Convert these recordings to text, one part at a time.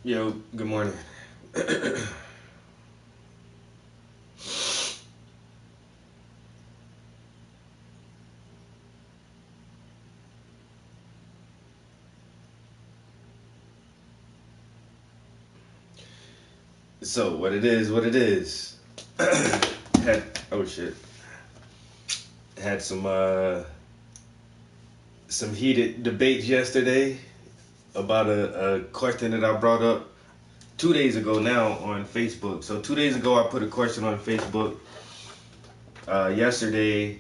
Yo, good morning. So what it is, what it is. Had oh shit. Had some heated debates yesterday about a question that I brought up 2 days ago now on Facebook. So 2 days ago I put a question on Facebook. Yesterday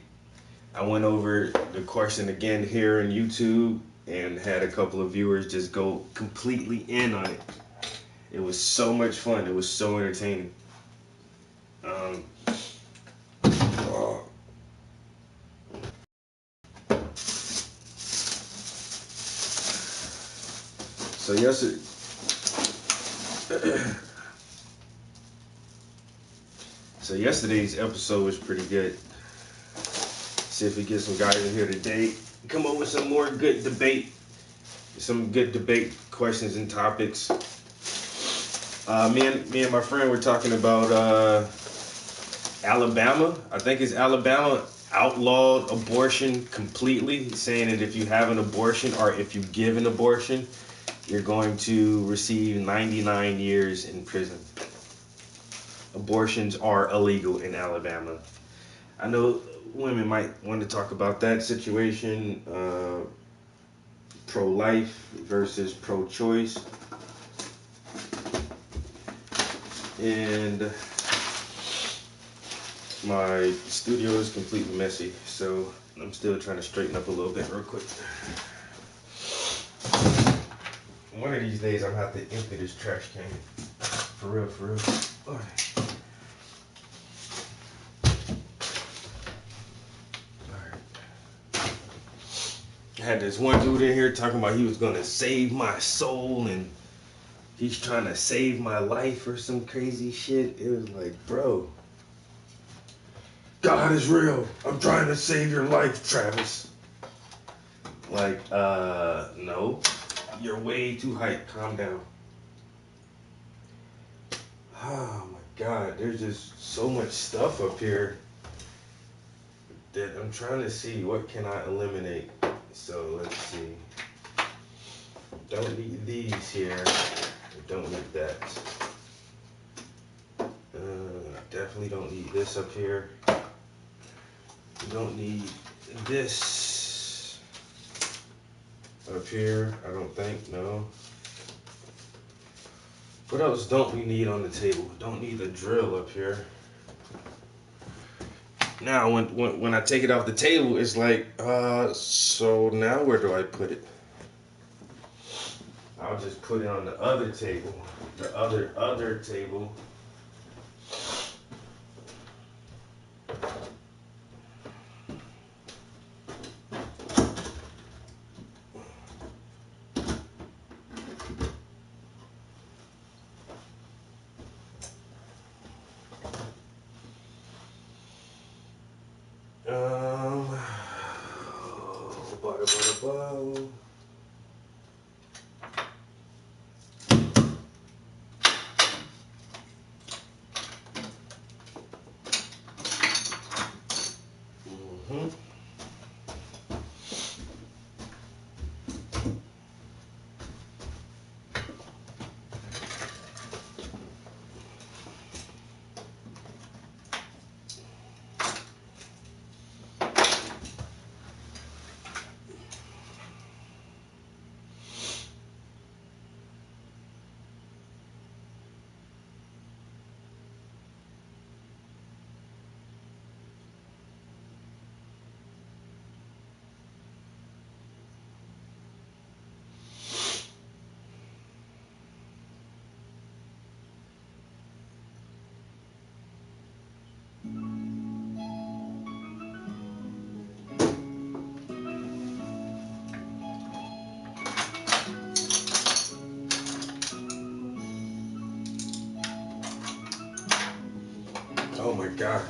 I went over the question again here on YouTube and had a couple of viewers just go completely in on it. It was so much fun. It was so entertaining. Um, so yesterday, so yesterday's episode was pretty good. See if we get some guys in here today. Come up with some more good debate, some good debate questions and topics. Me and my friend were talking about Alabama. I think it's Alabama outlawed abortion completely, saying that if you have an abortion or if you give an abortion, you're going to receive 99 years in prison. Abortions are illegal in Alabama. I know women might want to talk about that situation, pro-life versus pro-choice. And my studio is completely messy, so I'm still trying to straighten up a little bit real quick. One of these days I'm gonna have to empty this trash can. For real, for real. All right. I had this one dude in here talking about he was gonna save my soul and he's trying to save my life or some crazy shit. It was like, bro, God is real. I'm trying to save your life, Travis. Like, no. You're way too hyped. Calm down. Oh my God, there's just so much stuff up here that I'm trying to see what can I eliminate. So let's see. Don't need these here. Don't need that. Definitely don't need this up here. Don't need this up here. I don't think, no. What else don't we need on the table? Don't need the drill up here. Now, when I take it off the table, it's like, so now where do I put it? I'll just put it on the other table. The other table. Blah, blah, blah. Oh my God.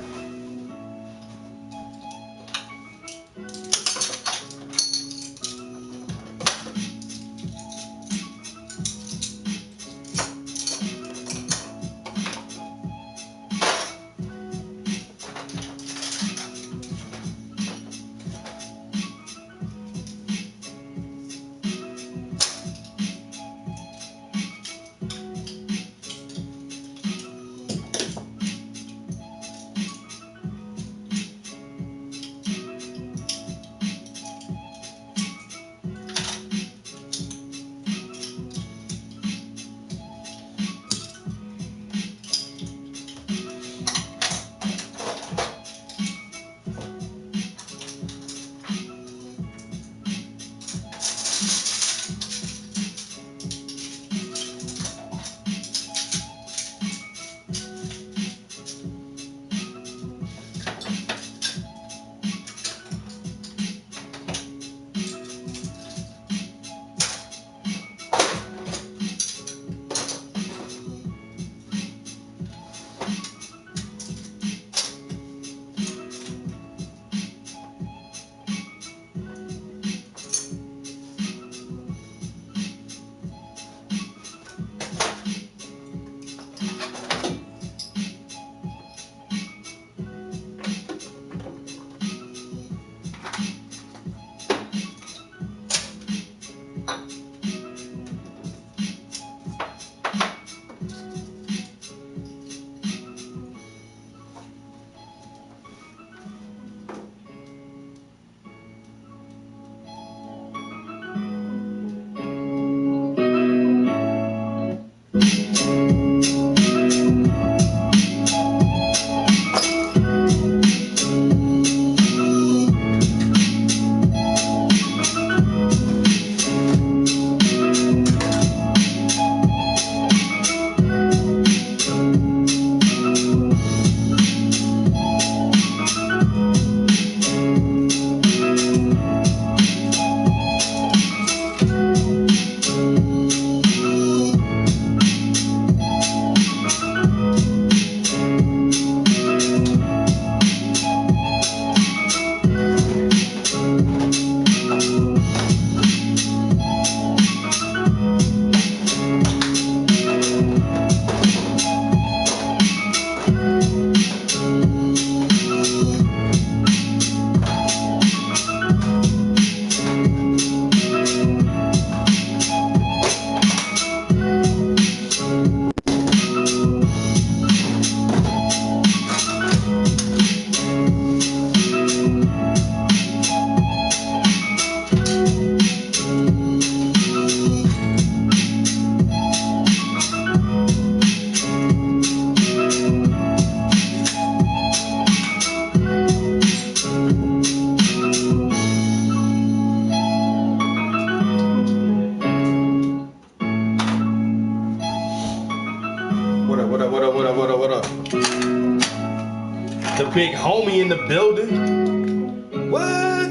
The big homie in the building. What?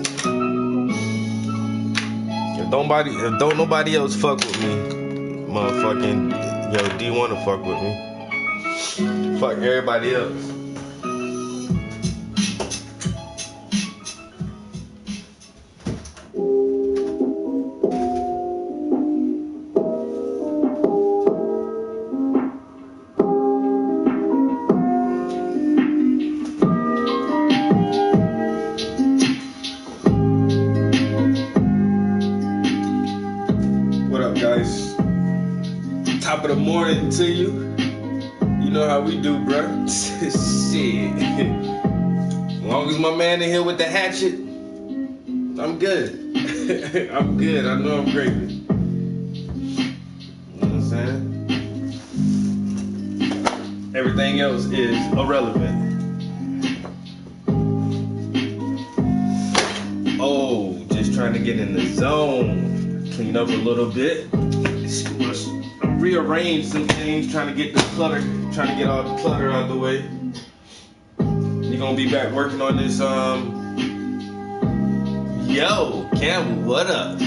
If don't nobody else fuck with me, motherfucking yo, D wanna fuck with me. Fuck everybody else. Guys, top of the morning to you. You know how we do, bruh. Shit. As long as my man in here with the hatchet, I'm good. I'm good. I know I'm gravy. You know what I'm saying? Everything else is irrelevant. Oh, just trying to get in the zone. Clean up a little bit. Rearrange some things, trying to get all the clutter out of the way. You're gonna be back working on this, yo, Campbell, what up?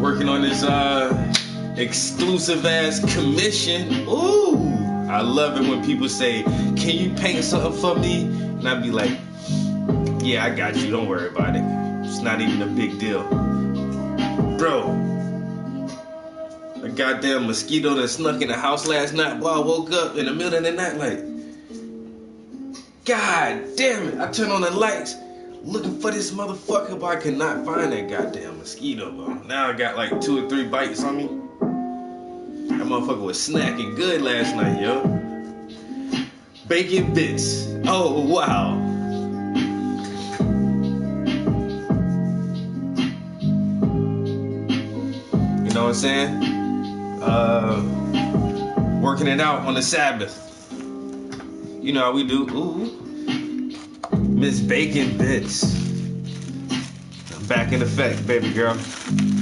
Working on this, exclusive ass commission. Ooh, I love it when people say, can you paint something for me? And I be like, yeah, I got you, don't worry about it. It's not even a big deal. Bro, a goddamn mosquito that snuck in the house last night. Boy, I woke up in the middle of the night like, God damn it. I turned on the lights looking for this motherfucker, but I could not find that goddamn mosquito, bro. Now I got like 2 or 3 bites on me. That motherfucker was snacking good last night, yo. Bacon bits. Oh, wow. You know what I'm saying? Working it out on the Sabbath. You know how we do. Ooh. Miss Bacon Bits. I'm back in effect, baby girl.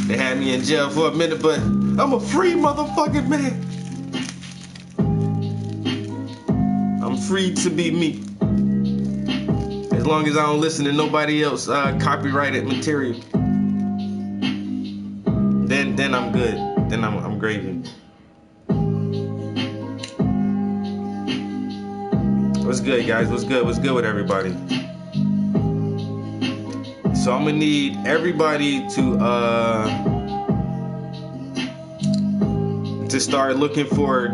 They had me in jail for a minute, but I'm a free motherfucking man. I'm free to be me. As long as I don't listen to nobody else copyrighted material. Then I'm good. Then I'm gravy. What's good, guys? What's good? What's good with everybody? So I'm gonna need everybody to start looking for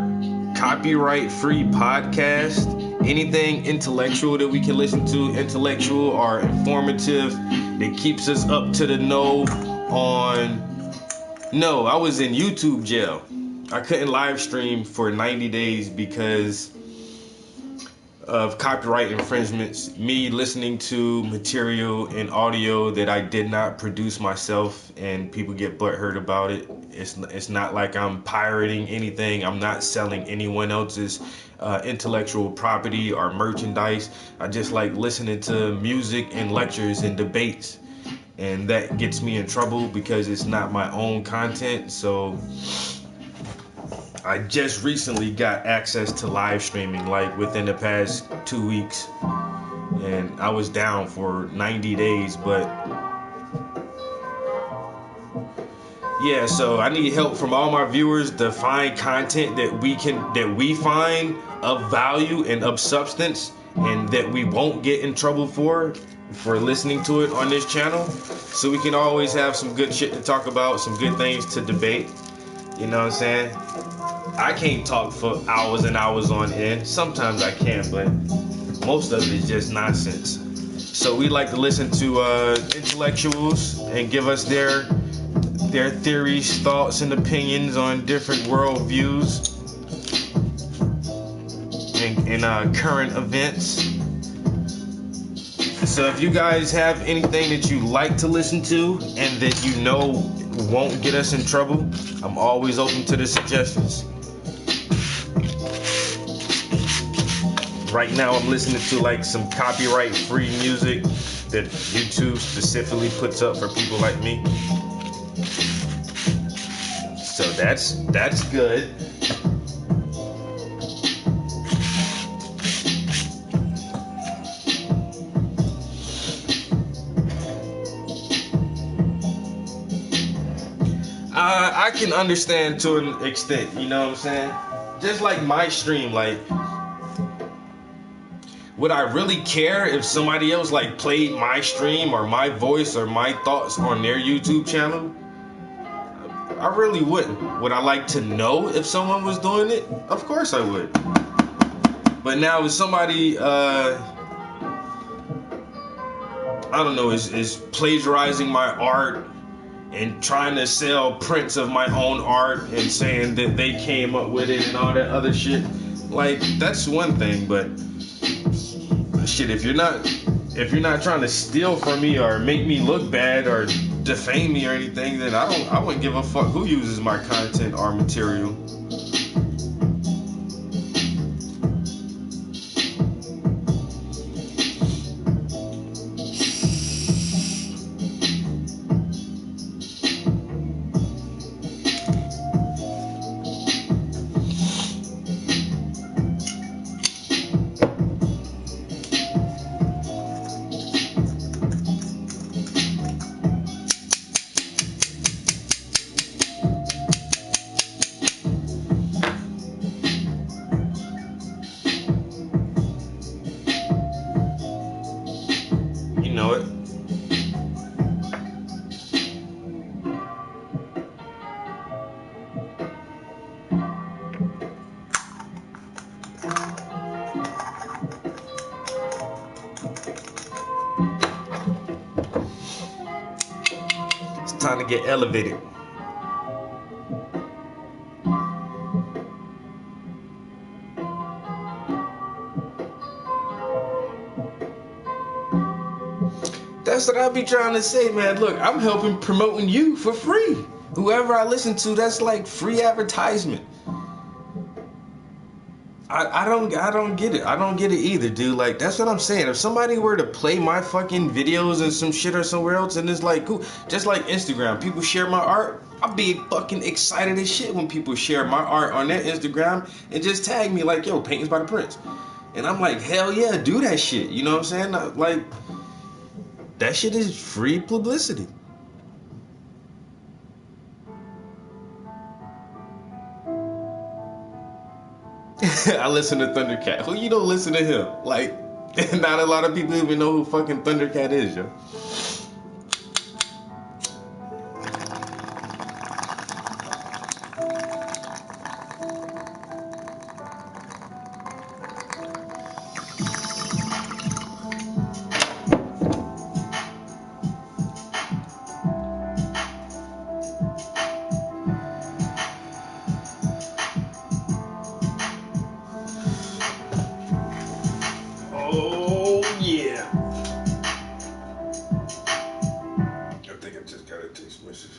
copyright-free podcast. Anything intellectual that we can listen to, intellectual or informative, that keeps us up to the know on. No, I was in YouTube jail. I couldn't live stream for 90 days because of copyright infringements. Me listening to material and audio that I did not produce myself, and people get butthurt about it. It's not like I'm pirating anything. I'm not selling anyone else's intellectual property or merchandise. I just like listening to music and lectures and debates. And that gets me in trouble because it's not my own content. So I just recently got access to live streaming, like within the past 2 weeks. And I was down for 90 days, but yeah, so I need help from all my viewers to find content that we find of value and of substance, and that we won't get in trouble for listening to it on this channel, so we can always have some good shit to talk about, some good things to debate. You know what I'm saying? I can't talk for hours and hours on end. Sometimes I can, but most of it is just nonsense. So we like to listen to intellectuals and give us their theories, thoughts, and opinions on different worldviews and current events. So if you guys have anything that you like to listen to and that you know won't get us in trouble, I'm always open to the suggestions. Right now I'm listening to like some copyright-free music that YouTube specifically puts up for people like me. So that's good. I can understand to an extent, you know what I'm saying? Just like my stream, like, would I really care if somebody else like played my stream or my voice or my thoughts on their YouTube channel? I really wouldn't. Would I like to know if someone was doing it? Of course I would. But now if somebody I don't know, is plagiarizing my art and trying to sell prints of my own art and saying that they came up with it and all that other shit, like, that's one thing. But shit, if you're not trying to steal from me or make me look bad or defame me or anything, then I wouldn't give a fuck who uses my content or material. You know it. It's time to get elevated. That's what I be trying to say, man. Look, I'm helping promoting you for free. Whoever I listen to, that's like free advertisement. I don't get it. I don't get it either, dude. Like, that's what I'm saying. If somebody were to play my fucking videos and some shit or somewhere else, and it's like, cool, just like Instagram, people share my art. I'll be fucking excited as shit when people share my art on their Instagram and just tag me like, yo, paintings by the Prince. And I'm like, hell yeah, do that shit. You know what I'm saying? Like, that shit is free publicity. I listen to Thundercat. Who you don't listen to him? Like, not a lot of people even know who fucking Thundercat is, yo. Oh yeah. I think I just got a text message.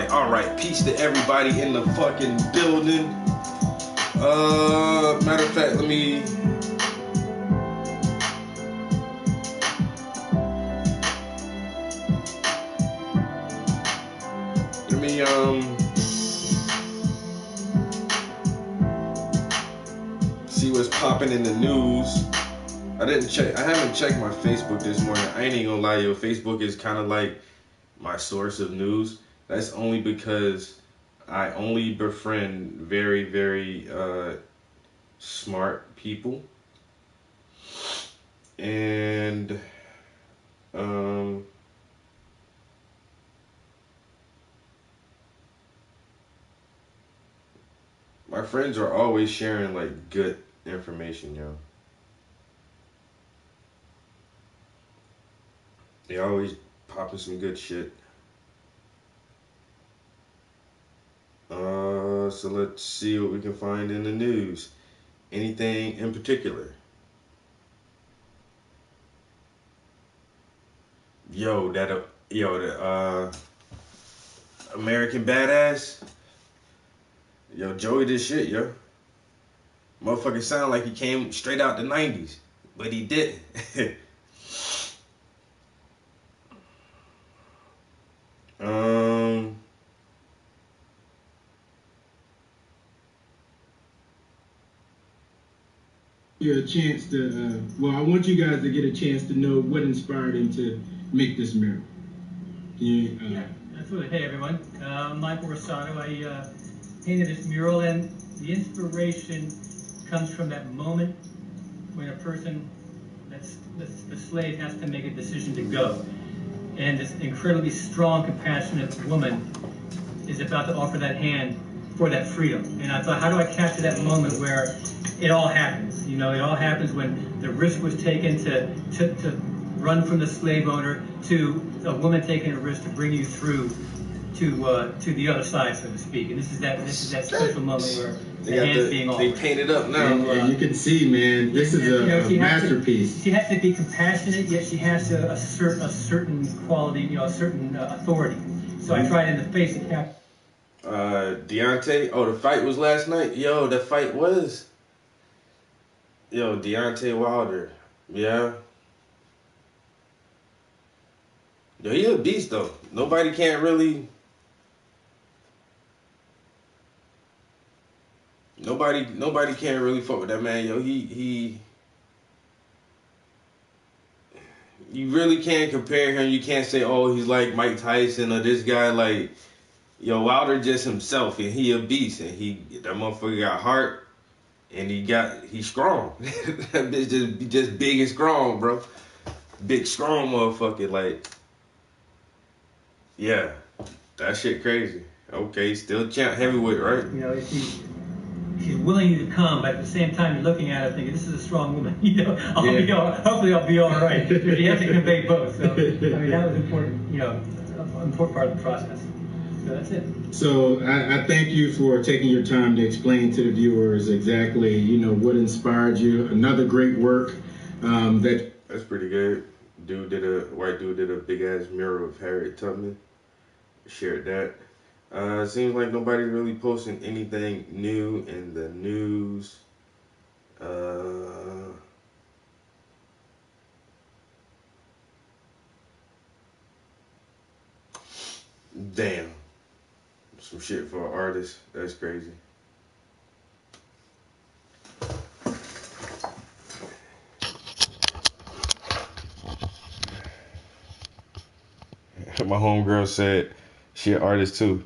All right. Peace to everybody in the fucking building. Matter of fact, let me see what's popping in the news. I haven't checked my Facebook this morning. I ain't even gonna lie, yo. Facebook is kind of like my source of news. That's only because I only befriend very, very smart people. And my friends are always sharing like good information, yo. They always popping some good shit. So let's see what we can find in the news. Anything in particular? The American Badass. Yo, Joey did shit, yo. Motherfucker sound like he came straight out the 90s, but he didn't. um, you a chance to, I want you guys to get a chance to know what inspired him to make this mural. Yeah, absolutely. Hey, everyone. I'm Michael Rosado. I painted this mural, and the inspiration comes from that moment when a person, that's the slave, has to make a decision to go. And this incredibly strong, compassionate woman is about to offer that hand for that freedom. And I thought, how do I capture that moment where it all happens? You know, it all happens when the risk was taken to run from the slave owner, to a woman taking a risk to bring you through to the other side, so to speak. And this is that special moment where the hand's being offered. They painted up now. And you can see, man, this is a masterpiece. She has to be compassionate, yet she has to assert a certain quality, a certain authority. So I tried in the face of Cap. Deontay. Oh, the fight was last night. Yo, the fight was. Yo, Deontay Wilder. Yeah. Yo, he a beast though. Nobody can't really. Nobody can't really fuck with that man. Yo, he. You really can't compare him. You can't say, oh, he's like Mike Tyson or this guy. Like, yo, Wilder just himself, and he a beast, and that motherfucker got heart, and he's strong. That bitch just big and strong, bro. Big strong motherfucker, like. Yeah, that shit crazy. Okay, still champ heavyweight, right? You know, if she's willing you to come, but at the same time you're looking at her thinking, this is a strong woman. You know, hopefully I'll be all right. You have to convey both. So, I mean, that was important. You know, an important part of the process. So that's it. So I thank you for taking your time to explain to the viewers exactly, what inspired you. Another great work. That's pretty good. White dude did a big ass mural of Harriet Tubman. Shared that. Seems like nobody's really posting anything new in the news. Damn. Some shit for an artist. That's crazy. My homegirl said she an artist too.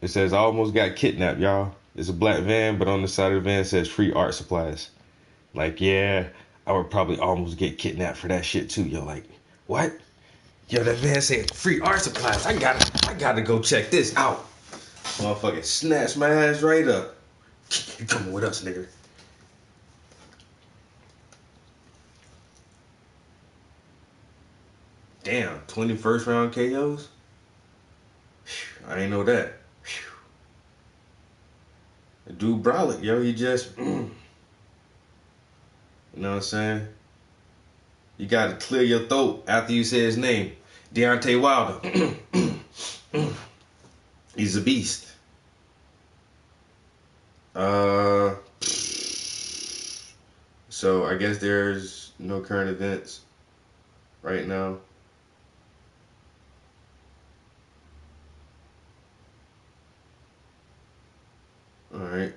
It says, I almost got kidnapped, y'all. It's a black van, but on the side of the van says free art supplies. Like, yeah, I would probably almost get kidnapped for that shit too. Yo, like, what? Yo, that van said free art supplies. I gotta go check this out. Motherfucker snatched my ass right up. You coming with us, nigga. Damn, 21st round KOs? I ain't know that. Dude brolic, yo, he just, you know what I'm saying? You gotta clear your throat after you say his name. Deontay Wilder. He's a beast. So I guess there's no current events right now. All right.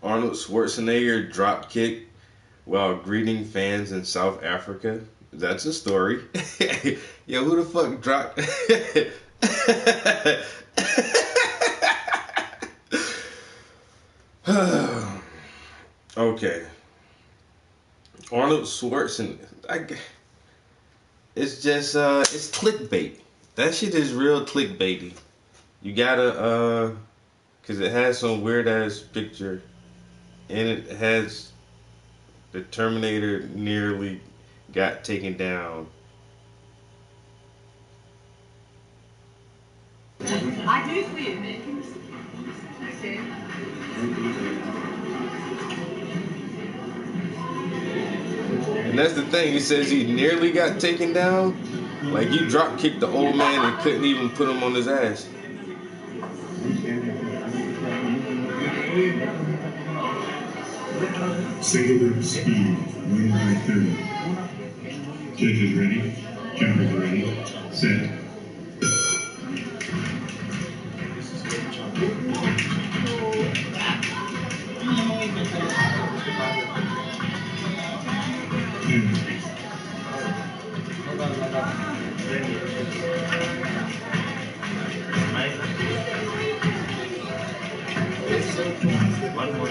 Arnold Schwarzenegger drop kick while greeting fans in South Africa. That's a story. Yo, who the fuck dropped? Okay. Arnold Schwarzenegger. It's just, it's clickbait. That shit is real clickbaity. You gotta, cause it has some weird ass picture, and it has the Terminator nearly got taken down. I do for you, Nick. Okay. And that's the thing. He says he nearly got taken down. Like you drop kicked the old man and couldn't even put him on his ass. Single speed, 1 by 30. Judges ready, cameras ready, set. One more.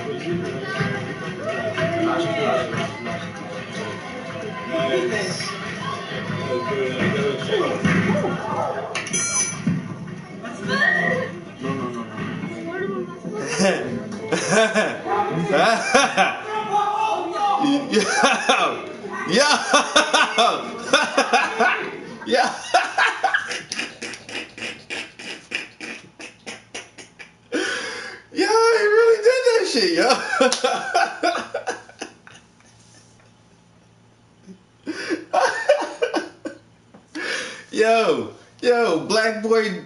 Yeah. Yo, he really did that shit, yo. Yo, black boy.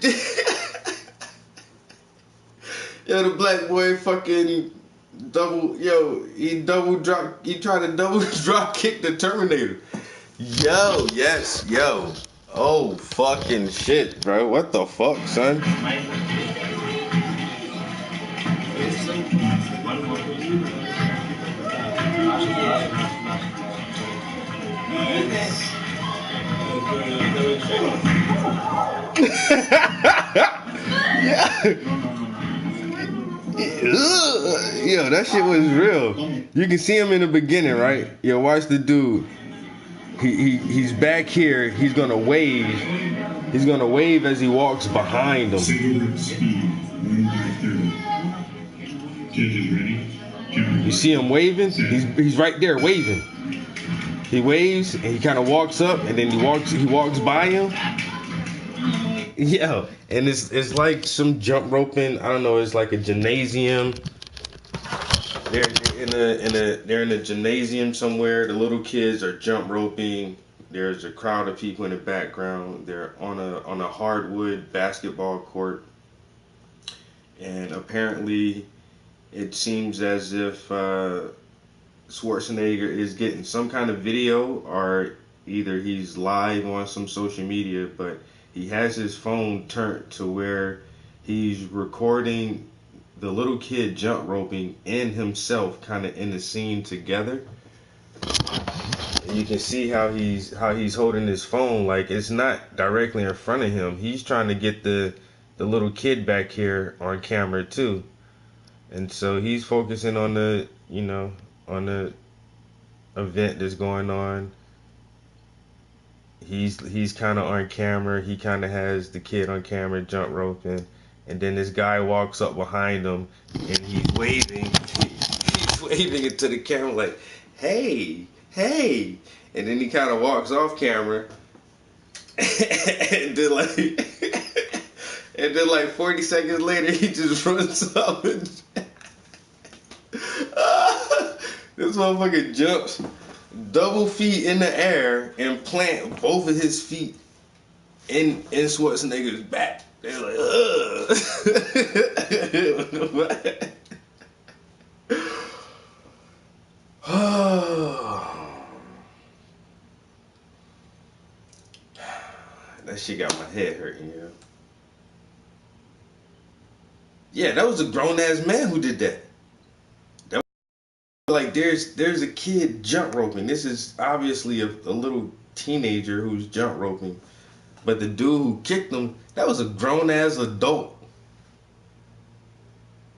Yo, the black boy fucking he tried to double drop kick the Terminator. Yo, yes, yo. Oh, fucking shit, bro. What the fuck, son? Yeah. Yo, that shit was real. You can see him in the beginning, right? Yo, watch the dude. He's back here. He's gonna wave. He's gonna wave as he walks behind him. Single speed, 1 by 30. Judges ready, cameras You see him waving? He's right there waving. He waves and he kind of walks up and then he walks by him. Yeah, and it's like some jump roping. I don't know. It's like a gymnasium. They're in a gymnasium somewhere. The little kids are jump roping. There's a crowd of people in the background. They're on a hardwood basketball court, and apparently, it seems as if Schwarzenegger is getting some kind of video, or either he's live on some social media, but he has his phone turned to where he's recording the little kid jump roping and himself kind of in the scene together. And you can see how he's holding his phone, like it's not directly in front of him. He's trying to get the little kid back here on camera too. And so he's focusing on the event that's going on. He's kind of on camera. He kind of has the kid on camera jump roping, and then this guy walks up behind him and he's waving. He's waving it to the camera like, "Hey, hey!" And then he kind of walks off camera, and then like 40 seconds later, he just runs up and this motherfucker jumps double feet in the air and plant both of his feet in Schwarzenegger's back. They're like, that shit got my head hurting, yo. Yeah, that was a grown ass man who did that. Like there's a kid jump roping. This is obviously a little teenager who's jump roping, but the dude who kicked him, that was a grown ass adult.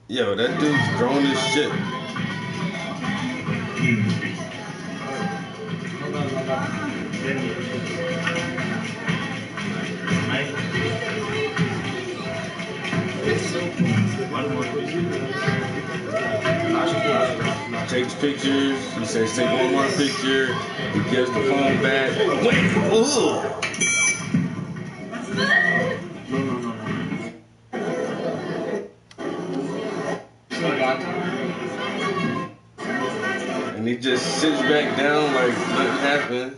Yo, that dude's grown as shit. Alright. One more. Takes pictures. He says, take one more picture. He gives the phone back. Wait, ooh. No. And he just sits back down like nothing happened.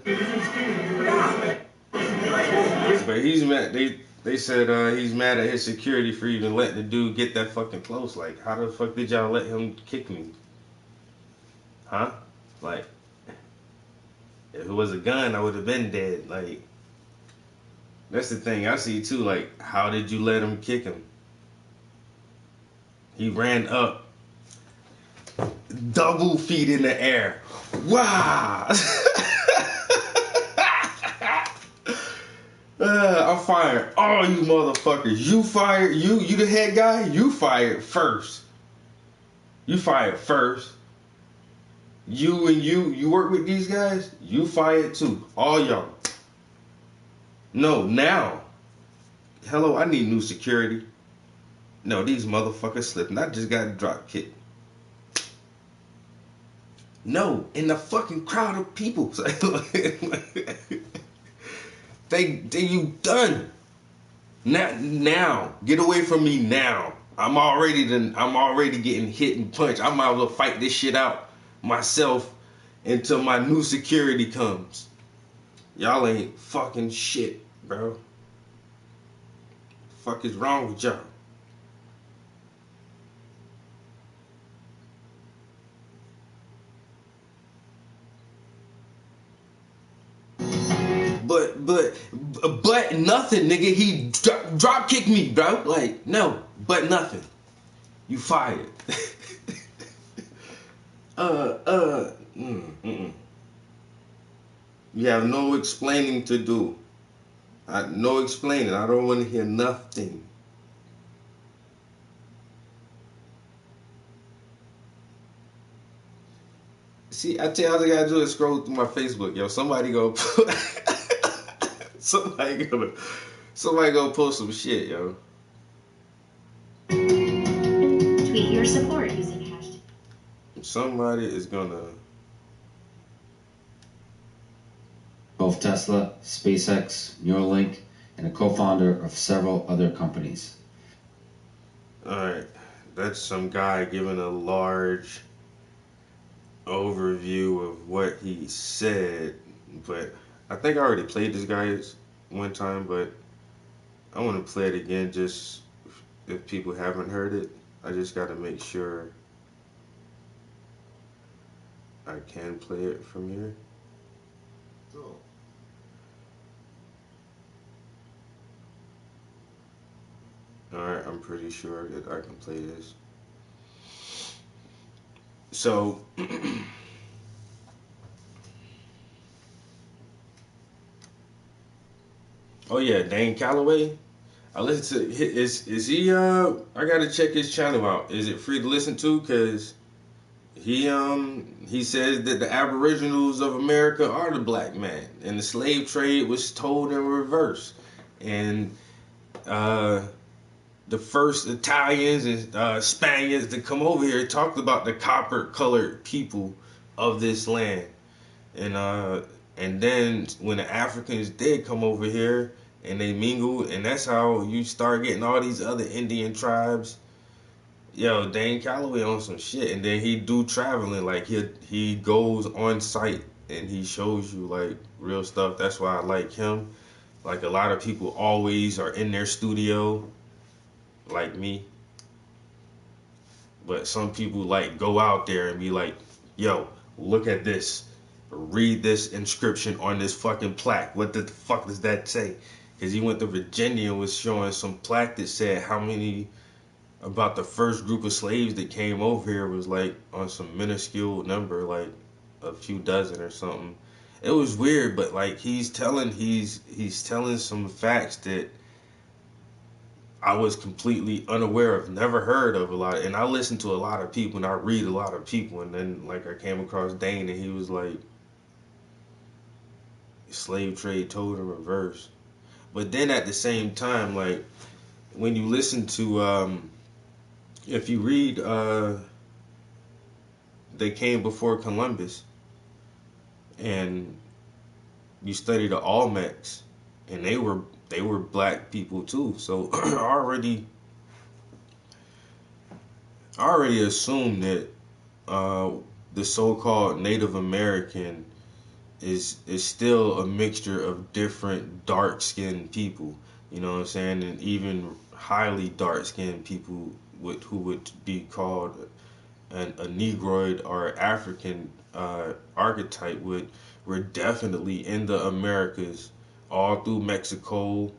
But he's mad. They said he's mad at his security for even letting the dude get that fucking close. Like, how the fuck did y'all let him kick me? Huh? Like, if it was a gun, I would have been dead. Like, that's the thing I see too. Like, how did you let him kick him? He ran up, double feet in the air. Wow! I'm fired. All you motherfuckers. You fired. You the head guy. You fired first. You fired first. You work with these guys. You fired too. All y'all. No, now. Hello, I need new security. No, these motherfuckers slipping. I just got drop kicked. No, in the fucking crowd of people. They you done. Now, get away from me now. I'm already getting hit and punched. I might as well fight this shit out myself until my new security comes. Y'all ain't fucking shit, bro. Fuck is wrong with y'all? But nothing, nigga. He drop kicked me, bro. Like, no, but nothing. You fired. You have no explaining to do. No explaining. I don't want to hear nothing. See, I tell you all I gotta do is scroll through my Facebook, yo. Somebody go Somebody go post some shit, yo. Tweet your support using hashtag. Somebody is gonna. Both Tesla, SpaceX, Neuralink, and a co-founder of several other companies. Alright, that's some guy giving a large overview of what he said, but I think I already played this guy one time, but I want to play it again just if people haven't heard it. I just got to make sure I can play it from here. Alright, I'm pretty sure that I can play this. So, oh yeah, Dane Calloway. I listen to is he I gotta check his channel out. Is it free to listen to? Cause he says that the Aboriginals of America are the black man, and the slave trade was told in reverse, and the first Italians and Spaniards that come over here talked about the copper-colored people of this land, and then when the Africans did come over here and they mingled, and that's how you start getting all these other Indian tribes. Yo, Dane Calloway on some shit, and then he do traveling, like he goes on site and he shows you like real stuff. That's why I like him. Like a lot of people always are in their studio, like me. But some people like go out there and be like, yo, look at this. Read this inscription on this fucking plaque. What the fuck does that say? Because he went to Virginia and was showing some plaque that said how many, about the first group of slaves that came over here was like on some minuscule number, like a few dozen or something. It was weird, but like he's telling some facts that I was completely unaware of, never heard of a lot. And I listen to a lot of people and I read a lot of people, and then like I came across Dane and he was like, slave trade told in reverse. But then at the same time, like when you listen to if you read They Came Before Columbus, and you study the Olmecs, and they were black people too. So I already assumed that the so-called Native American is still a mixture of different dark-skinned people. You know what I'm saying? And even highly dark-skinned people who would be called a Negroid or African archetype were definitely in the Americas, all through Mexico,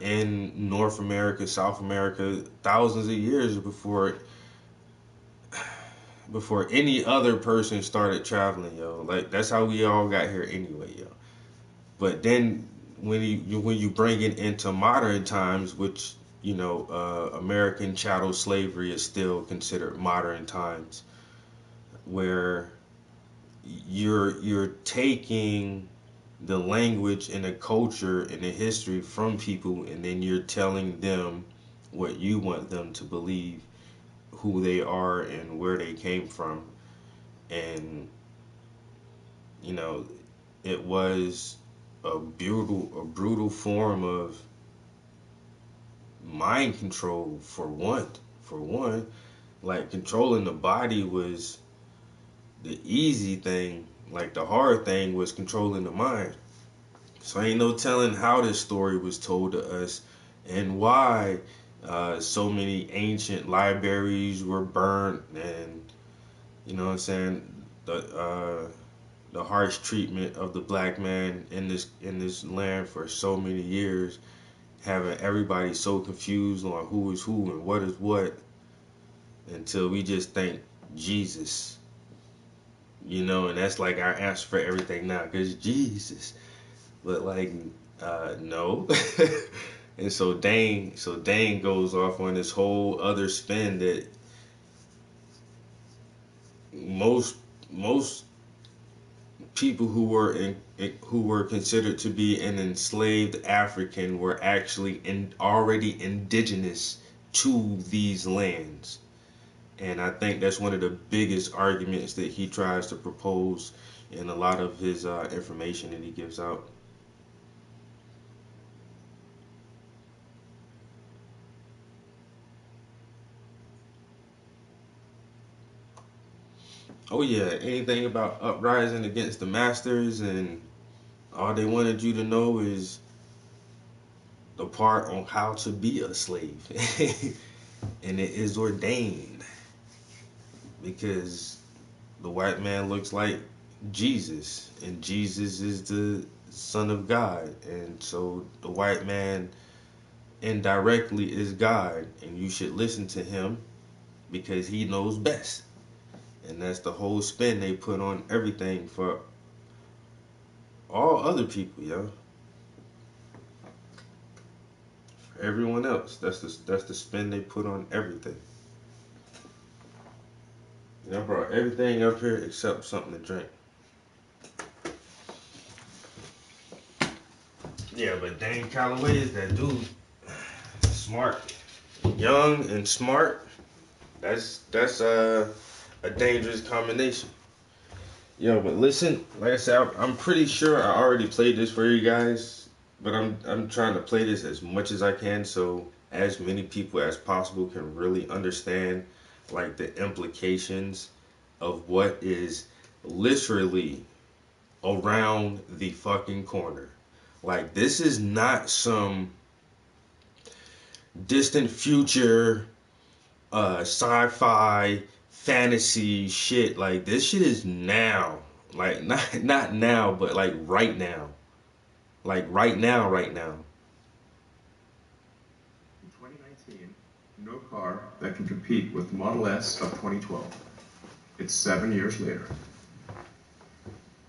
in North America, South America, thousands of years before any other person started traveling, yo. Like that's how we all got here anyway, yo. But then when you bring it into modern times, which American chattel slavery is still considered modern times, where you're taking the language and the culture and the history from people, and then you're telling them what you want them to believe, who they are and where they came from. And it was a brutal form of mind control for one. Like controlling the body was the easy thing. Like the hard thing was controlling the mind. So ain't no telling how this story was told to us and why so many ancient libraries were burnt, and you know what I'm saying, the harsh treatment of the black man in this land for so many years, having everybody so confused on who is who and what is what, until we just think Jesus, and that's like our answer for everything now, because Jesus. But like, no. And so Dane goes off on this whole other spin that most people who were considered to be an enslaved African were actually already indigenous to these lands. And I think that's one of the biggest arguments that he tries to propose in a lot of his information that he gives out. Oh yeah, anything about uprising against the masters, and all they wanted you to know is the part on how to be a slave. And it is ordained because the white man looks like Jesus, and Jesus is the Son of God, and so the white man indirectly is God, and you should listen to him because he knows best. And that's the whole spin they put on everything for all other people, yo. For everyone else, that's the spin they put on everything. I brought everything up here except something to drink. Yeah, but Dane Calloway is that dude. Smart, young and smart. That's a dangerous combination. Yo, but listen, like I said, I'm pretty sure I already played this for you guys, but I'm trying to play this as much as I can so as many people as possible can really understand like the implications of what is literally around the fucking corner. Like, this is not some distant future sci-fi fantasy shit. Like, this shit is now. Like, not now, but like right now. Like right now. In 2019, no car that can compete with the Model S of 2012. It's 7 years later.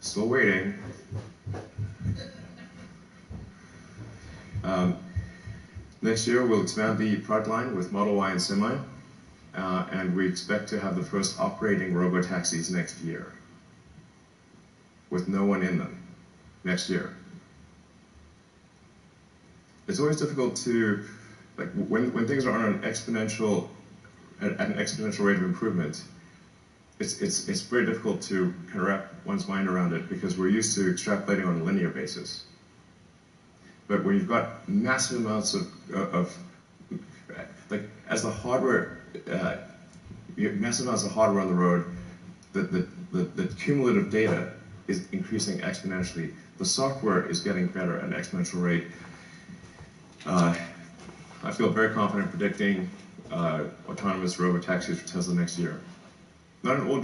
Still waiting. Next year, we'll expand the product line with Model Y and Semi, and we expect to have the first operating robo-taxis next year, with no one in them, next year. it's always difficult to, like, when things are on an exponential, at an exponential rate of improvement, it's very difficult to kind of wrap one's mind around it because we're used to extrapolating on a linear basis. But when you've got massive amounts of like, as the hardware, you have massive amounts of hardware on the road, the cumulative data is increasing exponentially. The software is getting better at an exponential rate. I feel very confident predicting autonomous robotaxis for Tesla next year. Not in all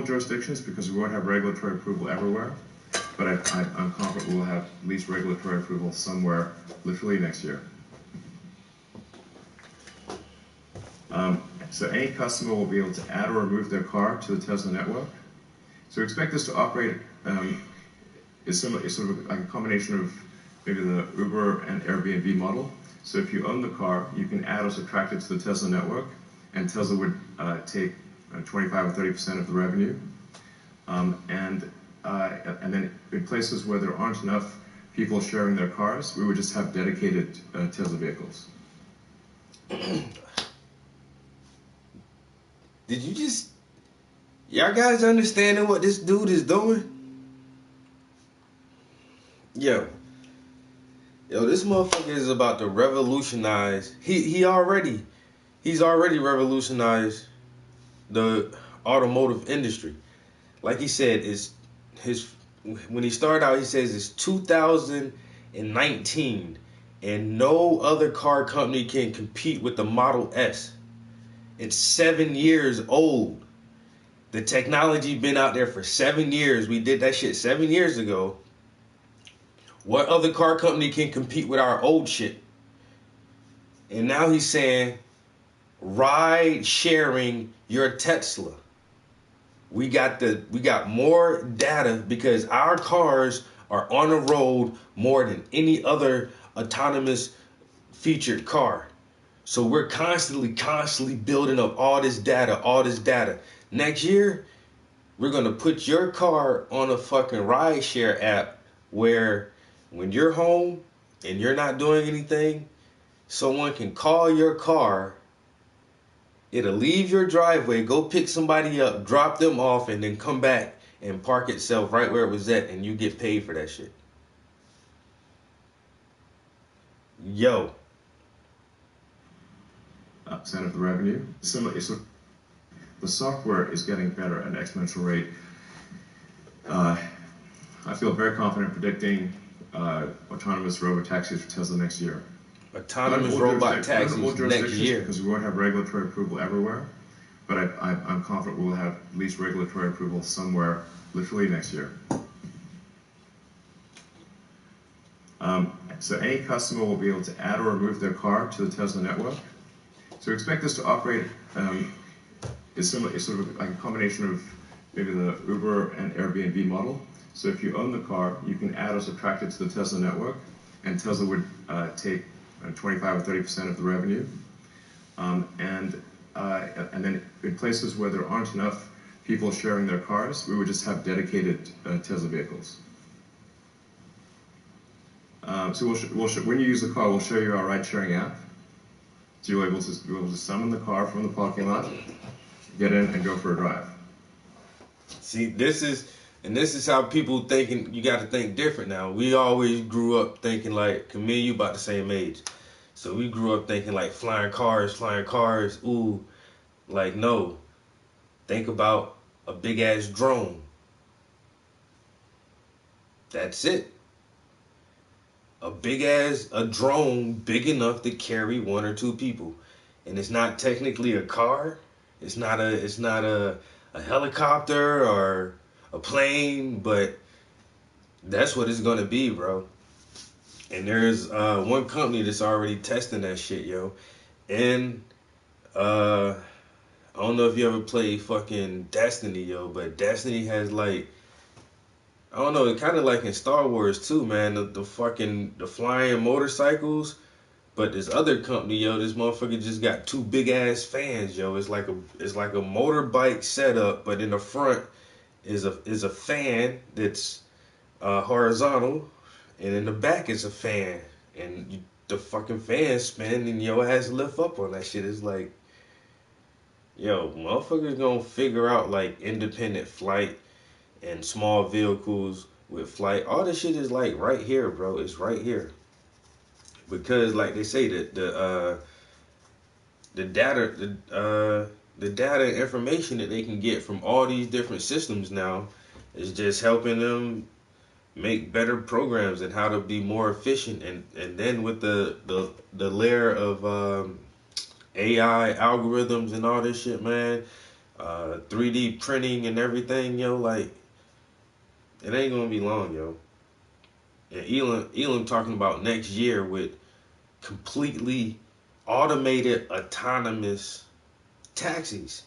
jurisdictions because we won't have regulatory approval everywhere, but I'm confident we'll have at least regulatory approval somewhere literally next year. So any customer will be able to add or remove their car to the Tesla network. So expect this to operate is sort of like a combination of maybe the Uber and Airbnb model. So if you own the car, you can add or subtract it to the Tesla network, and Tesla would take 25 or 30% of the revenue. And then in places where there aren't enough people sharing their cars, we would just have dedicated Tesla vehicles. Did you just... Y'all guys understanding what this dude is doing? Yo, this motherfucker is about to revolutionize. He's already revolutionized the automotive industry. Like he said, when he started out, he says it's 2019 and no other car company can compete with the Model S. It's 7 years old. The technology been out there for 7 years. We did that shit 7 years ago. What other car company can compete with our old shit? And now he's saying, ride sharing your Tesla. We got more data because our cars are on the road more than any other autonomous featured car. So we're constantly building up all this data. Next year, we're going to put your car on a fucking rideshare app where when you're home and you're not doing anything, someone can call your car. It'll leave your driveway, go pick somebody up, drop them off, and then come back and park itself right where it was at, and you get paid for that shit. Yo. Percent of the revenue. Similarly, the software is getting better at an exponential rate. I feel very confident predicting autonomous robotaxis for Tesla next year. Autonomous robot taxis next year. Because we won't have regulatory approval everywhere, but I'm confident we'll have at least regulatory approval somewhere literally next year. So any customer will be able to add or remove their car to the Tesla network. So expect this to operate is sort of like a combination of maybe the Uber and Airbnb model. So if you own the car, you can add or subtract it to the Tesla network, and Tesla would take 25 or 30% of the revenue. And then in places where there aren't enough people sharing their cars, we would just have dedicated Tesla vehicles. So when you use the car, we'll show you our ride-sharing app. So you'll be able to summon the car from the parking lot, get in, and go for a drive. See, this is how people thinking. You got to think different now. We always grew up thinking like, me and you about the same age. So we grew up thinking like flying cars. Ooh, like no. Think about a big ass drone. That's it. A drone big enough to carry 1 or 2 people. And it's not technically a car. It's not a helicopter or a plane, but that's what it's gonna be, bro. And there's one company that's already testing that shit, yo. And I don't know if you ever played fucking Destiny, yo, but Destiny has like, I don't know, kind of like in Star Wars too, man. The flying motorcycles, but this other company, yo, this motherfucker just got 2 big ass fans, yo. It's like a motorbike setup, but in the front is a fan that's horizontal, and in the back is a fan, and the fucking fans spin and your ass lift up on that shit. It's like, yo, motherfuckers gonna figure out like independent flight and small vehicles with flight. All this shit is like right here, bro. It's right here. Because like they say that the data and information that they can get from all these different systems now is just helping them make better programs and how to be more efficient, and then with the layer of AI algorithms and all this shit, man, 3D printing and everything, yo, like it ain't gonna be long, yo. And Elon talking about next year with completely automated autonomous taxis,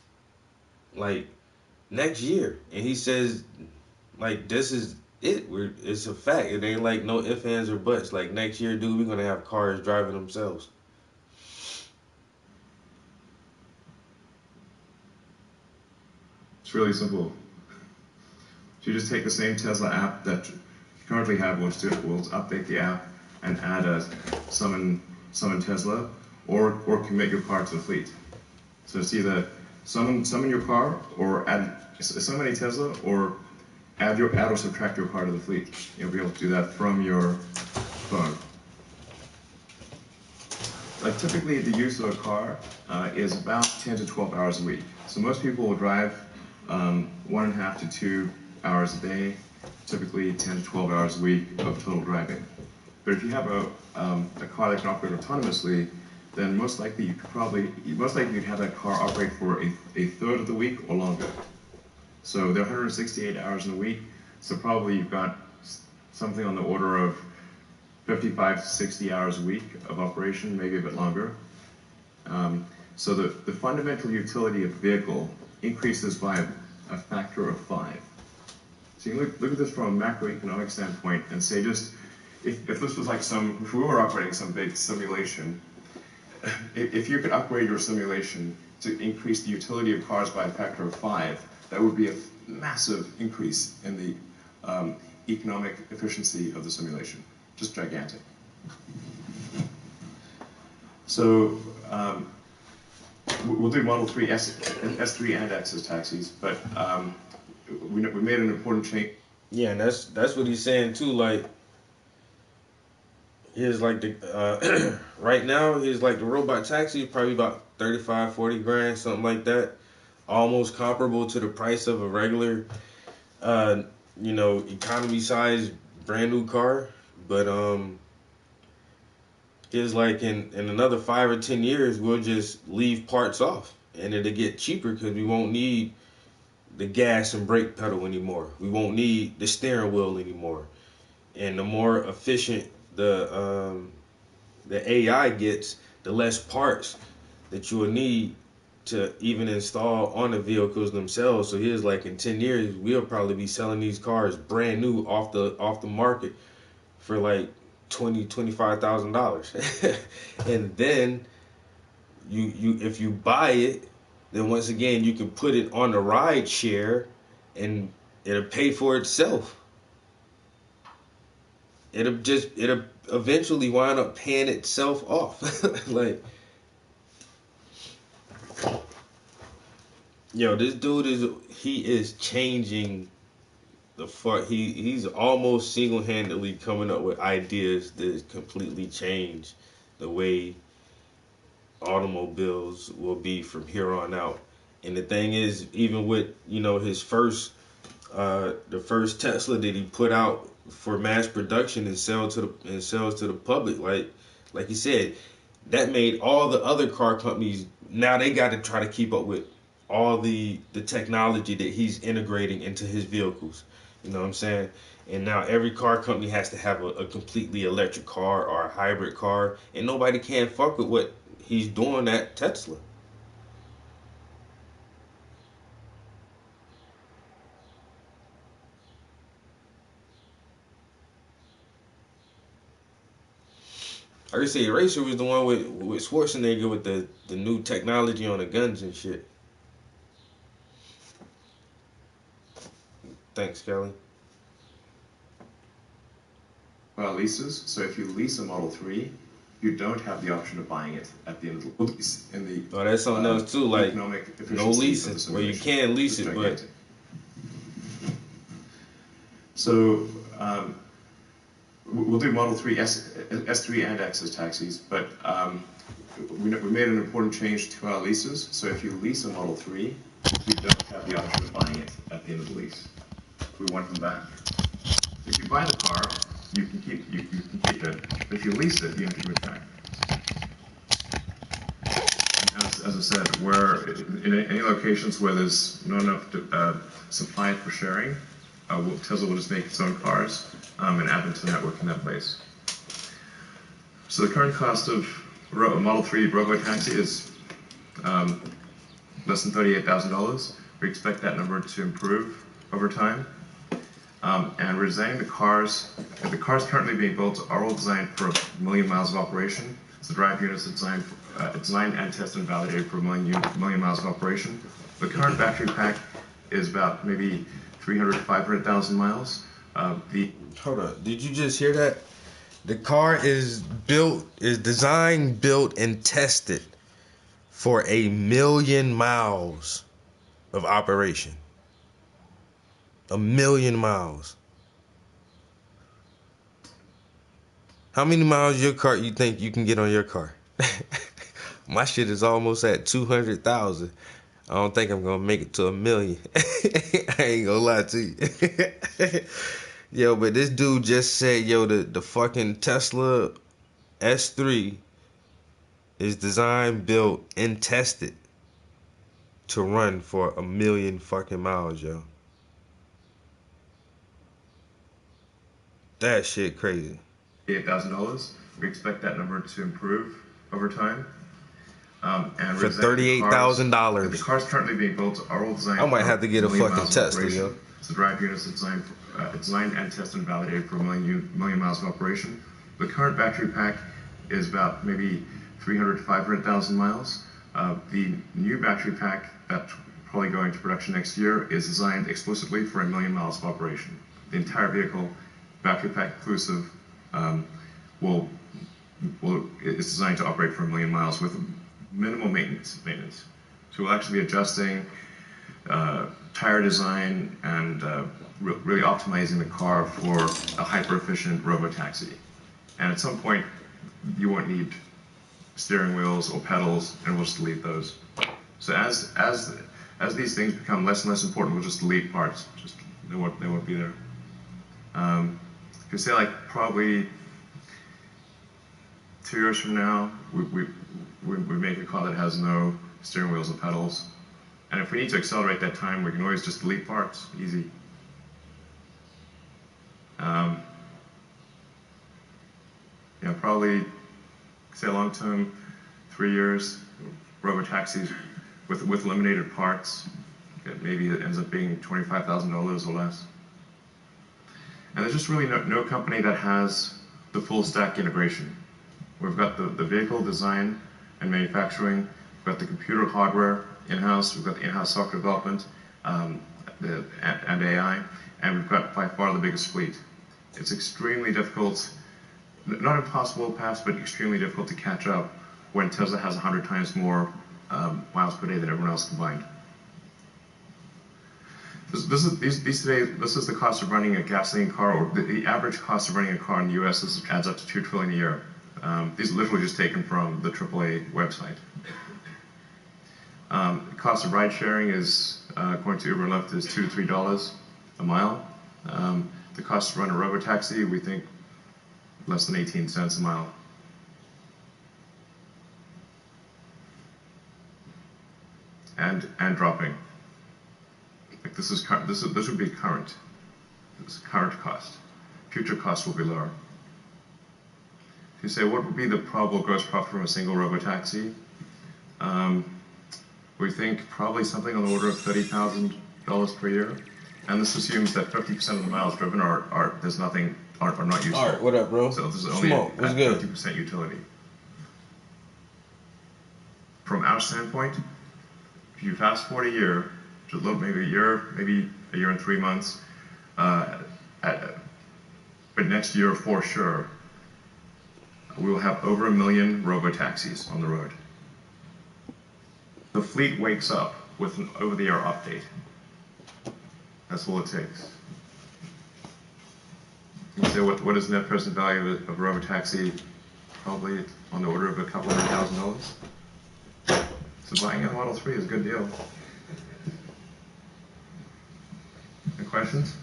like next year, and he says like this is it's a fact. It ain't like no ifs, ands, or buts. Like next year, dude, we're gonna have cars driving themselves. It's really simple. If you just take the same Tesla app that you currently have, we'll update the app and add a summon Tesla, or commit your car to the fleet. So it's either summon your car, or summon a Tesla, or add or subtract your car to the fleet. You'll be able to do that from your phone. Like typically, the use of a car is about 10 to 12 hours a week. So most people will drive 1.5 to 2 hours a day, typically 10 to 12 hours a week of total driving. But if you have a car that can operate autonomously, then most likely you'd have that car operate for a third of the week or longer. So there are 168 hours in a week, so probably you've got something on the order of 55 to 60 hours a week of operation, maybe a bit longer. So the fundamental utility of a vehicle increases by a factor of 5. So you look at this from a macroeconomic standpoint and say, just if this was like if we were operating some big simulation, if you could upgrade your simulation to increase the utility of cars by a factor of 5, that would be a massive increase in the economic efficiency of the simulation. Just gigantic. So we'll do Model 3, S3 and X as taxis, but we made an important change. Yeah, and that's what he's saying too. Like, here's like the right now, here's like the robot taxi is probably about 35, 40 grand, something like that. Almost comparable to the price of a regular, economy size brand new car. But it's like in another 5 or 10 years, we'll just leave parts off, and it'll get cheaper because we won't need the gas and brake pedal anymore. We won't need the steering wheel anymore. And the more efficient the AI gets, the less parts that you will need to even install on the vehicles themselves. So here's like in 10 years, we'll probably be selling these cars brand new off the market for like $25,000. And then you if you buy it, then once again you can put it on the ride share and it'll pay for itself. It'll eventually wind up paying itself off. Like, yo, this dude is changing the fuck. He's almost single-handedly coming up with ideas that completely change the way automobiles will be from here on out. And the thing is, even with his first the first Tesla that he put out for mass production and sells to the public, like he said, that made all the other car companies, now they got to try to keep up with all the technology that he's integrating into his vehicles. You know what I'm saying? And now every car company has to have a completely electric car or a hybrid car, and nobody can fuck with what he's doing at Tesla. I could say Eraser was the one with Schwarzenegger with the new technology on the guns and shit. Thanks, Kelly. leases. So if you lease a Model 3, you don't have the option of buying it at the end of the lease. In the Oh, that's something else too. Like economic no efficiency of the leases. Well, you simulation can lease is it, but gigantic. So we'll do Model 3, S3 and X as taxis, but we made an important change to our leases. So if you lease a Model 3, you don't have the option of buying it at the end of the lease. We want them back. If you buy the car, you can keep it. But if you lease it, you have to give it back. As I said, where in any locations where there's not enough supply for sharing, Tesla will just make its own cars and add them to the network in that place. So the current cost of a Model 3 Robotaxi is less than $38,000. We expect that number to improve over time. And we're designing the cars. The cars currently being built are all designed for 1 million miles of operation. So the drive units are designed and tested and validated for 1 million miles of operation. The current battery pack is about maybe 300 to 500,000 miles. hold up. Did you just hear that? The car is designed, built, and tested for 1 million miles of operation. 1 million miles. How many miles your car you think you can get on your car? My shit is almost at 200,000. I don't think I'm gonna make it to 1 million. I ain't gonna lie to you. Yo, but this dude just said, yo, the fucking Tesla S3 is designed, built, and tested to run for 1 million fucking miles, yo. That shit crazy. $8,000. We expect that number to improve over time. And For $38,000. The cars currently being built are all designed. I might have to get a 1 million fucking miles of Tesla, operation. yo. So the drive units are designed and tested and validated for 1 million miles of operation. The current battery pack is about maybe 300 to 500,000 miles. The new battery pack that's probably going to production next year is designed explicitly for 1 million miles of operation. The entire vehicle, battery pack inclusive, is designed to operate for 1 million miles with minimal maintenance. So we'll actually be adjusting tire design and really optimizing the car for a hyper-efficient robotaxi. And at some point, you won't need steering wheels or pedals, and we'll just delete those. So as these things become less and less important, we'll just delete parts. They won't be there. You could say like probably 2 years from now, we make a car that has no steering wheels or pedals. And if we need to accelerate that time, we can always just delete parts, easy. Probably, say long term, 3 years, robotaxis with eliminated parts, maybe it ends up being $25,000 or less. And there's just really no company that has the full stack integration. We've got the vehicle design and manufacturing, we've got the computer hardware in-house, we've got the in-house software development and AI, and we've got by far the biggest fleet. It's extremely difficult, not impossible perhaps, but extremely difficult to catch up when Tesla has 100 times more miles per day than everyone else combined. This is the cost of running a gasoline car, or the average cost of running a car in the US adds up to $2 trillion a year. These are literally just taken from the AAA website. The cost of ride sharing is, according to Uber and Lyft, is $2 to $3 a mile. The cost to run a robotaxi, we think, less than 18 cents a mile. And dropping. Like this would be current. This is current cost. Future costs will be lower. If you say what would be the probable gross profit from a single robotaxi, we think probably something on the order of $30,000 per year. And this assumes that 50% of the miles driven are not useful. All right, what up, bro? So this is only Smoke, what's good? 50% utility. From our standpoint, if you fast forward a year, just look maybe a year and 3 months, but next year for sure, we will have over 1 million robo-taxis on the road. The fleet wakes up with an over-the-air update. That's all it takes. You say, what is the net present value of a robo-taxi? Probably on the order of a couple $100,000. So buying a Model 3 is a good deal. Any questions?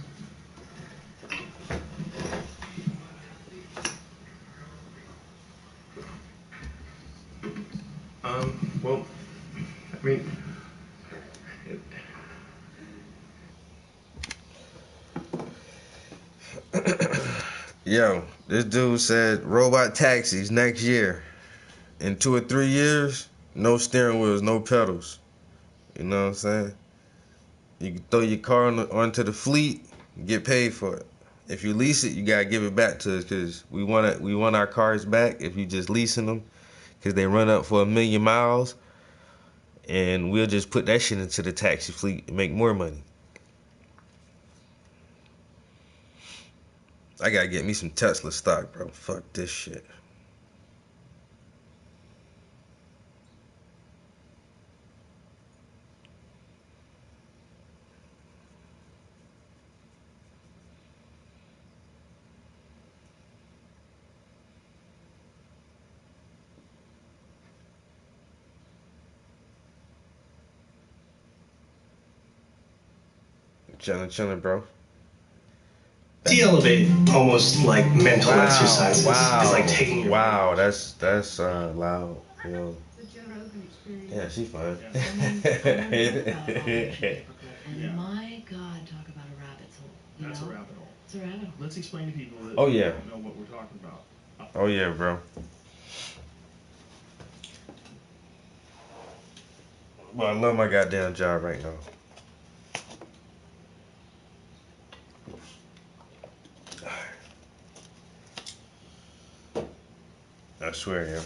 Well, I mean, Yo, this dude said robot taxis next year. In 2 or 3 years, no steering wheels, no pedals. You know what I'm saying? You can throw your car onto the fleet, get paid for it. If you lease it, you gotta give it back to us because we want our cars back. If you just leasing them, because they run up for 1 million miles, and we'll just put that shit into the taxi fleet and make more money. I gotta get me some Tesla stock, bro. Fuck this shit. Chilling, bro. The elevate, almost like mental exercises. Wow. It's like taking your That's loud. You know. Yeah, she's fine. And my God, talk about a rabbit hole. That's a rabbit hole. It's a rabbit hole. Let's explain to people that Oh, yeah. don't know what we're talking about. Oh yeah, bro. Well, I love my goddamn job right now. I swear, yeah.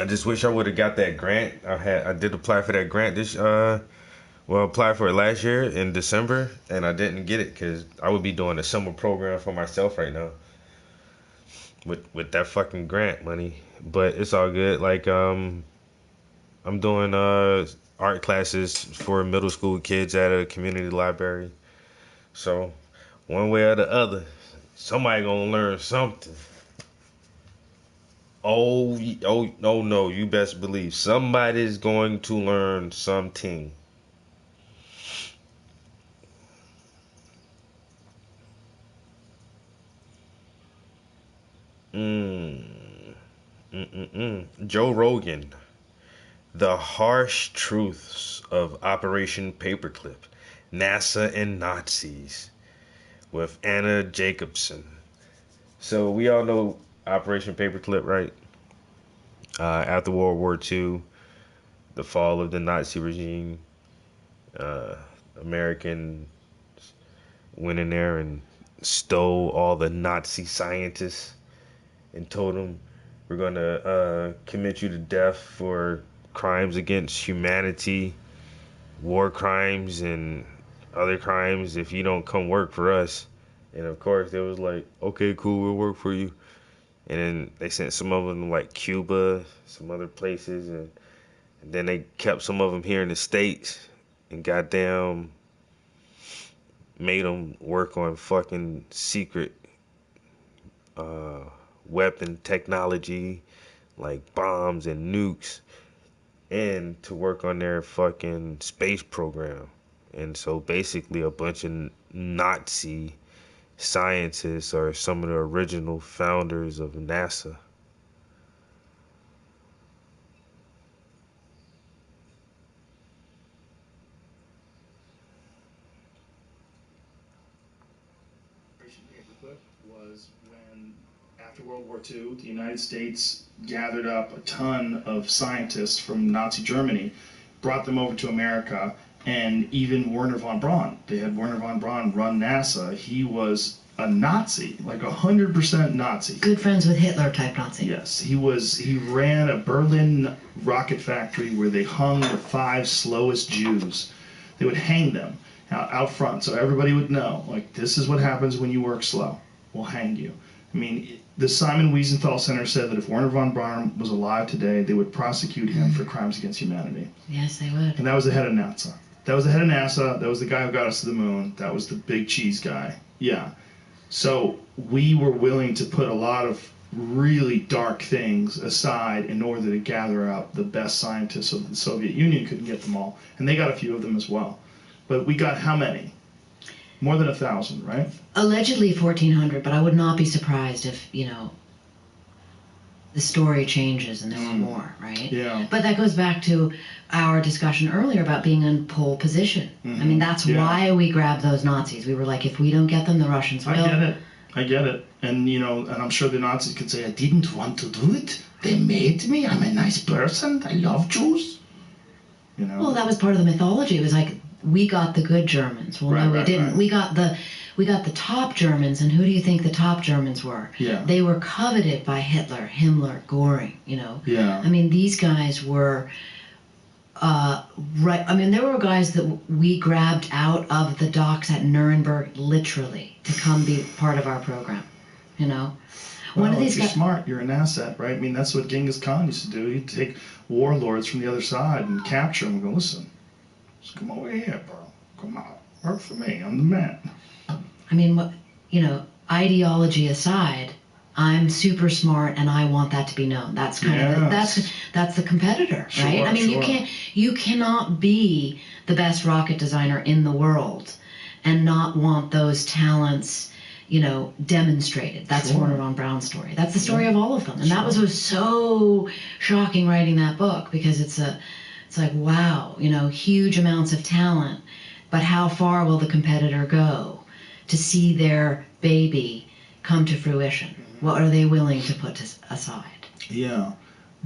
I just wish I would have got that grant. I did apply for that grant applied for it last year in December, and I didn't get it because I would be doing a summer program for myself right now with that fucking grant money. But it's all good. Like I'm doing art classes for middle school kids at a community library. So one way or the other, somebody gonna learn something. Oh no, you best believe somebody's going to learn something. Joe Rogan, The Harsh Truths of Operation Paperclip, NASA and Nazis, with Anna Jacobson. So we all know Operation Paperclip, right? After World War II, the fall of the Nazi regime, Americans went in there and stole all the Nazi scientists and told them, we're going to commit you to death for crimes against humanity, war crimes, and other crimes if you don't come work for us. And of course, they was like, okay, cool, we'll work for you. And then they sent some of them like Cuba, some other places, and then they kept some of them here in the States and goddamn made them work on fucking secret weapon technology like bombs and nukes, and to work on their fucking space program. And so basically a bunch of Nazi scientists are some of the original founders of NASA. Was when, after World War II, the United States gathered up a ton of scientists from Nazi Germany, brought them over to America, and even Wernher von Braun. They had Wernher von Braun run NASA. He was a Nazi, like 100% Nazi. Good friends with Hitler type Nazi. Yes, he ran a Berlin rocket factory where they hung the 5 slowest Jews. They would hang them out front so everybody would know, like, this is what happens when you work slow. will hang you. I mean, the Simon Wiesenthal Center said that if Wernher von Braun was alive today, they would prosecute him for crimes against humanity. Yes, they would. And that was the head of NASA. That was the head of NASA. That was the guy who got us to the moon. That was the big cheese guy. Yeah. So we were willing to put a lot of really dark things aside in order to gather up the best scientists so that the Soviet Union couldn't get them all. And they got a few of them as well. But we got how many? More than 1,000, right? Allegedly 1,400, but I would not be surprised if, you know, the story changes and there were more, right? Yeah. But that goes back to our discussion earlier about being in pole position. I mean, that's why we grabbed those Nazis. We were like, if we don't get them, the Russians will. I get it. And, you know, and I'm sure the Nazis could say, I didn't want to do it. They made me. I'm a nice person. I love Jews. You know? Well, that was part of the mythology. It was like, we got the good Germans. Well, no, we didn't. Right. We got the top Germans, and who do you think the top Germans were? Yeah. They were coveted by Hitler, Himmler, Göring, you know? Yeah. I mean, these guys were, right, I mean, there were guys that we grabbed out of the docks at Nuremberg, literally, to come be part of our program, you know? Well, if you're smart, you're an asset, right? I mean, that's what Genghis Khan used to do. He'd take warlords from the other side and capture them and go, listen, just come over here, bro. Come on. Work for me. I'm the man. I mean, you know, ideology aside, I'm super smart and I want that to be known. That's kind of that's the competitor, right? I mean, you cannot be the best rocket designer in the world and not want those talents, you know, demonstrated. That's Wernher von Braun's story. That's the story of all of them. And that was so shocking writing that book, because it's like, wow, you know, huge amounts of talent, but how far will the competitor go to see their baby come to fruition? What are they willing to put aside? Yeah.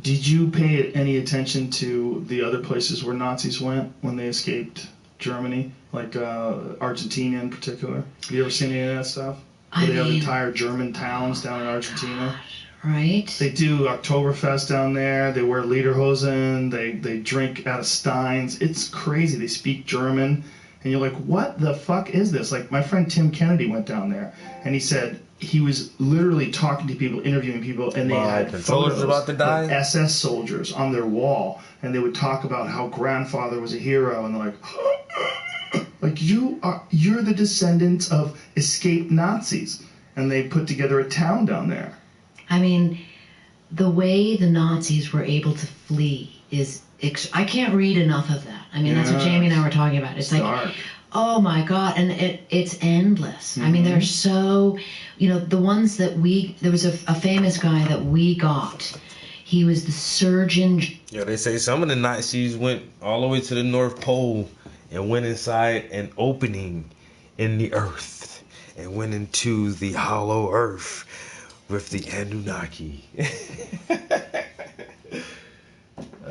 Did you pay any attention to the other places where Nazis went when they escaped Germany, like Argentina in particular? Have you ever seen any of that stuff? Where they have entire German towns down in Argentina. Right. They do Oktoberfest down there. They wear lederhosen. They drink out of steins. It's crazy. They speak German. And you're like, what the fuck is this? Like, my friend Tim Kennedy went down there, and he said he was literally talking to people, interviewing people, and they had photos about to die? of SS soldiers on their wall, and they would talk about how grandfather was a hero, and they're like, you're the descendants of escaped Nazis, and they put together a town down there. I mean, the way the Nazis were able to flee is, I can't read enough of that. I mean, that's what Jamie and I were talking about. It's like, dark. Oh my God, and it's endless. I mean, they're so, you know, the ones that there was a famous guy that we got. He was the surgeon. Yeah, they say some of the Nazis went all the way to the North Pole and went inside an opening in the earth and went into the hollow earth with the Anunnaki.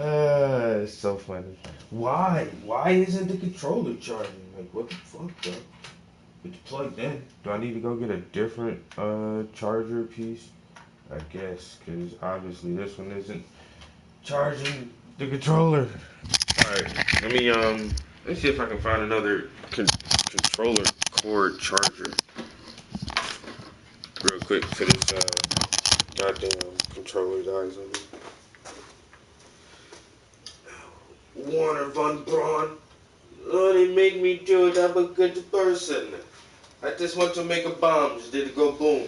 It's so funny. Why? Why isn't the controller charging? Like, what the fuck, bro? It's plugged in. Do I need to go get a different charger piece? I guess, because obviously this one isn't charging the controller. Alright, let's see if I can find another controller cord charger real quick for this goddamn controller dies on me. Wernher von Braun, oh, they make me do it. I'm a good person. I just want to make a bomb. Did it go boom?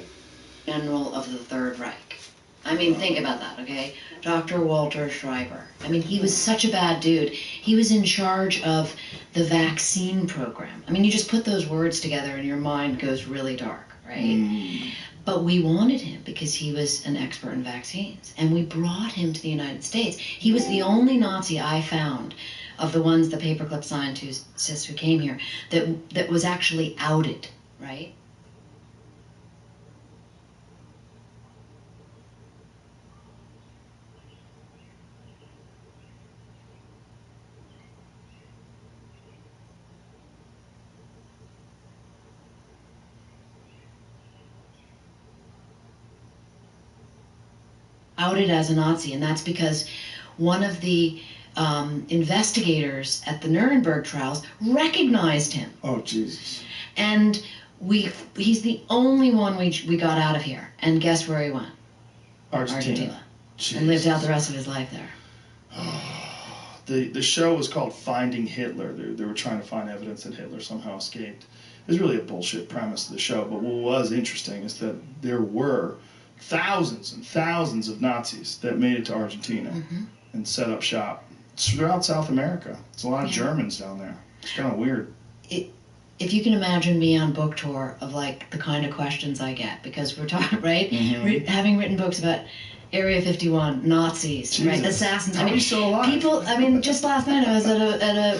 General of the Third Reich. I mean, think about that, okay? Dr. Walter Schreiber. I mean, he was such a bad dude. He was in charge of the vaccine program. I mean, you just put those words together and your mind goes really dark, right? But we wanted him because he was an expert in vaccines. And we brought him to the United States. He was the only Nazi I found of the ones, the paperclip scientists who came here, that was actually outed, right? Outed as a Nazi, and that's because one of the investigators at the Nuremberg trials recognized him. Oh, Jesus. And he's the only one we got out of here. And guess where he went? Argentina. And lived out the rest of his life there. The show was called Finding Hitler. They were trying to find evidence that Hitler somehow escaped. It was really a bullshit premise of the show, but what was interesting is that there were thousands and thousands of Nazis that made it to Argentina and set up shop. It's throughout South America. There's a lot of Germans down there. It's kind of weird. If you can imagine me on book tour of like the kind of questions I get, because we're talking, right? Having written books about Area 51, Nazis, Jesus. right? Assassins. How are you still alive? People. I mean, just last night I was at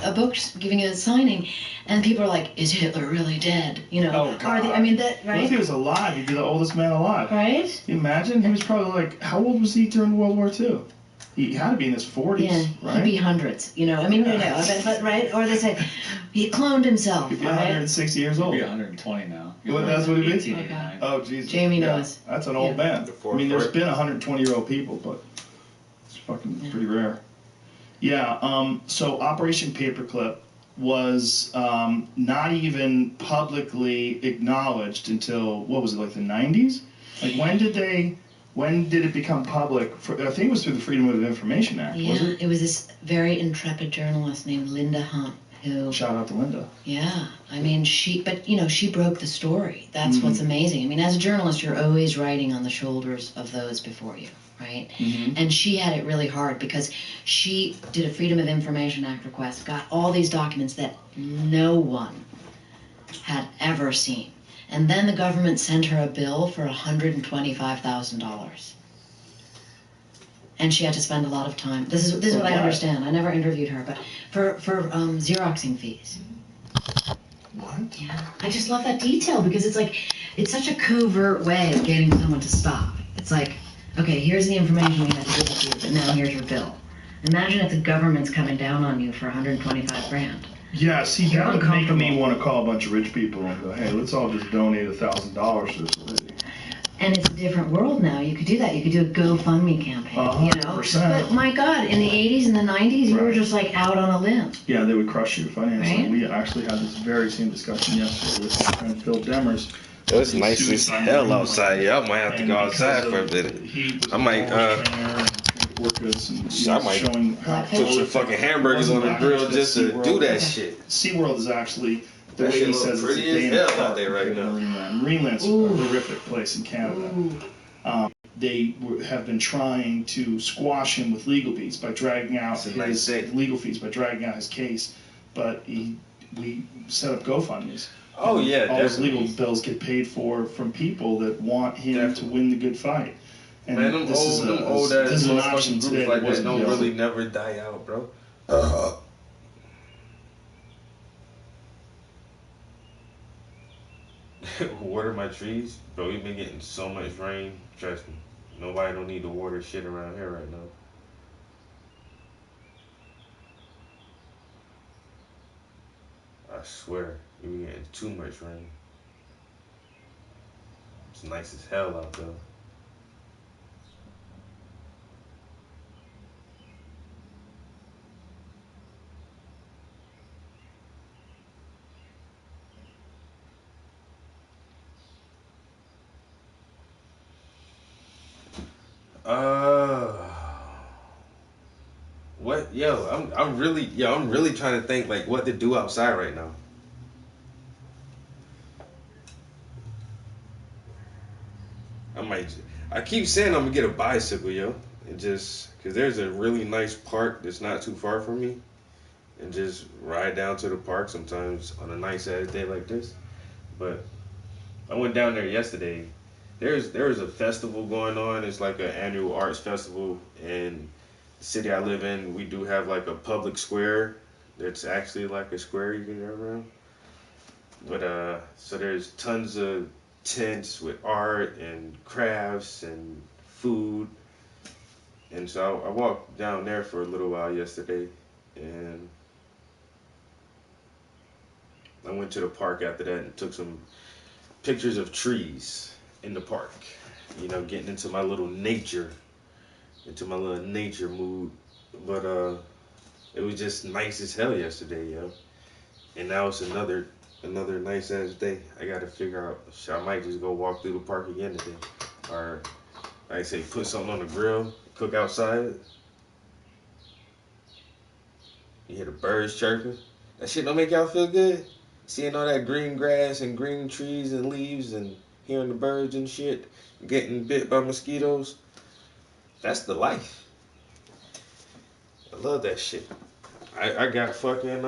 a book giving a signing, and people are like, "Is Hitler really dead?" You know? Oh, God. I mean, that right? What if he was alive? He'd be the oldest man alive. Right? Can you imagine? He was probably like, how old was he during World War II? He had to be in his 40s, Yeah, right? he'd be hundreds. You know, I mean, but right? Or they say he cloned himself. He'd be right? 160 years old. He'd be 120 now. Well, that's what he'd be? Okay. Oh, Jesus. Jamie knows. That's an old man. I mean, there's been 120-year-old people, but it's fucking pretty rare. Yeah, so Operation Paperclip was not even publicly acknowledged until, what was it, like the 90s? Like, when did it become public? I think it was through the Freedom of Information Act, was it? It was this very intrepid journalist named Linda Hunt who... Shout out to Linda. Yeah, I mean, she broke the story. That's what's amazing. I mean, as a journalist, you're always riding on the shoulders of those before you, right? And she had it really hard because she did a Freedom of Information Act request, got all these documents that no one had ever seen. And then the government sent her a bill for $125,000. And she had to spend a lot of time. This is what I understand. I never interviewed her, but for Xeroxing fees. What? Yeah. I just love that detail because it's such a covert way of getting someone to stop. It's like, okay, here's the information we had to give to you, but now here's your bill. Imagine if the government's coming down on you for $125,000. Yeah, see, that would make me want to call a bunch of rich people and go, hey, let's all just donate $1,000 to this lady. And it's a different world now. You could do that. You could do a GoFundMe campaign, you know? 100%. But my God, in the 80s and the 90s, you were just like out on a limb. Yeah, they would crush you financially. Right? We actually had this very same discussion yesterday with my friend Phil Demers. It was nice as hell outside. Yeah, I might have to go outside for a bit. I might, I might put some fucking hamburgers on the grill just to do that shit. SeaWorld is actually, the That way shit he look says, it's a pretty day as in the hell out park there right in now. Marineland. Marineland's a horrific place in Canada. They have been trying to squash him with legal fees by dragging out his legal fees by dragging out his case, but we set up GoFundMes. Oh yeah, all his legal bills get paid for from people that want him to win the good fight. And man, them this is old this ass is an option motherfucking today groups like that wasn't don't available. really never die out, bro. Water my trees, bro. We've been getting so much rain. Trust me, nobody don't need to water shit around here right now. I swear, we been getting too much rain. It's nice as hell out there. What? I'm really trying to think like what to do outside right now. I keep saying I'm gonna get a bicycle, yo, and just cause there's a really nice park that's not too far from me, and just ride down to the park sometimes on a nice ass day like this. But I went down there yesterday. There's a festival going on. It's like an annual arts festival, and the city I live in, we do have like a public square that's actually like a square you can drive around. But so there's tons of tents with art and crafts and food, and so I walked down there for a little while yesterday, and I went to the park after that and took some pictures of trees in the park, you know, getting into my little nature mood. But it was just nice as hell yesterday, yo. And now it's another another nice ass day. I gotta figure out. I might just go walk through the park again today, or like I say, put something on the grill, cook outside. You hear the birds chirping. That shit don't make y'all feel good? Seeing all that green grass and green trees and leaves and hearing the birds and shit, getting bit by mosquitoes. That's the life. I love that shit. I got fucking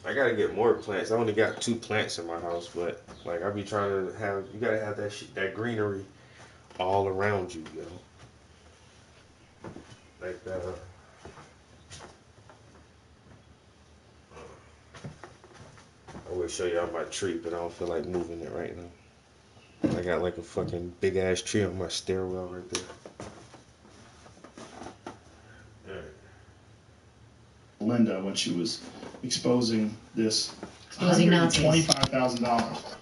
I gotta get more plants. I only got 2 plants in my house, but like I be trying to have, you gotta have that shit, that greenery all around you, you know. Like I will show y'all my tree, but I don't feel like moving it right now. I got like a fucking big ass tree on my stairwell right there. Linda, when she was exposing this, Nazis. $25,000.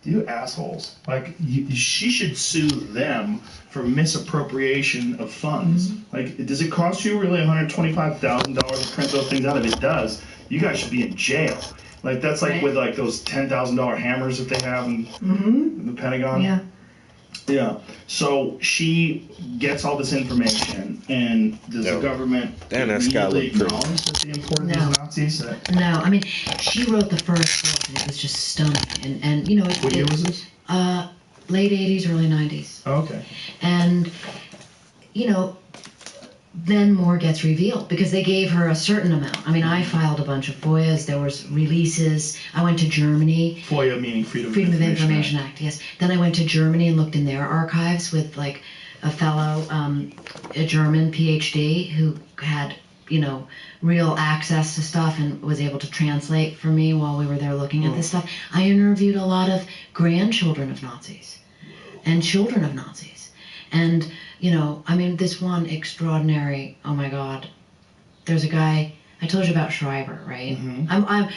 You assholes! Like she should sue them for misappropriation of funds. Mm-hmm. Like, does it cost you really $125,000 to print those things out? If it does, you guys should be in jail. Like that's like with like those $10,000 hammers that they have in the Pentagon. Yeah. Yeah. So she gets all this information, and does the government immediately acknowledge that they imported these Nazis? No, I mean, she wrote the first book, and it was just stunning. And you know, what year was this? Late 80s, early 90s. Oh, okay. And you know, then more gets revealed because they gave her a certain amount. I mean, I filed a bunch of FOIAs. There was releases. I went to Germany. FOIA meaning Freedom of Information Act. Yes. Then I went to Germany and looked in their archives with like a fellow, a German PhD who had, you know, real access to stuff and was able to translate for me while we were there looking at this stuff. I interviewed a lot of grandchildren of Nazis and children of Nazis. And you know, I mean, this one extraordinary, oh my God, there's a guy, I told you about Schreiber, right? I'm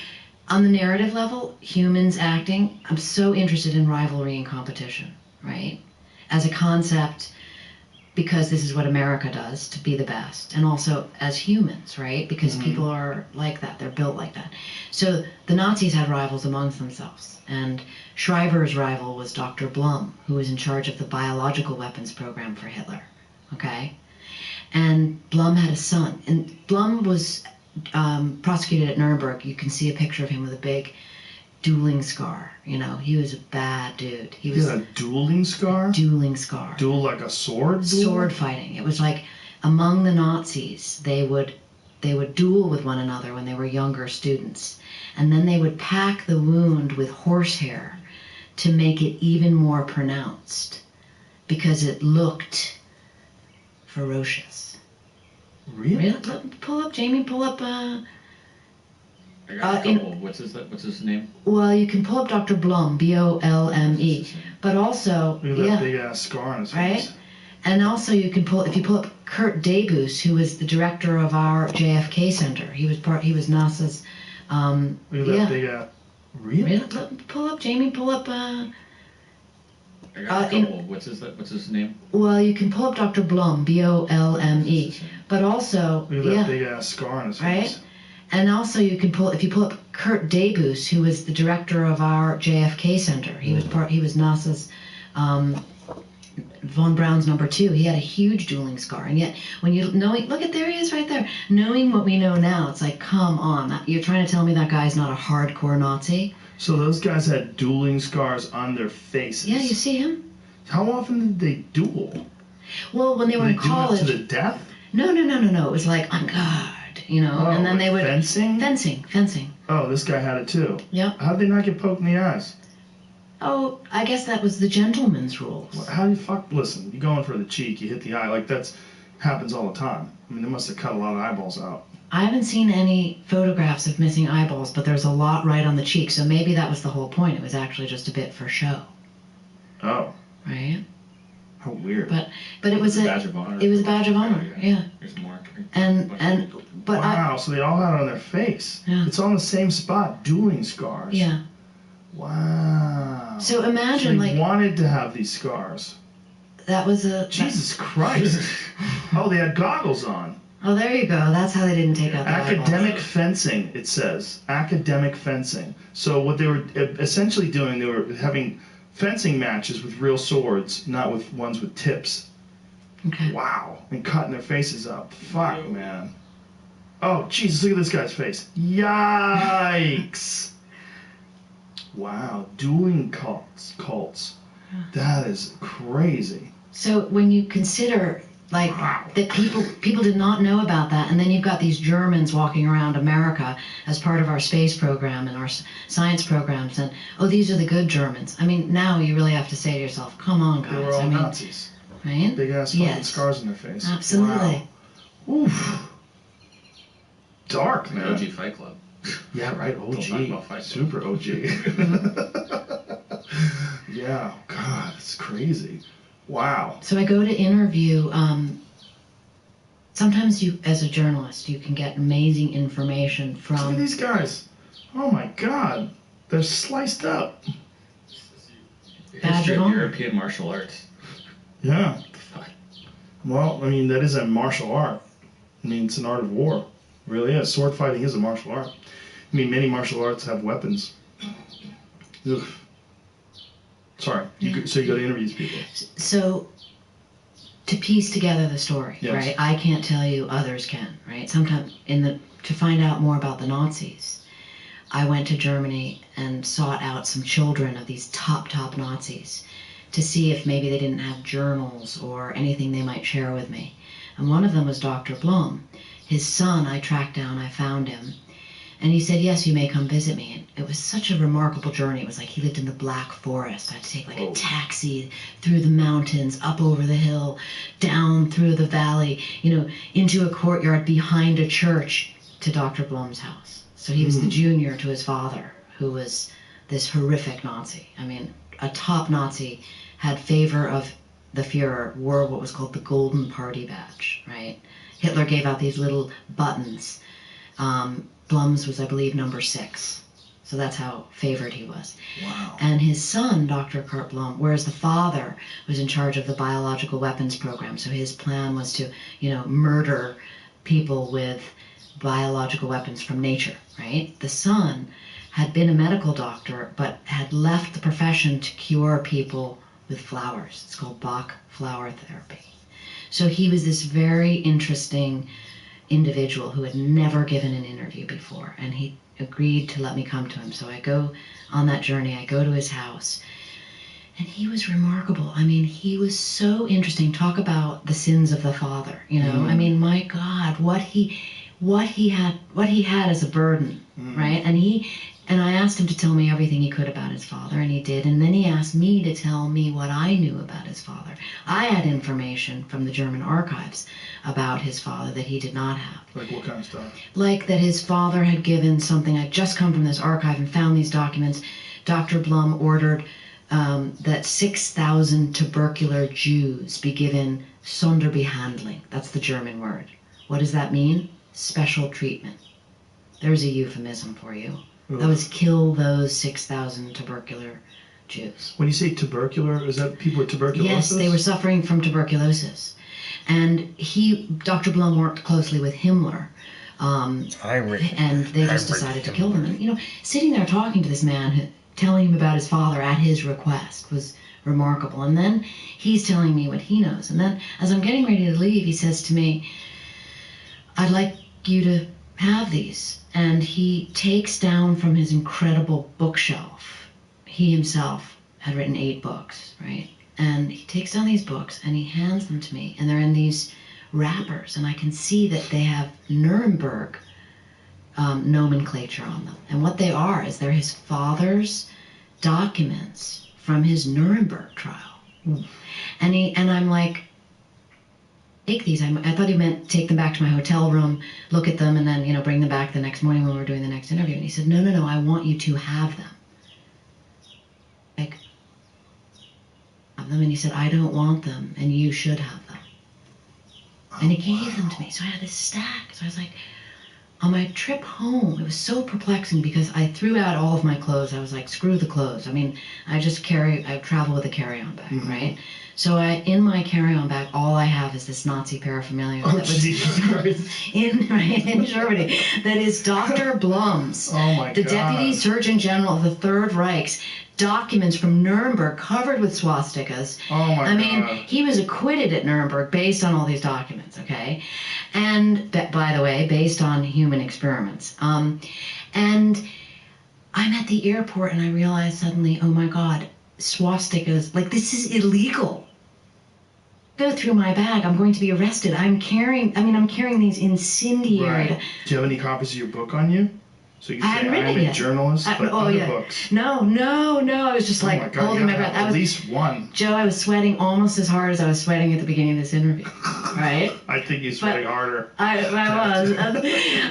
on the narrative level, humans acting, I'm so interested in rivalry and competition, right? As a concept, because this is what America does, to be the best. And also as humans, right? Because people are like that, they're built like that. So the Nazis had rivals amongst themselves. And Schreiber's rival was Dr. Blum, who was in charge of the biological weapons program for Hitler, okay? And Blum had a son. And Blum was prosecuted at Nuremberg. You can see a picture of him with a big dueling scar. You know, he was a bad dude. He had a dueling scar? Dueling scar. Duel like a sword duel? Sword fighting. It was like among the Nazis, they would duel with one another when they were younger students. And then they would pack the wound with horsehair to make it even more pronounced because it looked ferocious. Really? Pull up, Jamie, pull up. I got a couple. What's his name? Well, you can pull up Dr. Blum, B-O-L-M-E. But also, look at that big ass scar on his face. Right? And also you can if you pull up Kurt Debus, who was the director of our JFK Center. He was NASA's. Look at that big really? Pull up, Jamie, pull up. I got a couple. What's his name? Well, you can pull up Dr. Blum, B-O-L-M-E. But also, look at that big ass scar on his face. Right? And also you can if you pull up Kurt Debus, who was the director of our JFK Center. He was NASA's von Braun's number 2. He had a huge dueling scar, and yet when you look at there he is right there. Knowing what we know now, it's like, come on, you're trying to tell me that guy's not a hardcore Nazi? So those guys had dueling scars on their faces. Yeah, you see him? How often did they duel? Well, when they were in college. To the death? No. It was like on guard, you know, and then like they would fencing. Oh, this guy had it too. Yeah. How'd they not get poked in the eyes? Oh, I guess that was the gentleman's rules. How do you listen, you're going for the cheek, you hit the eye, like that's happens all the time. I mean, they must have cut a lot of eyeballs out. I haven't seen any photographs of missing eyeballs, but there's a lot right on the cheek, so maybe that was the whole point. It was actually just a bit for show. Oh. Right? How weird. But it was a badge of honor. It was a badge of honor, yeah. There's more. But wow, so they all had it on their face. Yeah. It's on the same spot, dueling scars. Yeah. Wow. So imagine, so they wanted to have these scars. That was a... Jesus Christ. Oh, they had goggles on. Oh, there you go. That's how they didn't take out the Academic eyeballs. fencing, it says. Academic fencing. So what they were essentially doing, they were having fencing matches with real swords, not with ones with tips. Okay. Wow. And cutting their faces up. Fuck, man. Oh, Jesus, look at this guy's face. Yikes. Wow. Dueling cults. That is crazy. So when you consider that people did not know about that, and then you've got these Germans walking around America as part of our space program and our science programs, and these are the good Germans. I mean, now you really have to say to yourself, come on, guys. They were all Nazis. Right? Big ass fucking scars on their face. Absolutely. Wow. Oof. Dark, man. OG Fight Club. Yeah, right. OG. Super OG. Yeah. God, it's crazy. Wow. So I go to interview. Sometimes you, as a journalist, you can get amazing information from. Look at these guys. Oh my God, they're sliced up. History of European martial arts. Yeah. Well, I mean, that is a martial art. I mean, it's an art of war. It really is. Sword fighting is a martial art. I mean, many martial arts have weapons. Ugh. Sorry. So you go to interview these people. So, to piece together the story, Yes. right? I can't tell you, others can, right? Sometimes to find out more about the Nazis, I went to Germany and sought out some children of these top Nazis to see if maybe they didn't have journals or anything they might share with me. And one of them was Dr. Blum. His son, I tracked down, I found him. And he said, yes, you may come visit me. And it was such a remarkable journey. It was like he lived in the Black Forest. I had to take a taxi through the mountains, up over the hill, down through the valley, into a courtyard behind a church to Dr. Blum's house. So he was the junior to his father, who was this horrific Nazi. I mean, a top Nazi, had favor of the Fuhrer, wore what was called the Golden Party Badge, right? Hitler gave out these little buttons. Blum's was, I believe, number 6. So that's how favored he was. Wow. And his son, Dr. Kurt Blum, whereas the father was in charge of the biological weapons program, so his plan was to, murder people with biological weapons from nature, right? The son had been a medical doctor, but had left the profession to cure people with flowers. It's called Bach flower therapy. So he was this very interesting individual who had never given an interview before, and he agreed to let me come to him. So I go on that journey, I go to his house, and he was remarkable. I mean, he was so interesting. Talk about the sins of the father, I mean, my God, what he had as a burden, right? And I asked him to tell me everything he could about his father, and he did. And then he asked me to tell me what I knew about his father. I had information from the German archives about his father that he did not have. Like what kind of stuff? Like that his father had given something. I'd just come from this archive and found these documents. Dr. Blum ordered that 6,000 tubercular Jews be given Sonderbehandlung. That's the German word. What does that mean? Special treatment. There's a euphemism for you. That was kill those 6,000 tubercular Jews. When you say tubercular, is that people with tuberculosis? Yes, they were suffering from tuberculosis. And Dr. Blum worked closely with Himmler. And they just decided to kill him. And, sitting there talking to this man, telling him about his father at his request was remarkable. And then he's telling me what he knows. And then as I'm getting ready to leave, he says to me, I'd like you to have these. And he takes down from his incredible bookshelf. He himself had written 8 books, right? And he takes down these books and he hands them to me. And they're in these wrappers. And I can see that they have Nuremberg nomenclature on them. And what they are is they're his father's documents from his Nuremberg trial. And I'm like, take these. I thought he meant take them back to my hotel room, look at them, and then, bring them back the next morning when we were doing the next interview. And he said, no, I want you to have them. Like, have them. And he said, I don't want them, and you should have them. And he gave them to me. So I had this stack. So I was like, on my trip home, it was so perplexing because I threw out all of my clothes. I was like, screw the clothes. I mean, I travel with a carry-on bag, right? So in my carry-on bag, all I have is this Nazi paraphernalia that was in Germany. That is Dr. Blum's, the Deputy Surgeon General of the Third Reich's documents from Nuremberg covered with swastikas. I mean, he was acquitted at Nuremberg based on all these documents, okay? And, by the way, based on human experiments. And I'm at the airport and I realize suddenly, oh my God, swastikas, like this is illegal. Go through my bag, I'm going to be arrested. I'm carrying these incendiary... Right. Do you have any copies of your book on you? So you can say, I'm a journalist, but books. No, I was just like holding my breath. At least one. Joe, I was sweating almost as hard as I was sweating at the beginning of this interview, right? I think you're sweating harder. I was.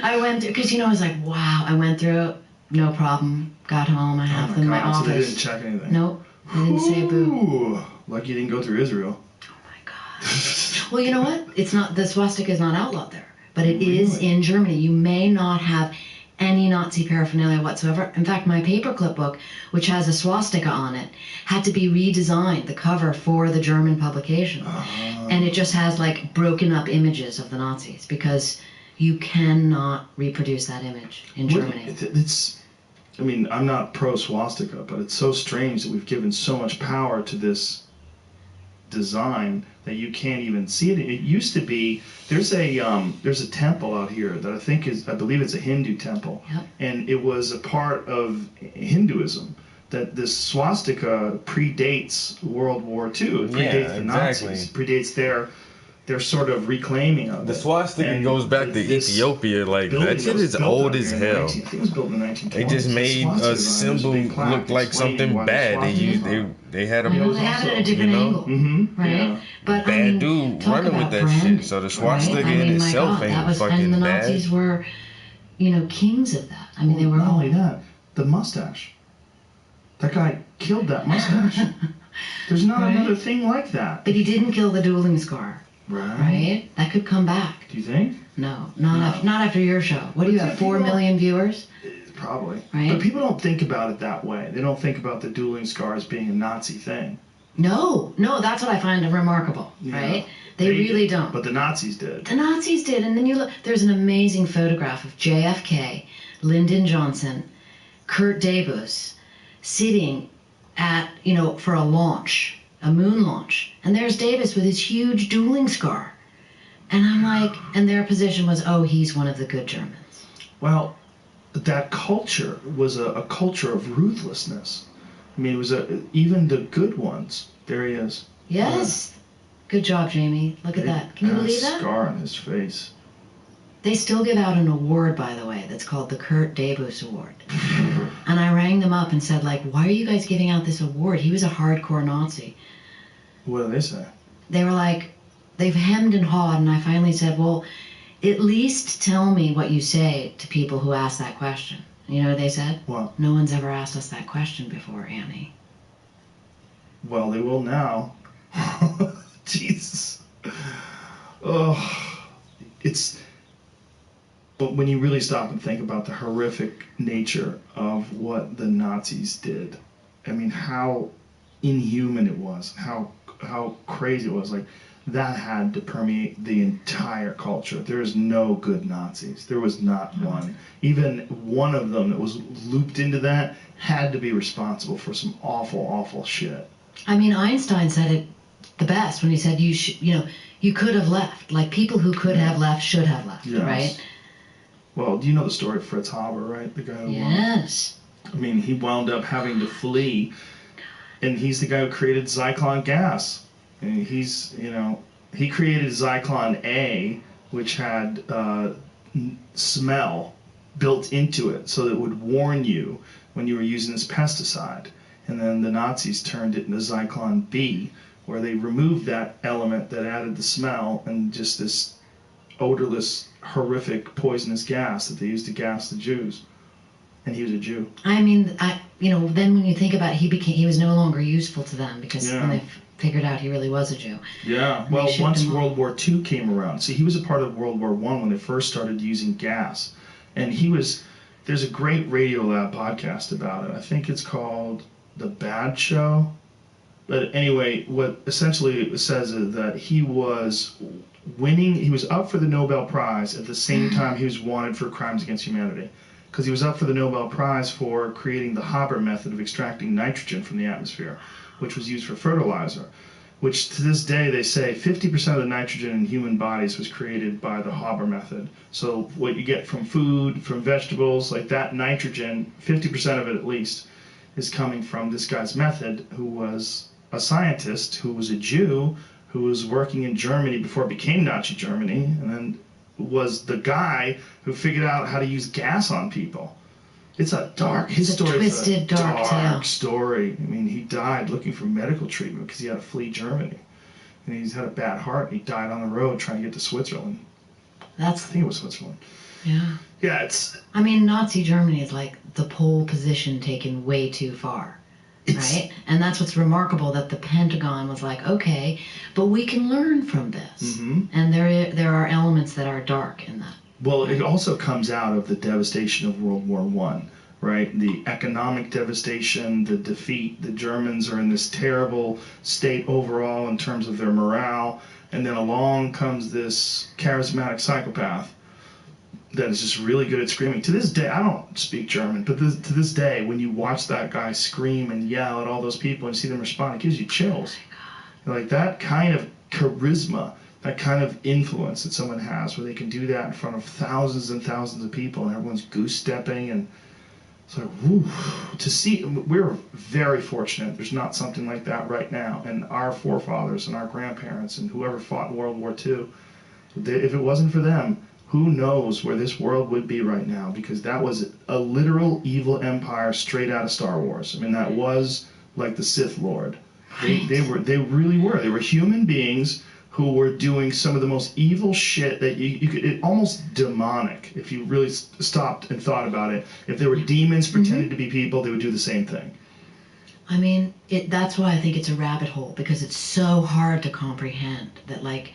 I went, because I was like, wow, I went through it, no problem, got home, I have them in my office. So they didn't check anything? Nope, they didn't say boo. Lucky you didn't go through Israel. Oh my God. Well, you know what? It's not, the swastika is not outlawed there, but it is in Germany. You may not have any Nazi paraphernalia whatsoever. In fact, my paperclip book, which has a swastika on it, had to be redesigned, the cover for the German publication. And it just has like broken up images of the Nazis because you cannot reproduce that image in Germany. I mean, I'm not pro swastika, but it's so strange that we've given so much power to this design that you can't even see it. It used to be, there's a temple out here that I believe it's a Hindu temple, and it was a part of Hinduism. That this swastika predates World War II. It predates the Nazis. It predates their sort of reclaiming of the it. swastika goes back to Ethiopia. Like that shit is old as hell. I think it was built in the 1920s. They just made a symbol look like something bad. They had them. They had it at a different angle, right? Yeah. But bad dude running with that shit. So the swastika in itself ain't fucking and the bad. Nazis were, kings of that. I mean, they were not only that, the mustache. That guy killed that mustache. There's not another thing like that. But he didn't kill the dueling scar. Right? That could come back. Do you think? No, not after your show. What do you have, 4 million viewers? Probably. Right? But people don't think about it that way. They don't think about the dueling scars being a Nazi thing. No, that's what I find remarkable, right? They really don't. But the Nazis did. The Nazis did. And then you look, there's an amazing photograph of JFK, Lyndon Johnson, Kurt Debus, sitting at, for a launch, a moon launch. And there's Davis with his huge dueling scar. And I'm like, and their position was, oh, he's one of the good Germans. Well, that culture was a culture of ruthlessness. I mean, it was even the good ones. There he is. Yes. Good job, Jamie. Look at that. Can you believe that? Scar on his face. They still give out an award, by the way, that's called the Kurt Debus Award. And I rang them up and said, why are you guys giving out this award? He was a hardcore Nazi. What do they say? They were like, they've hemmed and hawed, and I finally said, well, at least tell me what you say to people who ask that question. You know what they said? What? No one's ever asked us that question before, Annie. Well, they will now. Jesus. Oh, but when you really stop and think about the horrific nature of what the Nazis did, I mean, how inhuman it was, how crazy it was. Like, that had to permeate the entire culture. There is no good Nazis. There was not one. Even one of them that was looped into that had to be responsible for some awful, awful shit. I mean, Einstein said it the best when he said you could have left. Like, people who could have left should have left, right? Well, do you know the story of Fritz Haber, right? The guy who Yes. I mean, he wound up having to flee, and he's the guy who created Zyklon gas. And he created Zyklon A, which had smell built into it, so that it would warn you when you were using this pesticide. And then the Nazis turned it into Zyklon B, where they removed that element that added the smell and just this odorless, horrific, poisonous gas that they used to gas the Jews. And he was a Jew. I mean, then when you think about it, he was no longer useful to them because when they figured out he really was a Jew. Yeah. Well, once World War II came around, see, he was a part of World War I when they first started using gas. And there's a great Radiolab podcast about it. I think it's called The Bad Show. But anyway, what essentially it says is that he was up for the Nobel Prize at the same time he was wanted for crimes against humanity. Because he was up for the Nobel Prize for creating the Haber method of extracting nitrogen from the atmosphere, which was used for fertilizer. Which to this day they say 50% of the nitrogen in human bodies was created by the Haber method. So what you get from food, from vegetables, like that nitrogen, 50% of it at least, is coming from this guy's method, who was a scientist, who was a Jew, who was working in Germany before it became Nazi Germany, and then was the guy who figured out how to use gas on people. It's a dark, his story is a dark story. I mean, he died looking for medical treatment because he had to flee Germany. And he's had a bad heart. He died on the road trying to get to Switzerland. I think it was Switzerland. Yeah. Yeah, I mean, Nazi Germany is like the pole position taken way too far. Right? And that's what's remarkable, that the Pentagon was like, okay, but we can learn from this. Mm-hmm. And there are elements that are dark in that. Well, it also comes out of the devastation of World War I, right? The economic devastation, the defeat. The Germans are in this terrible state overall in terms of their morale. And then along comes this charismatic psychopath that is just really good at screaming. To this day, I don't speak German, but to this day, when you watch that guy scream and yell at all those people and see them respond, it gives you chills. Like that kind of charisma, that kind of influence that someone has, where they can do that in front of thousands and thousands of people and everyone's goose-stepping, and it's like, woo, to see. We're very fortunate there's not something like that right now. And our forefathers and our grandparents and whoever fought in World War II, if it wasn't for them, who knows where this world would be right now, because that was a literal evil empire straight out of Star Wars. I mean, that was like the Sith Lord. They really were. They were human beings who were doing some of the most evil shit that you could, it almost demonic, if you really stopped and thought about it. If there were demons pretending to be people, they would do the same thing. I mean, that's why I think it's a rabbit hole, because it's so hard to comprehend that, like,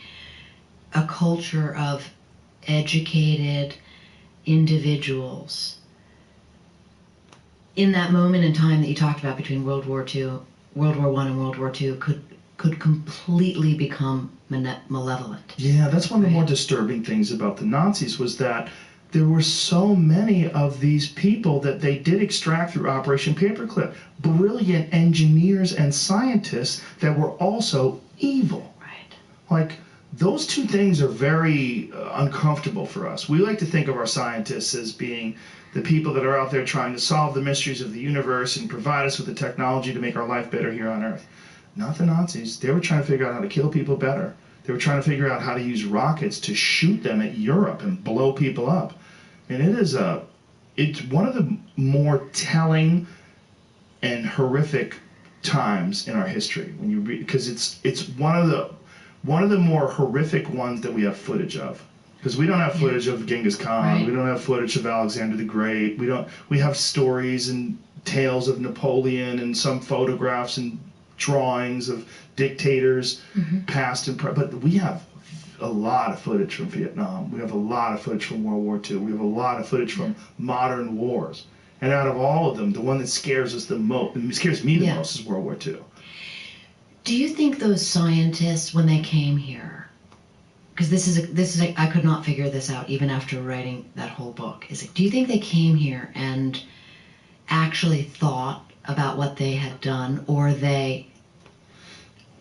a culture of educated individuals in that moment in time that you talked about between World War I and World War II could completely become malevolent. Yeah, that's one of the more disturbing things about the Nazis, was that there were so many of these people that they did extract through Operation Paperclip. Brilliant engineers and scientists that were also evil. Right. Like, those two things are very uncomfortable for us. We like to think of our scientists as being the people that are out there trying to solve the mysteries of the universe and provide us with the technology to make our life better here on Earth. Not the Nazis. They were trying to figure out how to kill people better. They were trying to figure out how to use rockets to shoot them at Europe and blow people up. And it's one of the more telling and horrific times in our history when you read, because it's one of the more horrific ones that we have footage of. Because we don't have footage of Genghis Khan. Right. We don't have footage of Alexander the Great. We have stories and tales of Napoleon and some photographs and drawings of dictators, past and present. But we have a lot of footage from Vietnam. We have a lot of footage from World War II. We have a lot of footage from modern wars. And out of all of them, the one that scares us the most, scares me the most, is World War II. Do you think those scientists, when they came here, because this is I could not figure this out even after writing that whole book. Do you think they came here and actually thought about what they had done, or they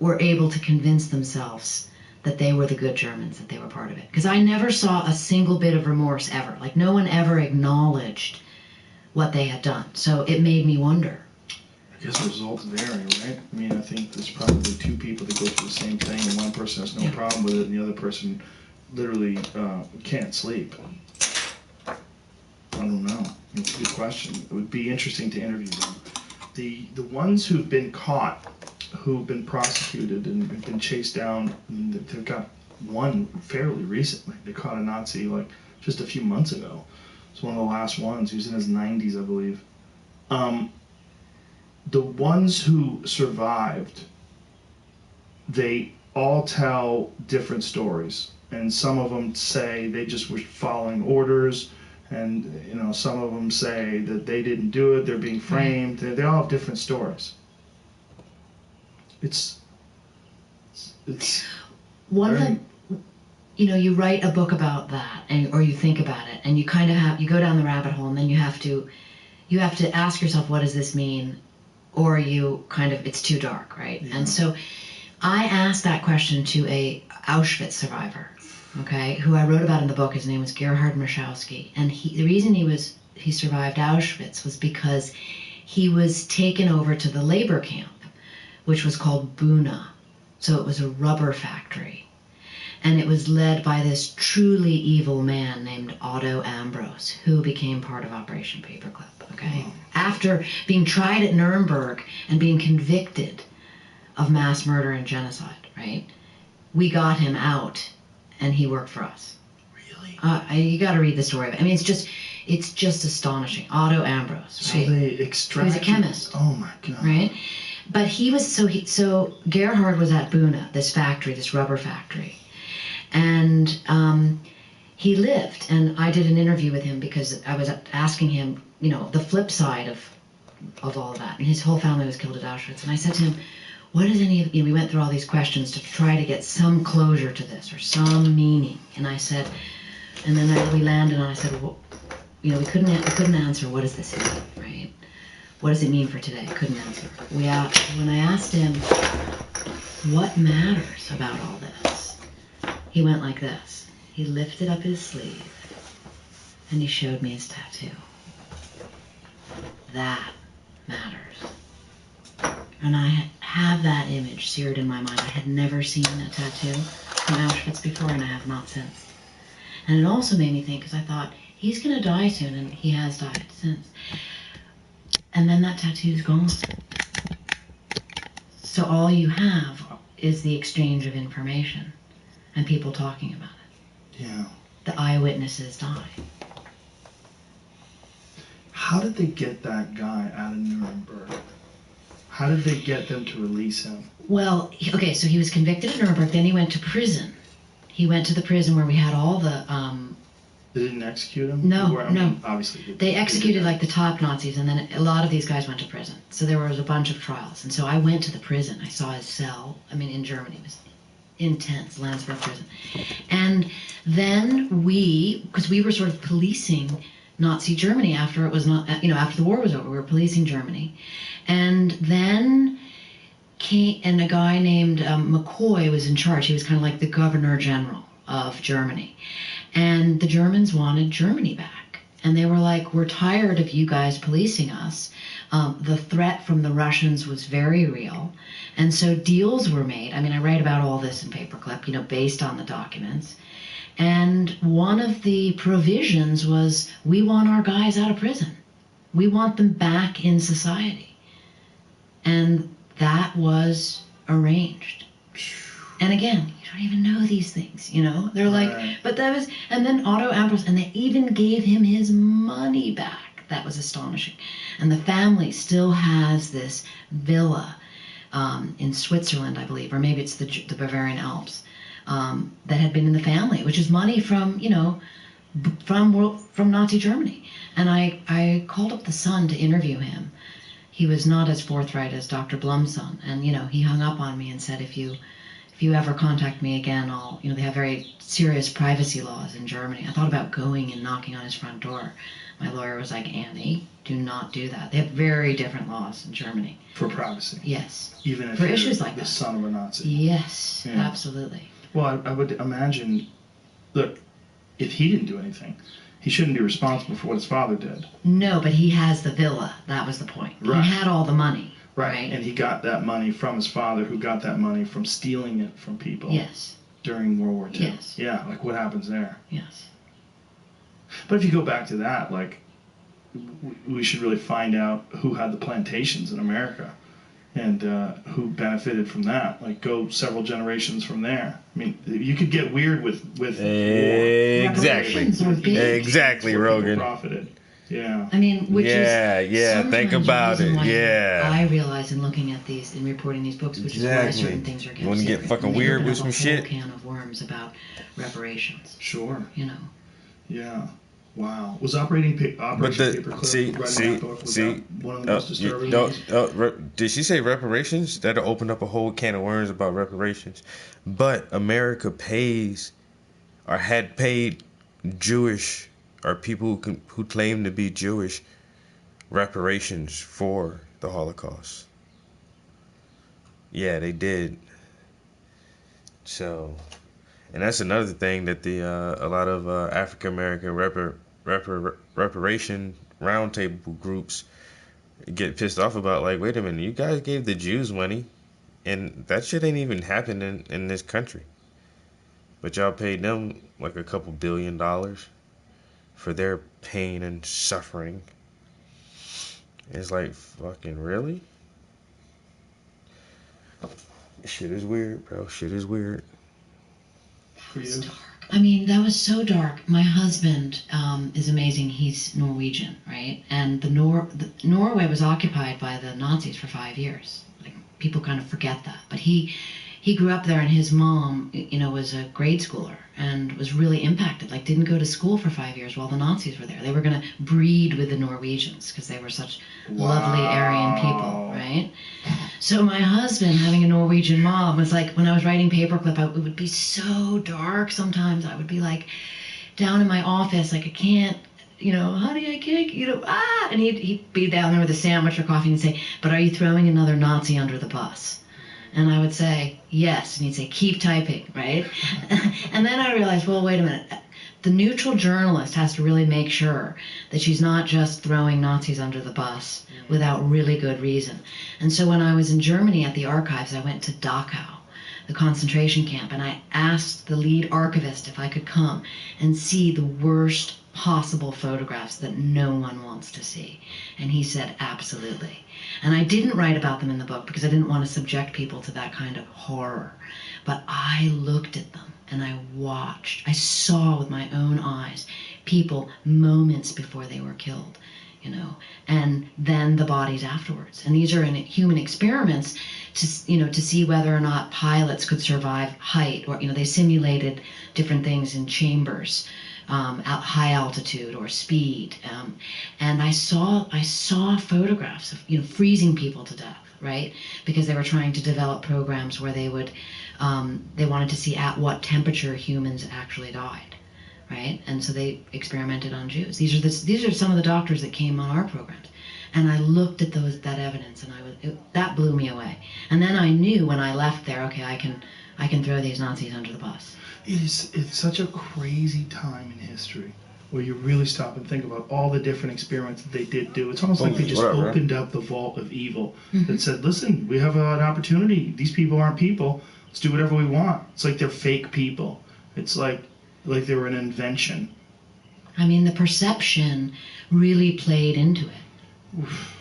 were able to convince themselves that they were the good Germans, that they were part of it? Because I never saw a single bit of remorse ever. Like, no one ever acknowledged what they had done. So it made me wonder. I guess results vary, right? I mean, I think there's probably two people that go through the same thing, and one person has no problem with it, and the other person literally can't sleep. I don't know. It's a good question. It would be interesting to interview them. The ones who've been caught, who've been prosecuted and have been chased down, they've got one fairly recently. They caught a Nazi like just a few months ago. It's one of the last ones. He was in his 90s, I believe. The ones who survived, they all tell different stories. And some of them say they just were following orders. And, you know, some of them say that they didn't do it, they're being framed. They all have different stories. It's one of them, you know, you write a book about that, or you think about it, and you kind of you go down the rabbit hole, and then you have to ask yourself, what does this mean? Or it's too dark, right? Yeah. And so I asked that question to a Auschwitz survivor, okay, who I wrote about in the book. His name was Gerhard Marschowski, and the reason he survived Auschwitz was because he was taken over to the labor camp, which was called Buna. So it was a rubber factory. And it was led by this truly evil man named Otto Ambros, who became part of Operation Paperclip, okay? Oh. After being tried at Nuremberg and being convicted of mass murder and genocide, right? We got him out, and he worked for us. Really? You got to read the story of it. I mean, it's just astonishing. Otto Ambros, right? So they extracted... He was a chemist. Oh, my God. Right? But he was, so Gerhard was at Buna, this factory, this rubber factory. And he lived, and I did an interview with him because I was asking him, you know, the flip side of all of that. And his whole family was killed at Auschwitz. And I said to him, what is we went through all these questions to try to get some closure to this or some meaning. And I said, and then we landed and I said, well, you know, we couldn't answer, what does this mean, right? What does it mean for today? Couldn't answer. When I asked him, what matters about all this? He went like this. He lifted up his sleeve and he showed me his tattoo. That matters. And I have that image seared in my mind. I had never seen a tattoo from Auschwitz before, and I have not since. And it also made me think, because I thought, he's going to die soon, and he has died since. And then that tattoo's gone. So all you have is the exchange of information and people talking about it. Yeah. The eyewitnesses die. How did they get that guy out of Nuremberg? How did they get them to release him? Well, okay, so he was convicted at Nuremberg, then he went to prison. He went to the prison where we had all the... They didn't execute him? No, obviously. They executed like the top Nazis, and then a lot of these guys went to prison. So there was a bunch of trials. And so I went to the prison. I saw his cell. I mean, in Germany, it was intense, Landsberg prison. And then because we were sort of policing Nazi Germany after it was not, you know, after the war was over, we were policing Germany. And then and a guy named McCoy was in charge. He was kind of like the governor general of Germany. And the Germans wanted Germany back. And they were like, we're tired of you guys policing us. The threat from the Russians was very real. And so deals were made. I mean, I write about all this in Paperclip, you know, based on the documents. And one of the provisions was, we want our guys out of prison. We want them back in society. And that was arranged. And again, you don't even know these things, you know? They're like, right. But that was, and then Otto Ambros, and they even gave him his money back. That was astonishing. And the family still has this villa in Switzerland, I believe, or maybe it's the Bavarian Alps, that had been in the family, which is money from, you know, from Nazi Germany. And I called up the son to interview him. He was not as forthright as Dr. Blum's son. And, you know, he hung up on me and said, if you ever contact me again, you know, they have very serious privacy laws in Germany. I thought about going and knocking on his front door. My lawyer was like, Annie, do not do that. They have very different laws in Germany. For privacy? Yes. Even if for you're issues like the son of a Nazi? Yes, yeah. Absolutely. Well, I would imagine, look, if he didn't do anything, he shouldn't be responsible for what his father did. No, but he has the villa. That was the point. Right. He had all the money. Right. And he got that money from his father, who got that money from stealing it from people. Yes. During World War II. Yes. Yeah, like what happens there? Yes. But if you go back to that, like, we should really find out who had the plantations in America and who benefited from that. Like, go several generations from there. I mean, you could get weird with exactly. Exactly, Rogan. Profited. Yeah. I mean, which is think about it. Yeah. I realize in looking at these and reporting these books, which is why certain things are kept. You want to get fucking weird with some shit? A can of worms about reparations. Sure. You know. Yeah. Wow. Was Operation Paperclip writing that book, was that one of the most disturbing? Did she say reparations? That'll open up a whole can of worms about reparations. But America pays, or had paid, Jewish, or people who claim to be Jewish, reparations for the Holocaust. Yeah, they did. So, and that's another thing that a lot of African American reparation roundtable groups get pissed off about. Like, wait a minute, you guys gave the Jews money, and that shit ain't even happened in this country. But y'all paid them like a couple $2 billion for their pain and suffering. It's like, fucking really? Shit is weird, bro. Shit is weird. For you? I mean, that was so dark. My husband is amazing. He's Norwegian, right? And Norway was occupied by the Nazis for 5 years. Like, people kind of forget that. But he grew up there, and his mom, was a grade schooler and was really impacted. Like, didn't go to school for 5 years while the Nazis were there. They were going to breed with the Norwegians because they were such lovely Aryan people, right? So my husband, having a Norwegian mom, was like, when I was writing Paperclip, it would be so dark sometimes. I would be like down in my office, like, I can't, honey, I can't, and he'd be down there with a sandwich or coffee and say, but are you throwing another Nazi under the bus? And I would say, yes. And he'd say, keep typing, right? And then I realized, well, wait a minute. The neutral journalist has to really make sure that she's not just throwing Nazis under the bus without really good reason. And so when I was in Germany at the archives, I went to Dachau, the concentration camp, and I asked the lead archivist if I could come and see the worst possible photographs that no one wants to see. And he said, absolutely. And I didn't write about them in the book because I didn't want to subject people to that kind of horror. But I looked at them and I watched. I saw with my own eyes people moments before they were killed, and then the bodies afterwards. And these are in human experiments to see whether or not pilots could survive height, or, they simulated different things in chambers. At high altitude or speed, and I saw photographs of freezing people to death, right? Because they were trying to develop programs where they wanted to see at what temperature humans actually died, right? And so they experimented on Jews. These are some of the doctors that came on our programs, and I looked at that evidence, and that blew me away. And then I knew when I left there, okay, I can throw these Nazis under the bus. It's such a crazy time in history where you really stop and think about all the different experiments that they did do. It's almost like they just opened up the vault of evil that said, listen, we have an opportunity. These people aren't people. Let's do whatever we want. It's like they're fake people. It's like they were an invention. I mean, the perception really played into it. Oof.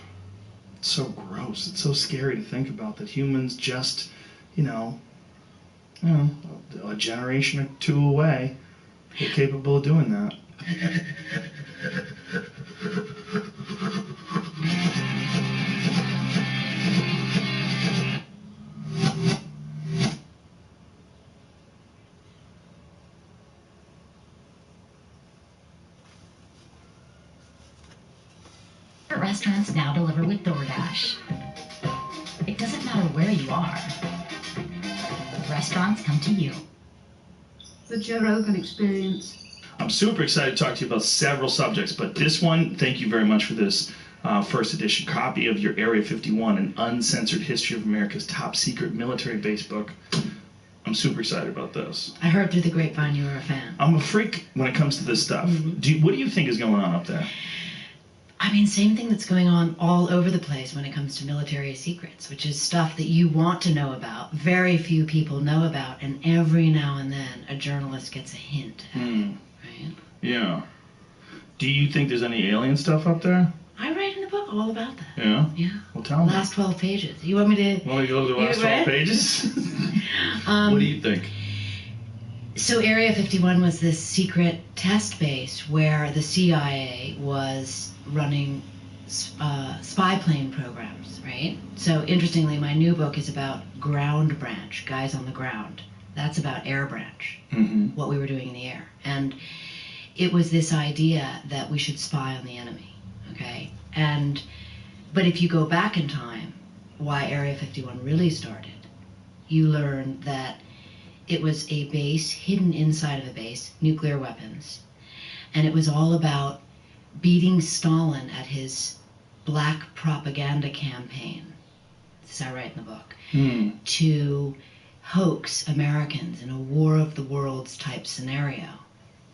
It's so gross. It's so scary to think about that humans just, a generation or two away, they're capable of doing that. Restaurants now deliver with DoorDash. It doesn't matter where you are. Restaurants come to you. The Joe Rogan Experience. I'm super excited to talk to you about several subjects, but this one, thank you very much for this first edition copy of your Area 51, an uncensored history of America's top secret military base book. I'm super excited about this. I heard through the grapevine you were a fan. I'm a freak when it comes to this stuff. What do you think is going on up there? I mean, same thing that's going on all over the place when it comes to military secrets, which is stuff that you want to know about, very few people know about, and every now and then a journalist gets a hint at it, right? Yeah. Do you think there's any alien stuff up there? I write in the book all about that. Yeah? Yeah. Well, tell me. Last 12 pages. You want me to... Want me to go to the last 12 pages? What do you think? So Area 51 was this secret test base where the CIA was running spy plane programs, right? So interestingly, my new book is about ground branch, guys on the ground. That's about air branch, what we were doing in the air. And it was this idea that we should spy on the enemy, okay? But if you go back in time, why Area 51 really started, you learn that it was a base hidden inside of a base, nuclear weapons, and it was all about beating Stalin at his black propaganda campaign, this I write in the book, to hoax Americans in a War of the Worlds type scenario,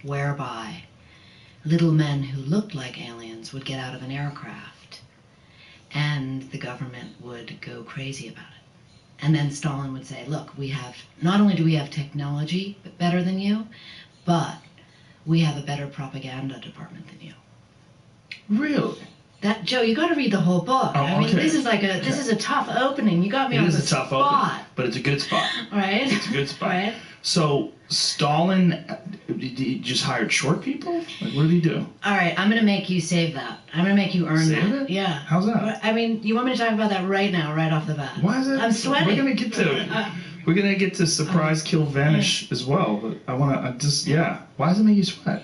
whereby little men who looked like aliens would get out of an aircraft and the government would go crazy about it. And then Stalin would say, look, not only do we have technology better than you, but we have a better propaganda department than you. Really? That, Joe, you got to read the whole book. Oh, I mean, okay. this is a tough opening. You got me on the spot. It is a tough opening, but it's a good spot. Right? It's a good spot. Right? So Stalin, he just hired short people? Like, what did he do? All right, I'm going to make you save that. I'm going to make you earn Save that. it? Yeah. How's that? I mean, you want me to talk about that right now, right off the bat? Why is that? I'm sweating. We're gonna get to surprise, kill, vanish as well. But I just Why does it make you sweat?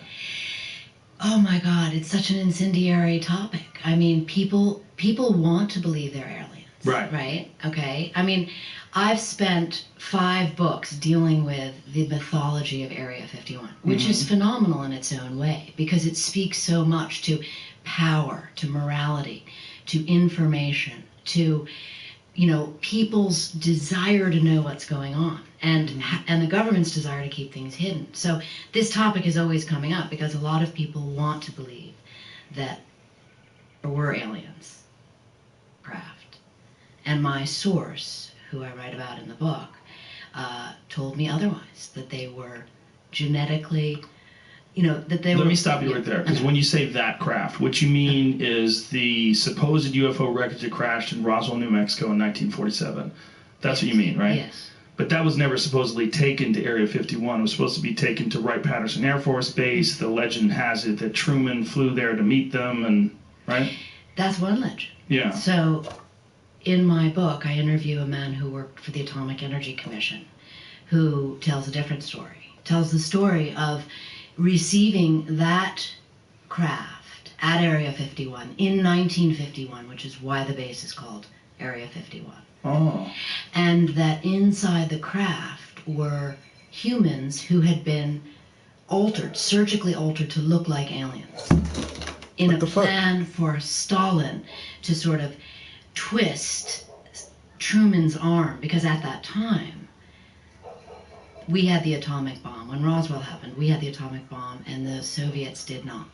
Oh my God, it's such an incendiary topic. I mean, people want to believe they're aliens. Right. Right? Okay. I mean, I've spent 5 books dealing with the mythology of Area 51, which is phenomenal in its own way because it speaks so much to power, to morality, to information, to, people's desire to know what's going on and the government's desire to keep things hidden. So this topic is always coming up because a lot of people want to believe that there were aliens, craft. And my source, who I write about in the book, told me otherwise, that they were genetically, that they were... Let me stop you right there, because when you say that craft, what you mean is the supposed UFO wreckage that crashed in Roswell, New Mexico in 1947. That's what you mean, right? Yes. But that was never supposedly taken to Area 51. It was supposed to be taken to Wright-Patterson Air Force Base. The legend has it that Truman flew there to meet them, and right? That's one legend. Yeah. So, in my book, I interview a man who worked for the Atomic Energy Commission, who tells a different story. Tells the story of receiving that craft at Area 51 in 1951, which is why the base is called Area 51. Oh. And that inside the craft were humans who had been altered, surgically altered to look like aliens. In a plan for Stalin to sort of twist Truman's arm, because at that time, we had the atomic bomb. When Roswell happened, we had the atomic bomb, and the Soviets did not.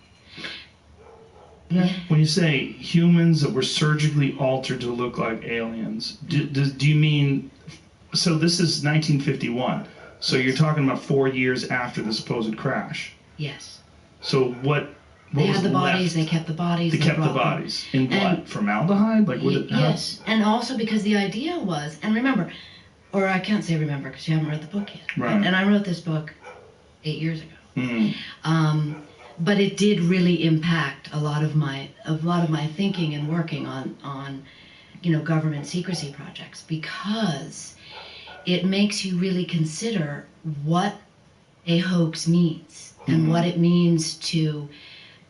Yeah. When you say humans that were surgically altered to look like aliens, do you mean... So this is 1951. So you're talking about 4 years after the supposed crash. Yes. So what They had the bodies, left? they kept the bodies. They kept the brought them. bodies. In what? And- Formaldehyde? Like what? Yes, and also because the idea was, and remember, or I can't say remember because you haven't read the book yet. Right. And I wrote this book 8 years ago. Mm. But it did really impact a lot of my thinking and working on government secrecy projects, because it makes you really consider what a hoax means and what it means to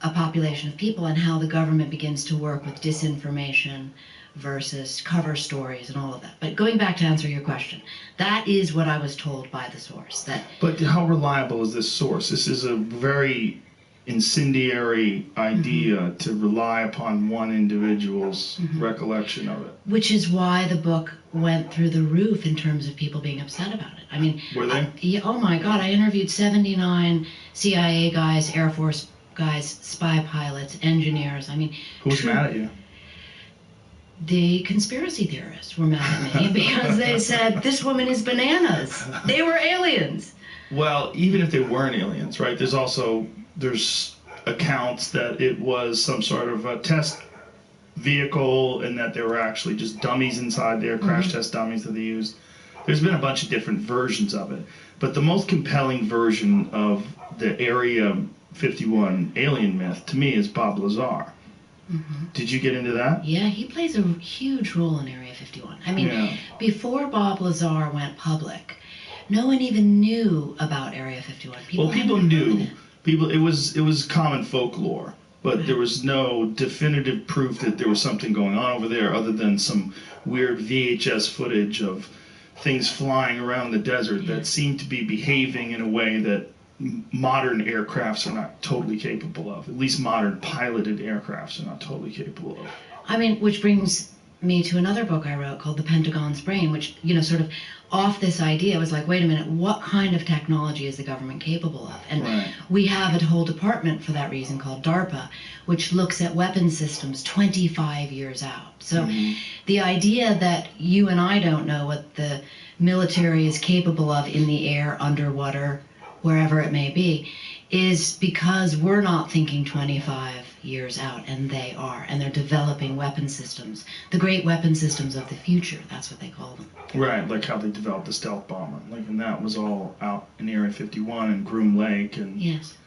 a population of people, and how the government begins to work with disinformation versus cover stories and all of that. But going back to answer your question, that is what I was told by the source. But how reliable is this source? This is a very incendiary idea to rely upon one individual's recollection of it. Which is why the book went through the roof in terms of people being upset about it. I mean, were they? Oh my God, I interviewed 79 CIA guys, Air Force guys, spy pilots, engineers. I mean, who's mad at you? The conspiracy theorists were mad at me because they said this woman is bananas. They were aliens. Well, even if they weren't aliens, right? There's accounts that it was some sort of a test vehicle and that there were actually just dummies inside there, crash test dummies that they used. There's been a bunch of different versions of it. But the most compelling version of the Area 51 alien myth to me is Bob Lazar. Did you get into that? Yeah, he plays a huge role in Area 51. I mean, before Bob Lazar went public, no one even knew about Area 51. People knew, People, it was common folklore, but there was no definitive proof that there was something going on over there other than some weird VHS footage of things flying around the desert that seemed to be behaving in a way that modern aircrafts are not totally capable of. At least modern piloted aircrafts are not totally capable of. I mean, which brings me to another book I wrote called The Pentagon's Brain, which, sort of off this idea was like, wait a minute, what kind of technology is the government capable of? And we have a whole department for that reason called DARPA, which looks at weapon systems 25 years out. So the idea that you and I don't know what the military is capable of in the air, underwater, wherever it may be, is because we're not thinking 25 years out, and they are, and they're developing weapon systems, the great weapon systems of the future. That's what they call them. Right, like how they developed the stealth bomber, and that was all out in Area 51 and Groom Lake, and yes.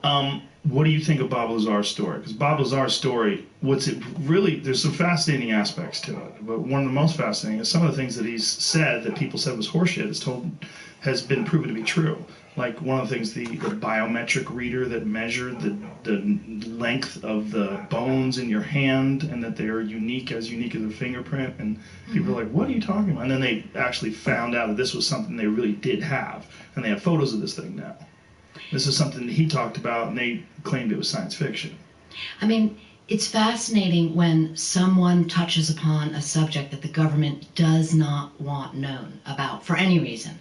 What do you think of Bob Lazar's story? Because Bob Lazar's story, there's some fascinating aspects to it, but one of the most fascinating is some of the things that he's said that people said was horseshit has been proven to be true. Like one of the things, the biometric reader that measured the length of the bones in your hand, and that they are unique as a fingerprint, and people are like, what are you talking about? And then they actually found out that this was something they really did have, and they have photos of this thing now. This is something that he talked about, and they claimed it was science fiction. I mean, it's fascinating when someone touches upon a subject that the government does not want known about for any reason.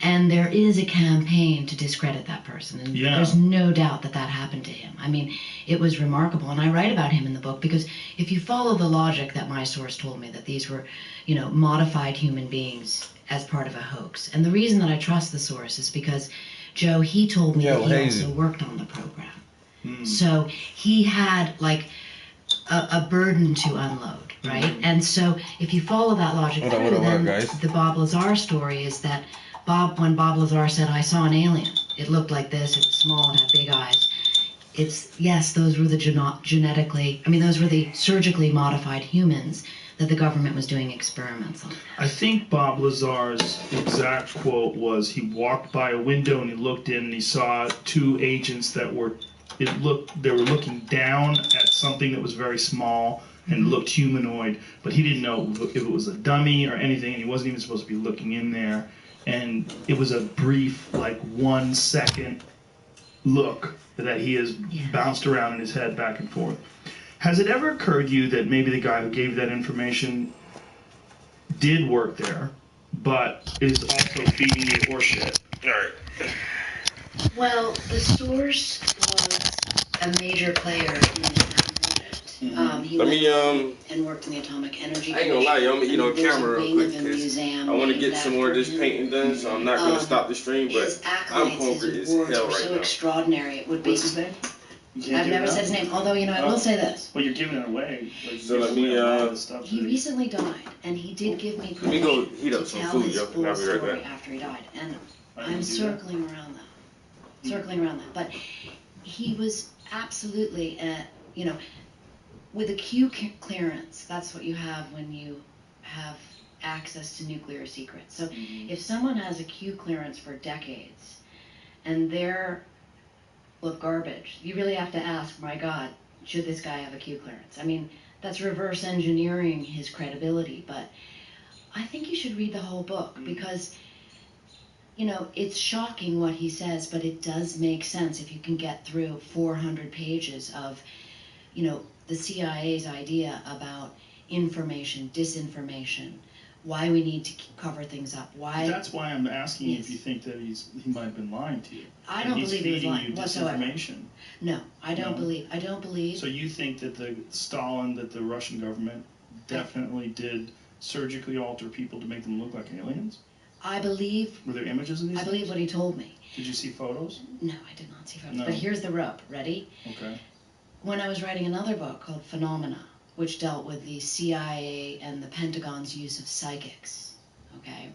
And there is a campaign to discredit that person. And there's no doubt that happened to him. I mean, it was remarkable. And I write about him in the book because if you follow the logic that my source told me, that these were, modified human beings as part of a hoax. And the reason that I trust the source is because, Joe, he told me that he also worked on the program. So he had like a burden to unload, right? And so if you follow that logic through, then the Bob Lazar story is that when Bob Lazar said, I saw an alien, it looked like this, it was small, it had big eyes. Those were the surgically modified humans that the government was doing experiments on. I think Bob Lazar's exact quote was, he walked by a window and he looked in and he saw two agents that were looking down at something that was very small and looked humanoid, but he didn't know if it was a dummy or anything, and he wasn't even supposed to be looking in there. And it was a brief, 1 second look that he has bounced around in his head back and forth. Has it ever occurred to you that maybe the guy who gave you that information did work there, but is also feeding you horseshit? All right. Well, the source was a major player in the project. He and worked in the Atomic Energy. I ain't gonna lie, y'all. I'm gonna eat on camera real quick because I want to get some more of this painting done, so I'm not gonna stop the stream. But I'm hungry as hell right so now. Extraordinary it would be. What's his name? I've never said his name, although I will say this. Well, you're giving it away. So let me. He recently died, and he did give me Let me go permission heat up to some tell food, his yo. full I'll be right story back. after he died, and I'm circling around that. But he was absolutely, with a Q clearance. That's what you have when you have access to nuclear secrets. So if someone has a Q clearance for decades, and they're full of garbage, you really have to ask, my God, should this guy have a Q clearance? I mean, that's reverse engineering his credibility, but I think you should read the whole book because, it's shocking what he says, but it does make sense if you can get through 400 pages of, the CIA's idea about information, disinformation, why we need to cover things up, why... That's why I'm asking you if you think that he might have been lying to you. I don't believe he was lying whatsoever. Disinformation. No, I don't believe. So you think that the Russian government definitely did surgically alter people to make them look like aliens? I believe... Were there images of these I believe what he told me. Did you see photos? No, I did not see photos. No. But here's the rub. Ready? Okay. When I was writing another book called Phenomena, which dealt with the CIA and the Pentagon's use of psychics, okay,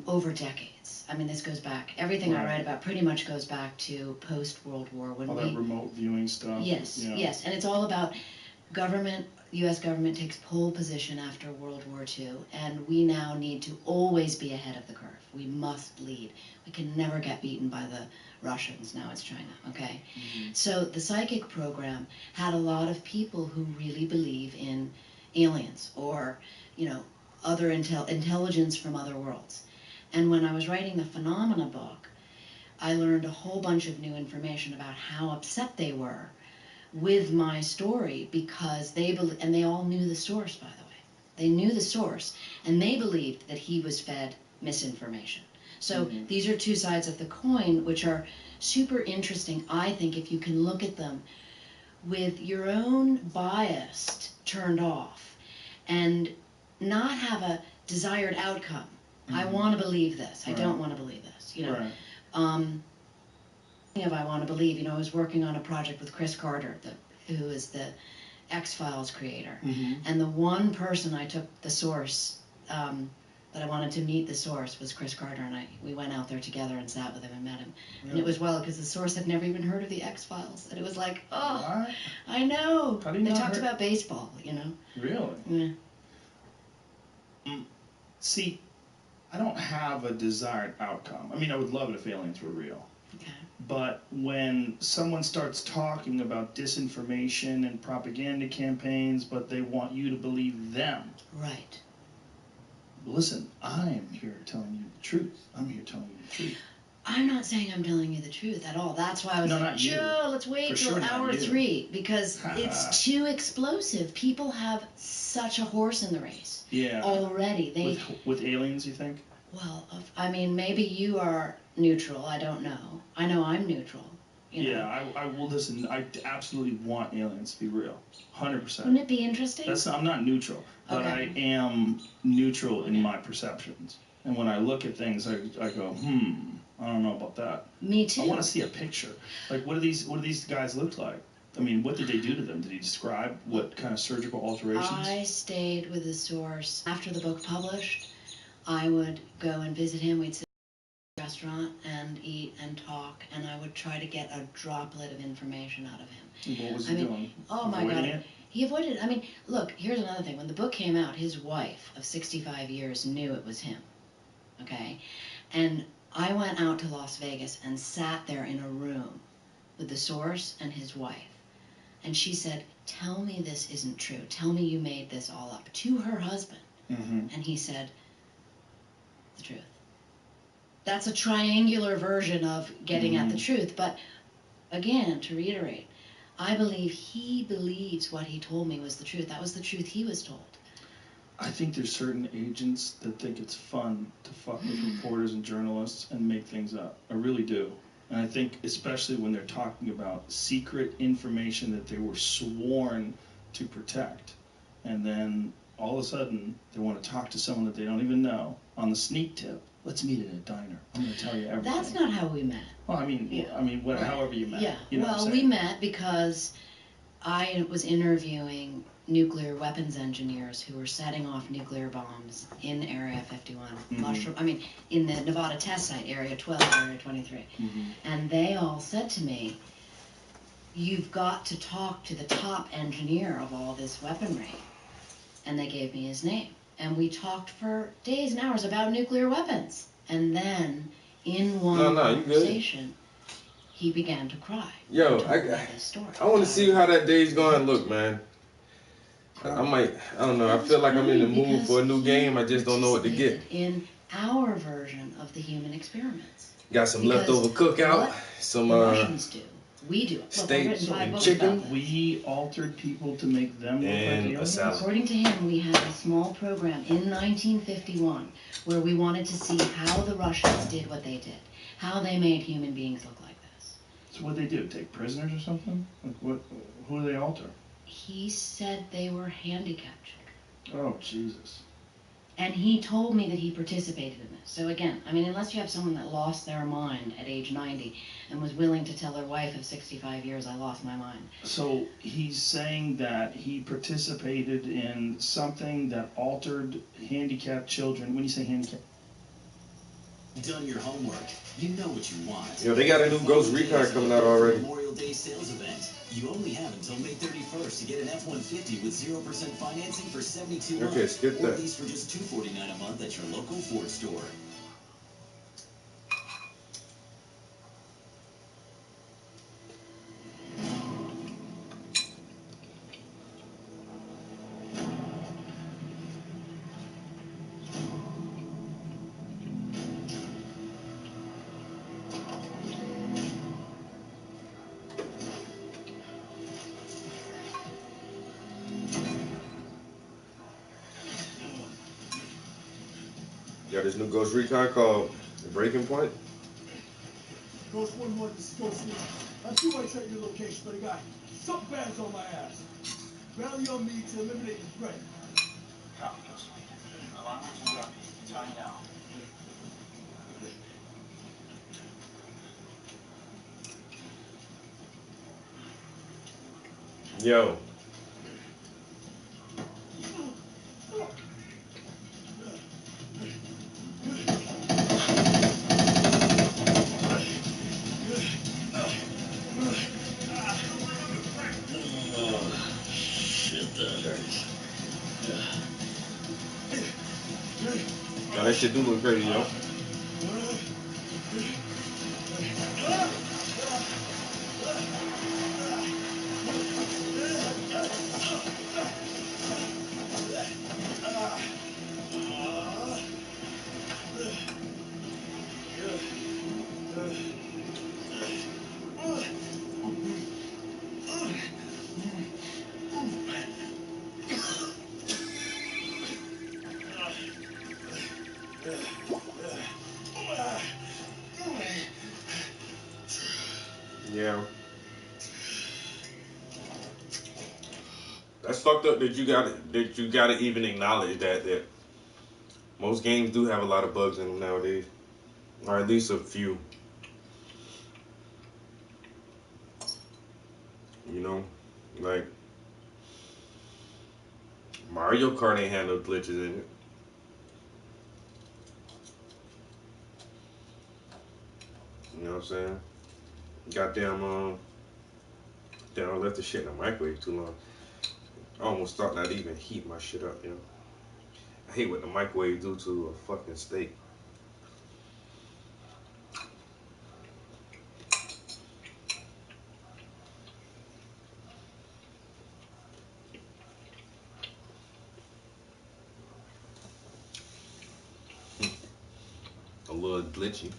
over decades. I mean, this goes back, everything I write about pretty much goes back to post-World War when that remote viewing stuff. Yes, and it's all about U.S. government takes pole position after World War II, and we now need to always be ahead of the curve. We must lead. We can never get beaten by the Russians. Now it's China, okay? So the psychic program had a lot of people who really believe in aliens or, you know, other intelligence from other worlds. And when I was writing the Phenomena book, I learned a whole bunch of new information about how upset they were with my story because and they all knew the source, by the way. They knew the source, and they believed that he was fed misinformation. So these are two sides of the coin, which are super interesting, I think, if you can look at them with your own bias turned off and not have a desired outcome. I want to believe this. I don't want to believe this. You know. If I want to believe, you know, I was working on a project with Chris Carter, who is the X-Files creator, and the one person I took the source that I wanted to meet the source was Chris Carter, and we went out there together and sat with him and met him, and it was because the source had never even heard of the X-Files, and it was like, oh, what? I know. How do you they talked about baseball, you know. Really? Yeah. See, I don't have a desired outcome. I mean, I would love it if aliens were real. Okay. But when someone starts talking about disinformation and propaganda campaigns, but they want you to believe them. Right. Listen, I am here telling you the truth. I'm here telling you the truth. I'm not saying I'm telling you the truth at all. That's why I was like, Joe, let's wait till hour 3, because it's too explosive. People have such a horse in the race already. With aliens, you think? Well, I mean, maybe you are neutral. I don't know. I know I'm neutral. You know? Yeah, I will listen. I absolutely want aliens to be real, 100%. Wouldn't it be interesting? I'm not neutral, but I am neutral in my perceptions. And when I look at things, I go, I don't know about that. Me too. I want to see a picture. Like, what do these guys look like? I mean, what did they do to them? Did he describe what kind of surgical alterations? I stayed with the source. After the book published, I would go and visit him. We'd sit in a restaurant and eat and talk, and I would try to get a droplet of information out of him. What was he doing? Oh my God. He avoided it. I mean, look, here's another thing. When the book came out, his wife of 65 years knew it was him. Okay? And I went out to Las Vegas and sat there in a room with the source and his wife. And she said, tell me this isn't true. Tell me you made this all up, to her husband. And he said, the truth. That's a triangular version of getting at the truth. But again, to reiterate, I believe he believes what he told me was the truth. That was the truth he was told. I think there's certain agents that think it's fun to fuck with reporters and journalists and make things up. I really do. And I think especially when they're talking about secret information that they were sworn to protect. And then all of a sudden they want to talk to someone that they don't even know on the sneak tip. Let's meet in a diner. I'm going to tell you everything. That's not how we met. Well, however you met. Yeah. You know well, we met because I was interviewing nuclear weapons engineers who were setting off nuclear bombs in Area 51, in the Nevada test site, Area 12, Area 23. And they all said to me, you've got to talk to the top engineer of all this weaponry. And they gave me his name. And we talked for days and hours about nuclear weapons. And then, in one conversation, he began to cry. Yo, I want to see how that day's going to look, man. I don't know. I feel like I'm in the mood for a new game. I just don't know what to get. In our version of the human experiments. Got some leftover cookout. Some the Russians do. We do. Steak and chicken. We altered people to make them look like aliens. According to him, we had a small program in 1951 where we wanted to see how the Russians did what they did, how they made human beings look like this. So what did they do? Take prisoners or something? Like who do they alter? He said they were handicapped children. Oh, Jesus. And he told me that he participated in this. So again, unless you have someone that lost their mind at age 90 and was willing to tell their wife of 65 years, I lost my mind. So he's saying that he participated in something that altered handicapped children. When you say handicapped? Done your homework. You know what you want. Yo, they got a new Ghost Recon coming out already. Memorial Day sales event. You only have until May 31st to get an F-150 with 0% financing for 72 months. Okay, skip or that. lease for just $249 a month at your local Ford store. Got this new Ghost Recon called Breaking Point. Ghost 1-1, this is Ghost Lee. Not sure I checked your location, but I got something bad's on my ass. Rally on me to eliminate the threat. Copy, Ghost Lee. Alarm will drop. Time now. Yo. Shit, that hurts. Now that shit do look crazy, yo. Yeah. That's fucked up that you gotta even acknowledge that most games do have a lot of bugs in them nowadays. Or at least a few. You know? Like Mario Kart ain't had no glitches in it. You know what I'm saying? Goddamn, damn, I left the shit in the microwave too long. I almost thought not even heat my shit up, you know. I hate what the microwave do to a fucking steak. A little glitchy.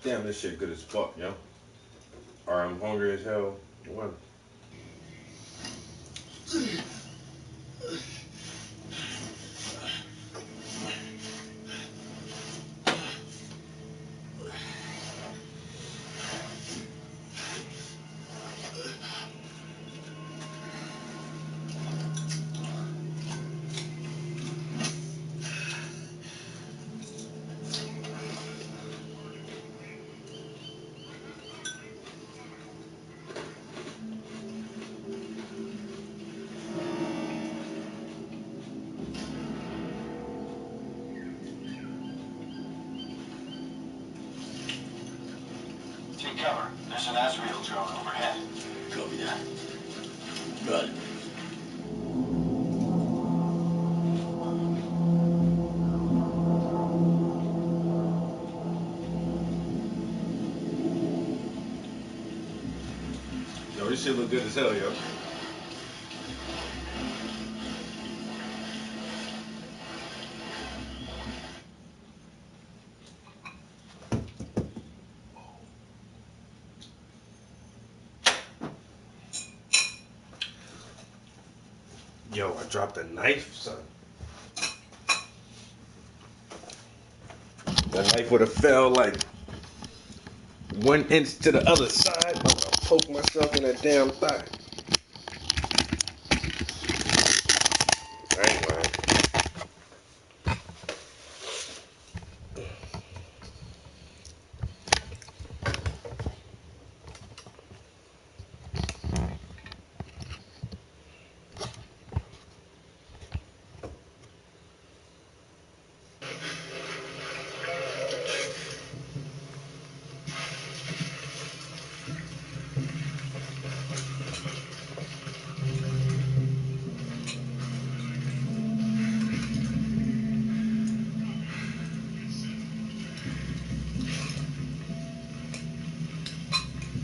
Damn, this shit good as fuck, yo. Or I'm hungry as hell. One. Take cover. There's an Asriel drone overhead. Copy that. Got it. this shit look good as hell, yo. Yo, I dropped a knife, son. The knife would have fell like 1 inch to the other side. I would have poked myself in that damn thigh. I ain't lying.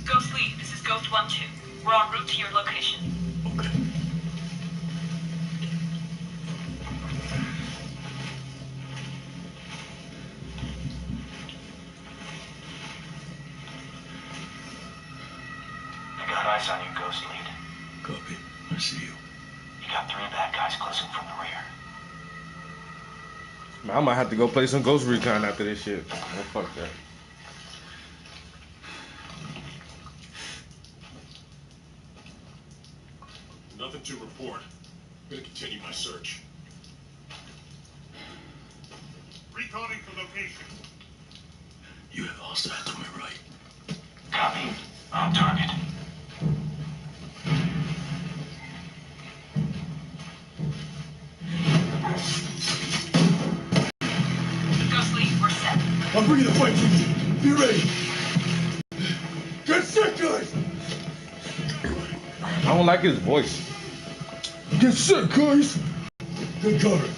Ghost Lead, this is Ghost 1-2. We're en route to your location. Okay. I got eyes on you, Ghost Lead. Copy. I see you. You got 3 bad guys closing from the rear. Man, I might have to go play some Ghost Recon after this shit. Oh, fuck that. Nothing to report. I'm gonna continue my search. Reconning for location. You have hostiles to my right. Copy. On target. Ghost Lead, we're set. I'm bringing the fight to you. Be ready. Get set, guys! I don't like his voice. Get set, guys! Good cover.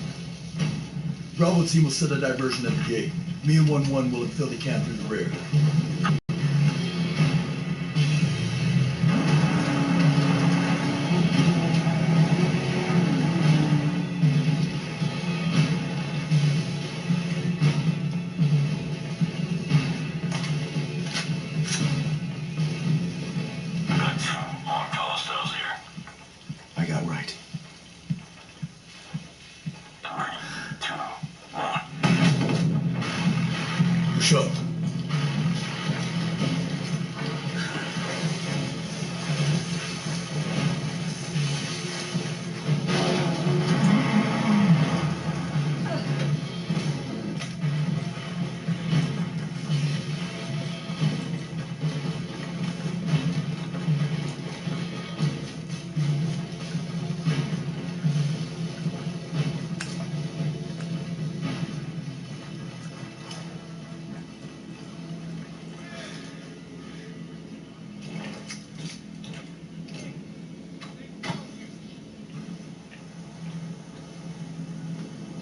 Bravo team will set a diversion at the gate. Me and 1-1 will infill the camp through the rear. I got right. 3, 2, 1. Push up.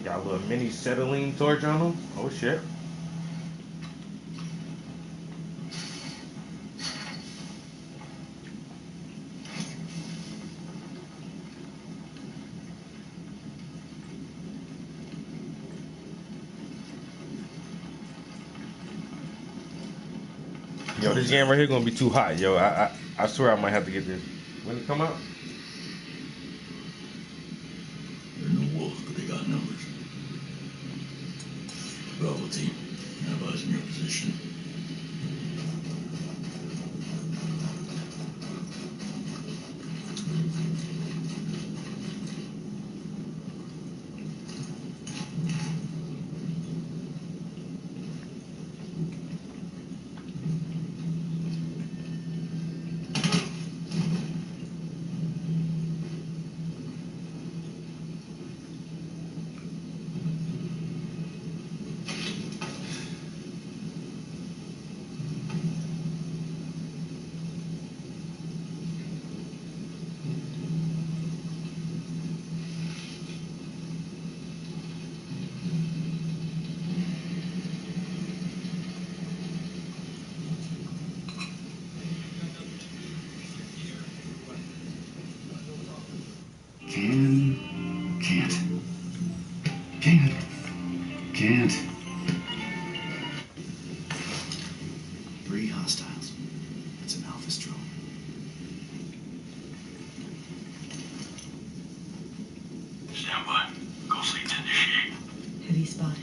Got a little mini acetylene torch on him. Oh shit. Yo, this game right here gonna be too hot, yo. I swear I might have to get this. When it come out? There are no wolves, but they got numbers. Bravo team, have eyes in your position. Can't. 3 hostiles. It's an Alpha drone. Stand by. Ghost leads initiate. Heavy spotted.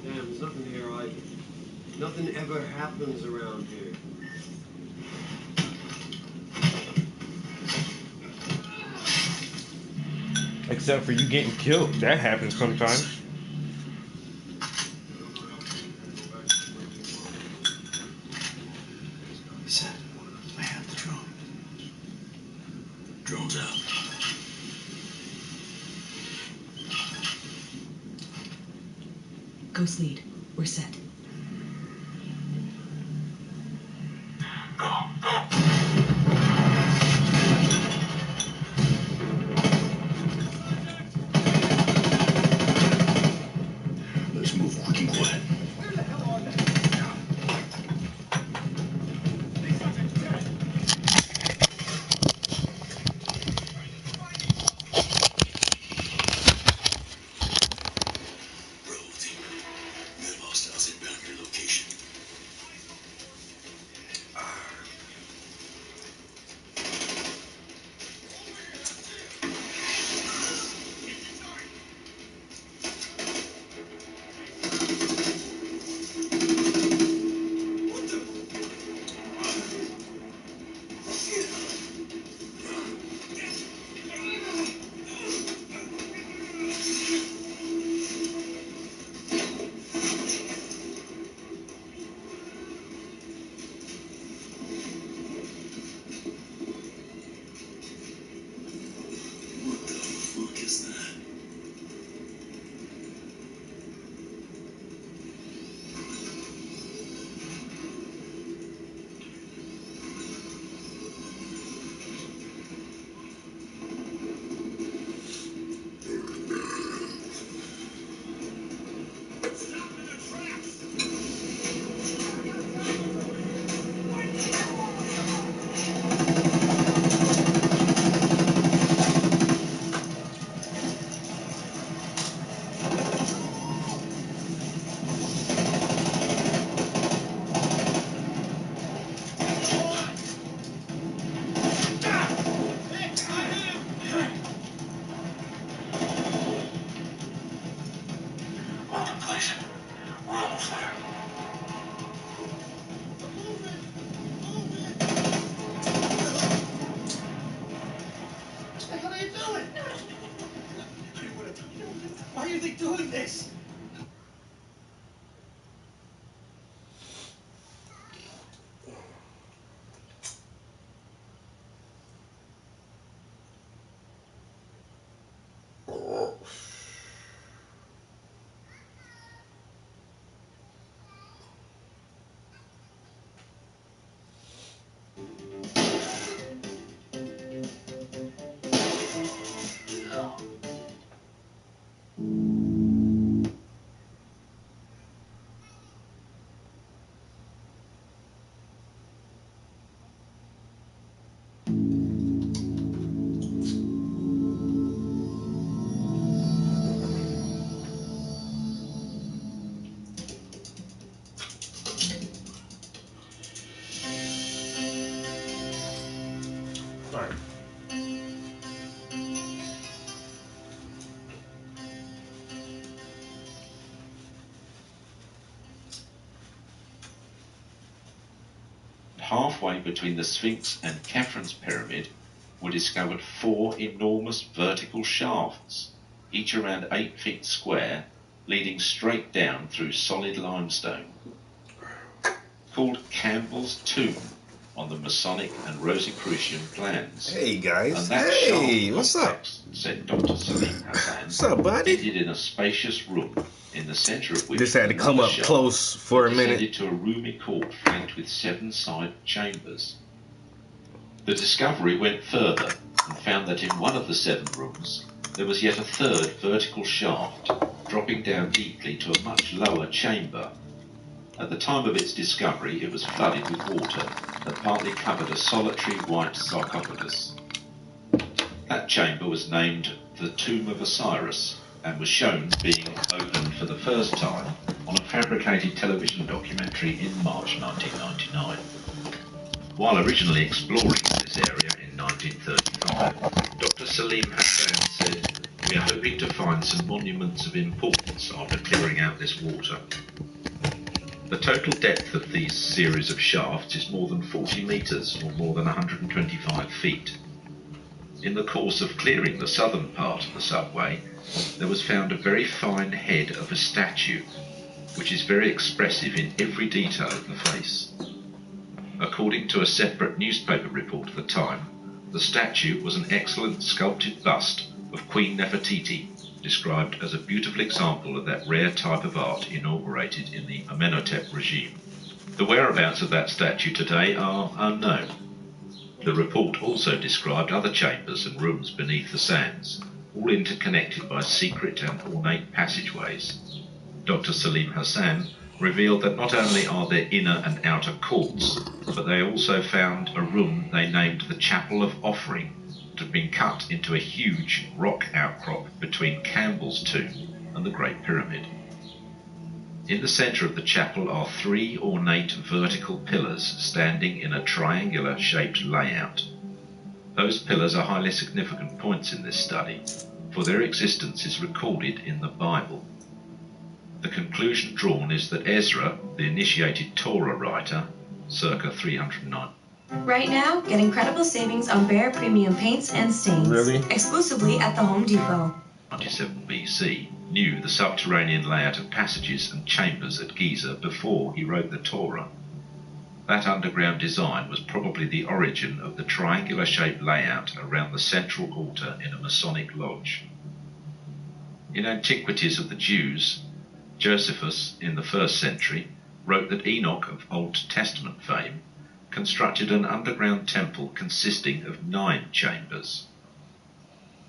There's nothing here either. Nothing ever happens around here. Except for you getting killed. That happens sometimes. Set. I have the drone. Drone's out. Ghost lead. We're set. Let's move on. Keep quiet. Hostiles inbound your location. Why are they doing this? Halfway between the Sphinx and Kefren's pyramid were discovered 4 enormous vertical shafts, each around 8 feet square, leading straight down through solid limestone. Called Campbell's Tomb on the Masonic and Rosicrucian plans. Hey guys, and that hey, what's up? Said Dr. Salim Hassan. What's up, buddy? Fitted in a spacious room, in the center of which This had to come up close for a minute. Descended to a roomy court flanked with 7 side chambers. The discovery went further and found that in one of the 7 rooms there was yet a third vertical shaft dropping down deeply to a much lower chamber. At the time of its discovery it was flooded with water that partly covered a solitary white sarcophagus. That chamber was named the Tomb of Osiris and was shown being opened for the first time on a fabricated television documentary in March 1999. While originally exploring this area in 1935, Dr. Salim Hassan said, "We are hoping to find some monuments of importance after clearing out this water." The total depth of these series of shafts is more than 40 metres or more than 125 feet. In the course of clearing the southern part of the subway, there was found a very fine head of a statue, which is very expressive in every detail of the face. According to a separate newspaper report of the time, the statue was an excellent sculpted bust of Queen Nefertiti, described as a beautiful example of that rare type of art inaugurated in the Amenhotep regime. The whereabouts of that statue today are unknown. The report also described other chambers and rooms beneath the sands, all interconnected by secret and ornate passageways. Dr. Salim Hassan revealed that not only are there inner and outer courts, but they also found a room they named the Chapel of Offering, that had been cut into a huge rock outcrop between Campbell's tomb and the Great Pyramid. In the centre of the chapel are 3 ornate vertical pillars standing in a triangular-shaped layout. Those pillars are highly significant points in this study, for their existence is recorded in the Bible. The conclusion drawn is that Ezra, the initiated Torah writer, circa 309. Right now, get incredible savings on Behr premium paints and stains. Really? Exclusively at the Home Depot. 97 BC, knew the subterranean layout of passages and chambers at Giza before he wrote the Torah. That underground design was probably the origin of the triangular-shaped layout around the central altar in a Masonic lodge. In Antiquities of the Jews, Josephus, in the 1st century, wrote that Enoch of Old Testament fame constructed an underground temple consisting of 9 chambers.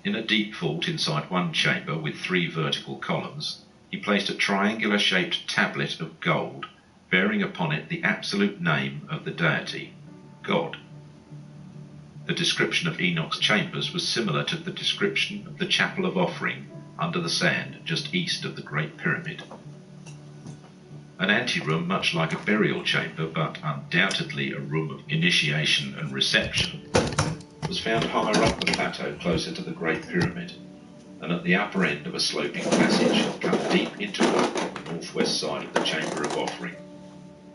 In a deep vault inside one chamber with 3 vertical columns, he placed a triangular-shaped tablet of gold bearing upon it the absolute name of the deity, God. The description of Enoch's chambers was similar to the description of the Chapel of Offering under the sand just east of the Great Pyramid. An anteroom much like a burial chamber, but undoubtedly a room of initiation and reception, was found higher up the plateau closer to the Great Pyramid, and at the upper end of a sloping passage cut deep into rock on the northwest side of the Chamber of Offering,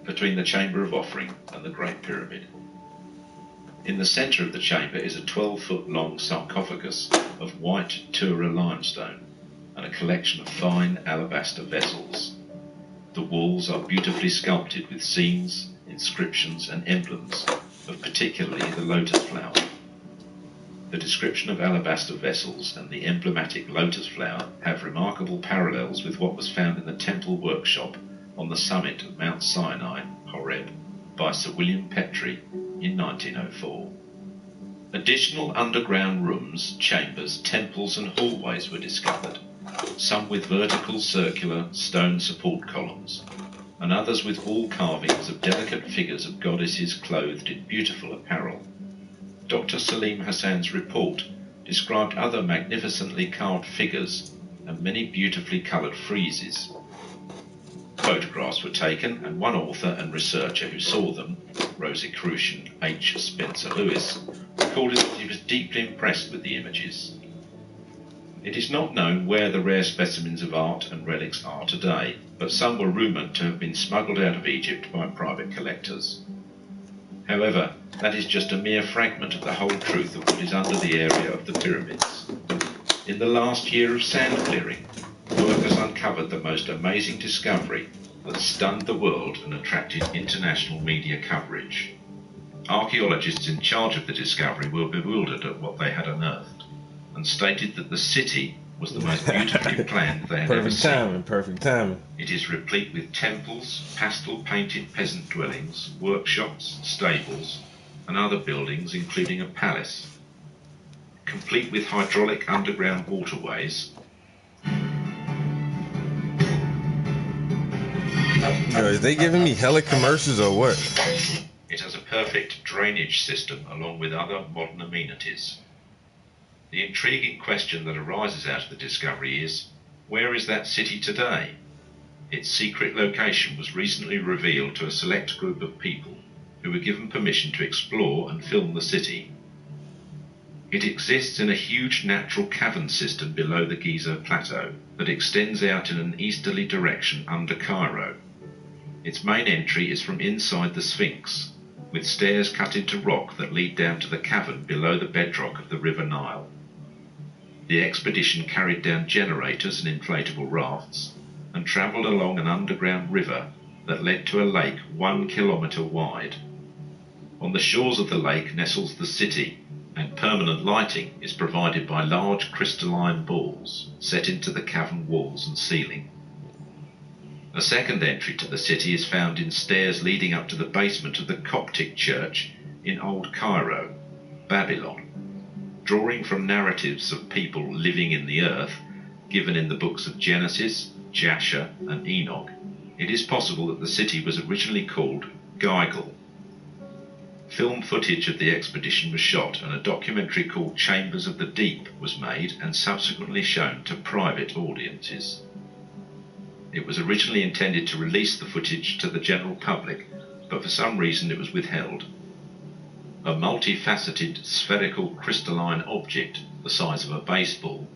between the Chamber of Offering and the Great Pyramid. In the centre of the chamber is a 12-foot long sarcophagus of white Tura limestone and a collection of fine alabaster vessels. The walls are beautifully sculpted with scenes, inscriptions and emblems of particularly the lotus flower. The description of alabaster vessels and the emblematic lotus flower have remarkable parallels with what was found in the temple workshop on the summit of Mount Sinai, Horeb, by Sir William Petrie in 1904. Additional underground rooms, chambers, temples and hallways were discovered, some with vertical circular stone support columns, and others with wall carvings of delicate figures of goddesses clothed in beautiful apparel. Dr. Salim Hassan's report described other magnificently carved figures and many beautifully coloured friezes. Photographs were taken, and one author and researcher who saw them, Rosicrucian H. Spencer Lewis, recorded that he was deeply impressed with the images. It is not known where the rare specimens of art and relics are today, but some were rumoured to have been smuggled out of Egypt by private collectors. However, that is just a mere fragment of the whole truth of what is under the area of the pyramids. In the last year of sand clearing, workers uncovered the most amazing discovery that stunned the world and attracted international media coverage. Archaeologists in charge of the discovery were bewildered at what they had unearthed, and stated that the city was the most beautifully planned they had ever seen. Perfect timing. It is replete with temples, pastel-painted peasant dwellings, workshops, stables, and other buildings, including a palace, complete with hydraulic underground waterways. Yo, is they giving me hella commercials or what? It has a perfect drainage system along with other modern amenities. The intriguing question that arises out of the discovery is, where is that city today? Its secret location was recently revealed to a select group of people who were given permission to explore and film the city. It exists in a huge natural cavern system below the Giza Plateau that extends out in an easterly direction under Cairo. Its main entry is from inside the Sphinx, with stairs cut into rock that lead down to the cavern below the bedrock of the River Nile. The expedition carried down generators and inflatable rafts and travelled along an underground river that led to a lake 1 kilometre wide. On the shores of the lake nestles the city, and permanent lighting is provided by large crystalline balls set into the cavern walls and ceiling. A second entry to the city is found in stairs leading up to the basement of the Coptic church in Old Cairo, Babylon. Drawing from narratives of people living in the earth, given in the books of Genesis, Jasher, and Enoch, it is possible that the city was originally called Gilgal. Film footage of the expedition was shot, and a documentary called Chambers of the Deep was made and subsequently shown to private audiences. It was originally intended to release the footage to the general public, but for some reason it was withheld. A multifaceted spherical crystalline object the size of a baseball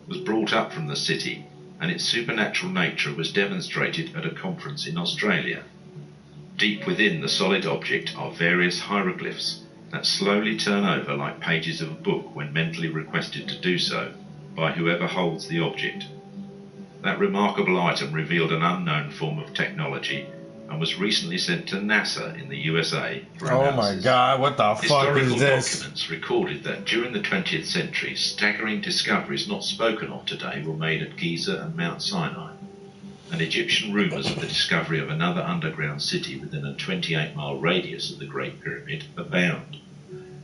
was brought up from the city, and its supernatural nature was demonstrated at a conference in Australia. Deep within the solid object are various hieroglyphs that slowly turn over like pages of a book when mentally requested to do so by whoever holds the object. That remarkable item revealed an unknown form of technology and was recently sent to NASA in the USA for analysis. Oh my god, what the fuck is this? Historical documents recorded that during the 20th century, staggering discoveries not spoken of today were made at Giza and Mount Sinai, and Egyptian rumours of the discovery of another underground city within a 28-mile radius of the Great Pyramid abound.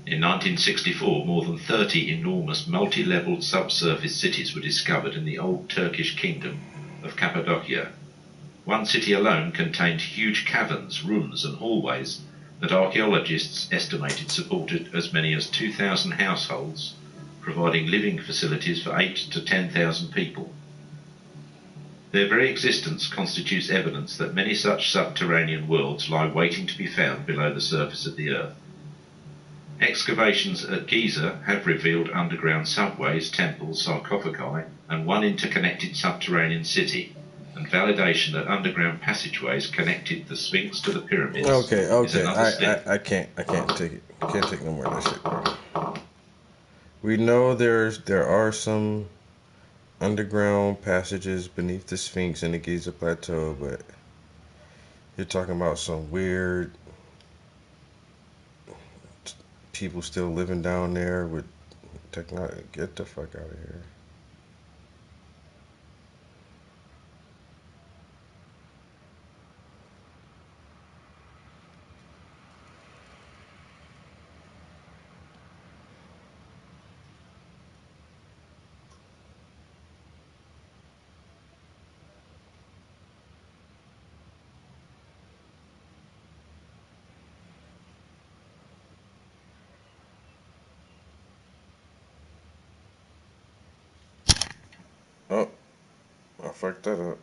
In 1964, more than 30 enormous multi-leveled subsurface cities were discovered in the old Turkish kingdom of Cappadocia. One city alone contained huge caverns, rooms and hallways that archaeologists estimated supported as many as 2,000 households, providing living facilities for 8,000 to 10,000 people. Their very existence constitutes evidence that many such subterranean worlds lie waiting to be found below the surface of the earth. Excavations at Giza have revealed underground subways, temples, sarcophagi, and one interconnected subterranean city, and validation that underground passageways connected the Sphinx to the pyramids. Okay. I can't take it. I can't take no more of that shit, bro. We know there are some underground passages beneath the Sphinx in the Giza Plateau, but you're talking about some weird people still living down there with technology. Get the fuck out of here. Oh, I fucked that up.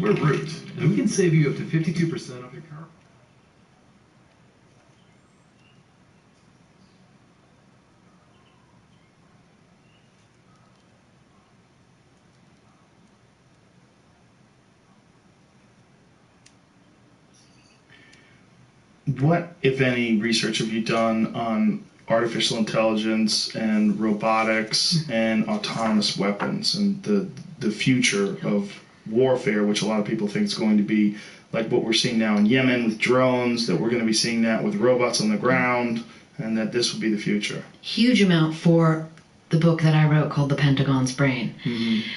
We're Root, and we can save you up to 52% off your car. What, if any, research have you done on artificial intelligence and robotics and autonomous weapons and the future of warfare, which a lot of people think is going to be like what we're seeing now in Yemen with drones, that we're going to be seeing that with robots on the ground, and that this will be the future? Huge amount for the book that I wrote called The Pentagon's Brain. Mm-hmm.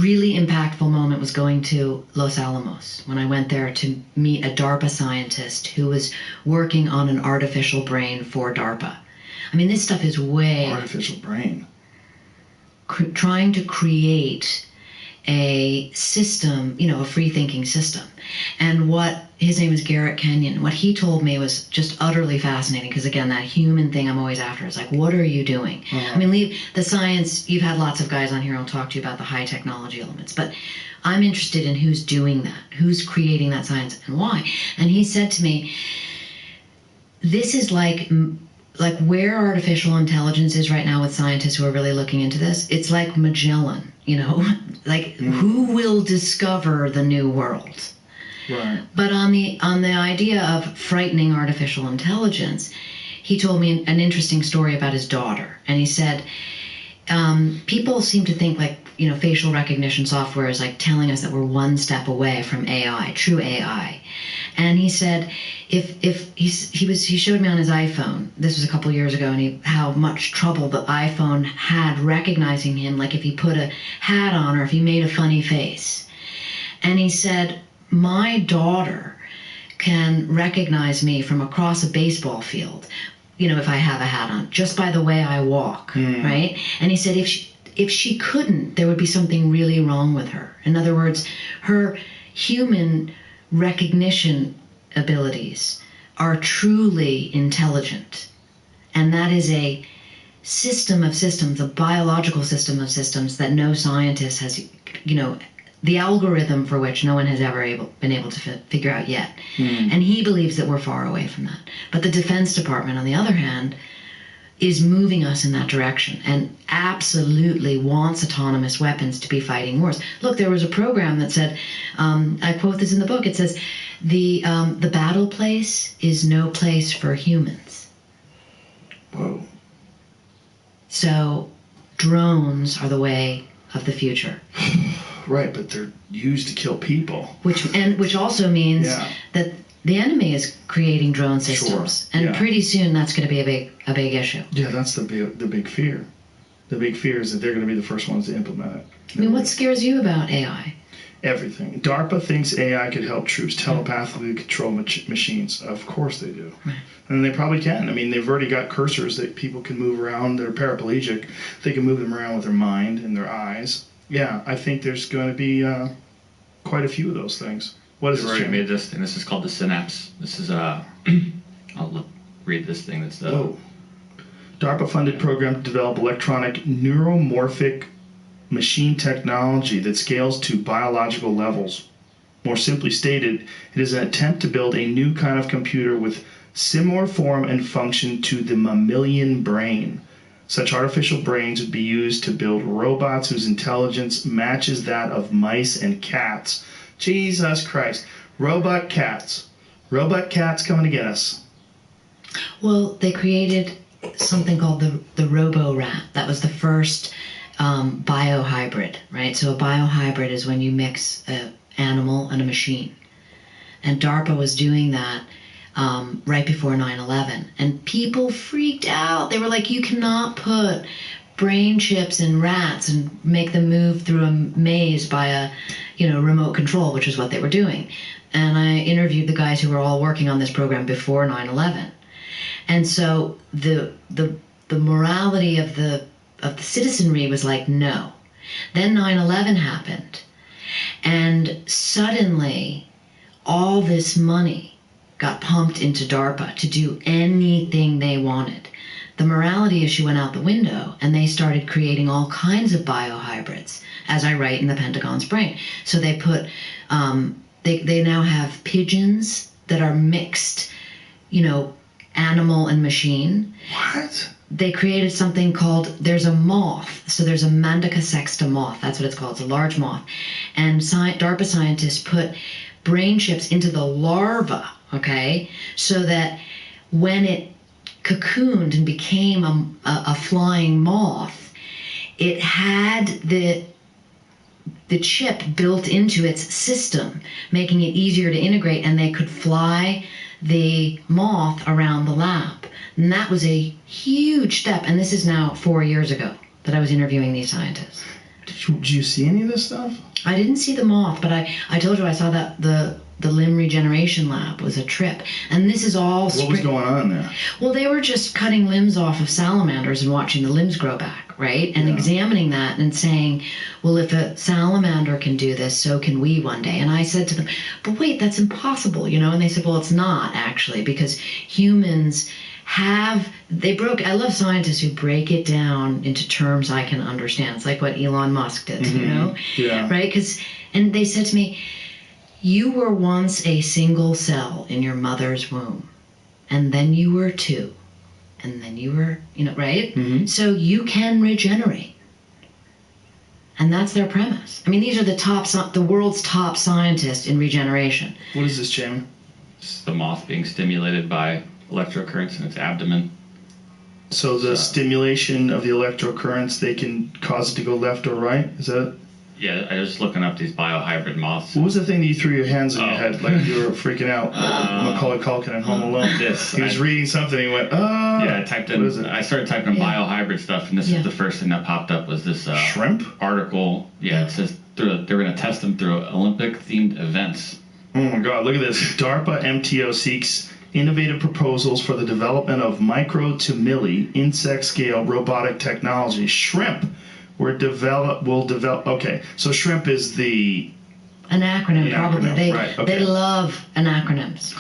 Really impactful moment was going to Los Alamos when I went there to meet a DARPA scientist who was working on an artificial brain for DARPA. I mean, this stuff is way... Artificial brain. Trying to create a system, you know, a free-thinking system. And what, his name is Garrett Kenyon, what he told me was just utterly fascinating, because again, that human thing I'm always after is like, what are you doing? Uh-huh. I mean, leave the science, you've had lots of guys on here, I'll talk to you about the high technology elements, but I'm interested in who's doing that, who's creating that science and why. And he said to me, this is like where artificial intelligence is right now with scientists who are really looking into this. It's like Magellan, you know, like who will discover the new world? Right. But on the idea of frightening artificial intelligence, he told me an interesting story about his daughter. And he said, people seem to think like, you know, facial recognition software is like telling us that we're one step away from AI, true AI. And he said, he showed me on his iPhone, this was a couple years ago, and how much trouble the iPhone had recognizing him, like if he put a hat on or if he made a funny face. And he said, my daughter can recognize me from across a baseball field, you know, if I have a hat on, just by the way I walk, right? And he said if she couldn't, there would be something really wrong with her. In other words, her human recognition abilities are truly intelligent. And that is a system of systems, a biological system of systems that no scientist has, you know, the algorithm for which no one has ever been able to figure out yet. And he believes that we're far away from that. But the Defense Department, on the other hand, is moving us in that direction and absolutely wants autonomous weapons to be fighting wars. Look, there was a program that said, I quote this in the book, it says, the battle place is no place for humans. Whoa. So drones are the way of the future. Right, but they're used to kill people. Which also means that the enemy is creating drone systems, and pretty soon that's going to be a big issue. Yeah, that's the big fear. The big fear is that they're going to be the first ones to implement it. I mean, what scares you about AI? Everything. DARPA thinks AI could help troops telepathically control machines. Of course they do. Right. And they probably can. I mean, they've already got cursors that people can move around. They're paraplegic. They can move them around with their mind and their eyes. Yeah, I think there's going to be quite a few of those things. What is They've already made this thing. This is called the Synapse. This is I'll read this thing. That's the Whoa. DARPA-funded program to develop electronic neuromorphic machine technology that scales to biological levels. More simply stated, it is an attempt to build a new kind of computer with similar form and function to the mammalian brain. Such artificial brains would be used to build robots whose intelligence matches that of mice and cats. Jesus Christ. Robot cats. Robot cats coming to get us. Well, they created something called the Robo-Rat. That was the first biohybrid, right? So a biohybrid is when you mix an animal and a machine. And DARPA was doing that right before 9/11. And people freaked out. They were like, you cannot put brain chips in rats and make them move through a maze by a, remote control, which is what they were doing. And I interviewed the guys who were all working on this program before 9/11. And so the morality of the citizenry was like, no. Then 9/11 happened. And suddenly all this money got pumped into DARPA to do anything they wanted. the morality issue went out the window, and they started creating all kinds of biohybrids, as I write in the Pentagon's brain. So they put, they now have pigeons that are mixed, animal and machine. What? They created something called, there's a moth. So there's a Mandica sexta moth. That's what it's called. It's a large moth. And DARPA scientists put brain chips into the larva, okay, so that when it cocooned and became a flying moth, it had the chip built into its system, making it easier to integrate, and they could fly the moth around the lab. And that was a huge step. And this is now 4 years ago that I was interviewing these scientists. Did you see any of this stuff? I didn't see the moth, but I told you I saw that the limb regeneration lab was a trip. And this is all... What was going on there? Well, they were just cutting limbs off of salamanders and watching the limbs grow back, right? And examining that and saying, well, if a salamander can do this, so can we one day. And I said to them, but wait, that's impossible, And they said, well, it's not, actually, because humans I love scientists who break it down into terms I can understand. It's like what Elon Musk did, Yeah. Right? And they said to me, you were once a single cell in your mother's womb, and then you were two, and then you were, right? Mm-hmm. So you can regenerate. And that's their premise. I mean, these are the world's top scientists in regeneration. What is this, Jamie? It's the moth being stimulated by electrocurrents in its abdomen. So the stimulation of the electrocurrents, they can cause it to go left or right? Is that it? Yeah, I was just looking up these biohybrid moths. What was the thing that you threw your hands in your head like you were freaking out? Macaulay Culkin in Home Alone. He was reading something and he went, oh. Yeah, I started typing in biohybrid stuff, and this is the first thing that popped up was this shrimp article. Yeah, it says they're going to test them through Olympic-themed events. Oh my God, look at this. DARPA MTO seeks innovative proposals for the development of micro to milli insect-scale robotic technology. Shrimp will develop. Okay, so shrimp is an acronym, probably. They love acronyms.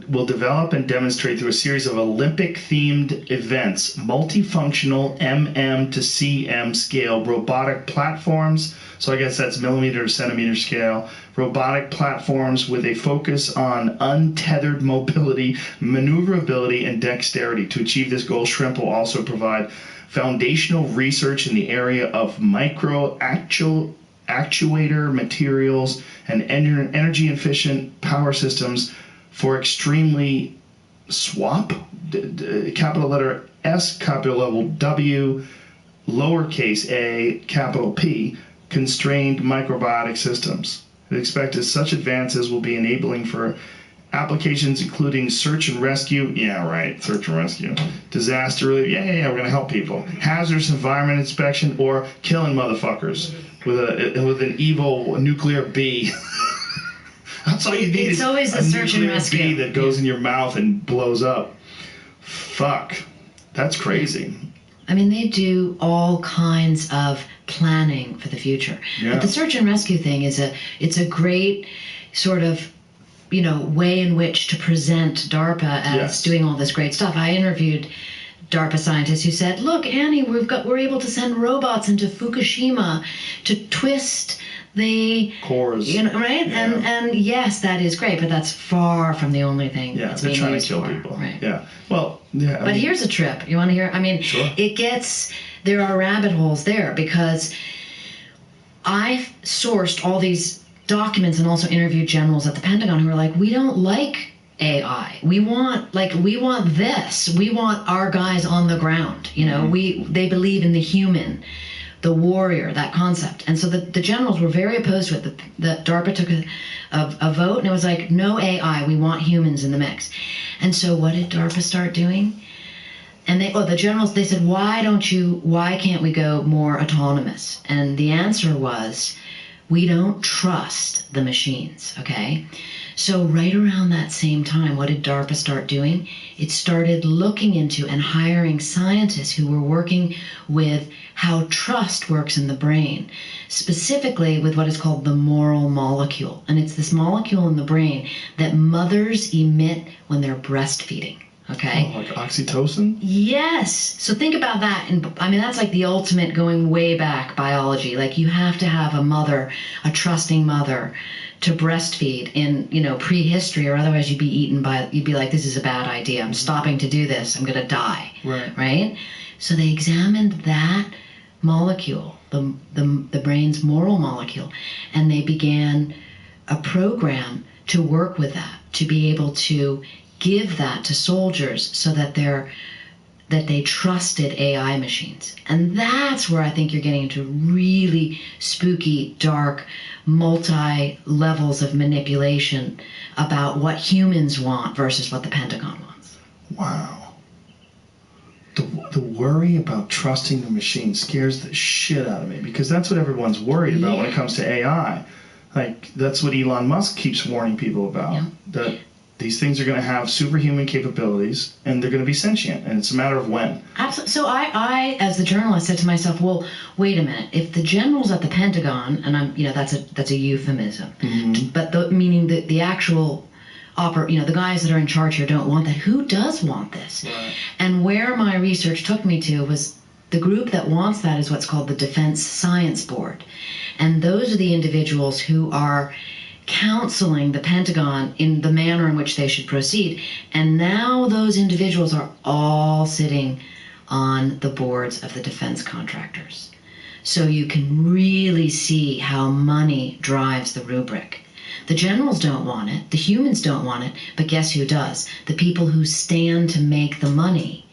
Will develop and demonstrate through a series of Olympic-themed events, multifunctional MM to CM scale robotic platforms. So I guess that's millimeter to centimeter scale. Robotic platforms with a focus on untethered mobility, maneuverability, and dexterity. To achieve this goal, Shrimp will also provide foundational research in the area of micro actuator materials and energy-efficient power systems for extremely capital letter S, capital level W, lowercase a, capital P, constrained microbiotic systems. It expected such advances will be enabling for applications including search and rescue. Yeah, right. Search and rescue. Disaster relief. Yeah. We're going to help people. Hazardous environment inspection, or killing motherfuckers with an evil nuclear bee. That's all you need. It's always a search and rescue bee that goes in your mouth and blows up. Fuck. That's crazy. I mean, they do all kinds of planning for the future. Yeah. But the search and rescue thing it's a great sort of way in which to present DARPA as doing all this great stuff. I interviewed DARPA scientists who said, "Look, Annie, we're able to send robots into Fukushima to twist the cores, right?" Yeah. And yes, that is great, but that's far from the only thing. Yeah, that's they're being trying used to kill for. people. Right. Yeah. Well, yeah. But here's a trip. You want to hear? I mean, sure. There are rabbit holes there because I've sourced all these documents and also interviewed generals at the Pentagon who are like, we don't like AI. We want this. We want our guys on the ground. They believe in the human, the warrior, that concept. And so the generals were very opposed to it. The DARPA took a vote, and it was like, no AI. We want humans in the mix. And so what did DARPA start doing? And the generals, they said, why can't we go more autonomous? And the answer was, we don't trust the machines, okay? So right around that same time, what did DARPA start doing? It started looking into and hiring scientists who were working with how trust works in the brain, specifically with what is called the moral molecule. And it's this molecule in the brain that mothers emit when they're breastfeeding. Okay. Oh, like oxytocin? Yes. So think about that. And I mean, that's like the ultimate going way back biology. Like you have to have a mother, a trusting mother, to breastfeed in, prehistory, or otherwise you'd be like, this is a bad idea. I'm stopping to do this. I'm going to die. Right? So they examined that molecule, the brain's moral molecule, and they began a program to work with that, to be able to give that to soldiers so that they trusted AI machines. And that's where I think you're getting into really spooky, dark, multi-levels of manipulation about what humans want versus what the Pentagon wants. Wow. The worry about trusting the machine scares the shit out of me, because that's what everyone's worried about when it comes to AI. Like, that's what Elon Musk keeps warning people about, that these things are going to have superhuman capabilities and they're going to be sentient, and it's a matter of when. Absolutely. So I, as the journalist, said to myself, well, wait a minute. If the generals at the Pentagon, and that's a euphemism, but meaning the actual the guys that are in charge here don't want that, who does want this? Right. And where my research took me to was the group that wants that is what's called the Defense Science Board. And those are the individuals who are counseling the Pentagon in the manner in which they should proceed. And now those individuals are all sitting on the boards of the defense contractors. So you can really see how money drives the rubric. The generals don't want it, the humans don't want it, but guess who does? The people who stand to make the money,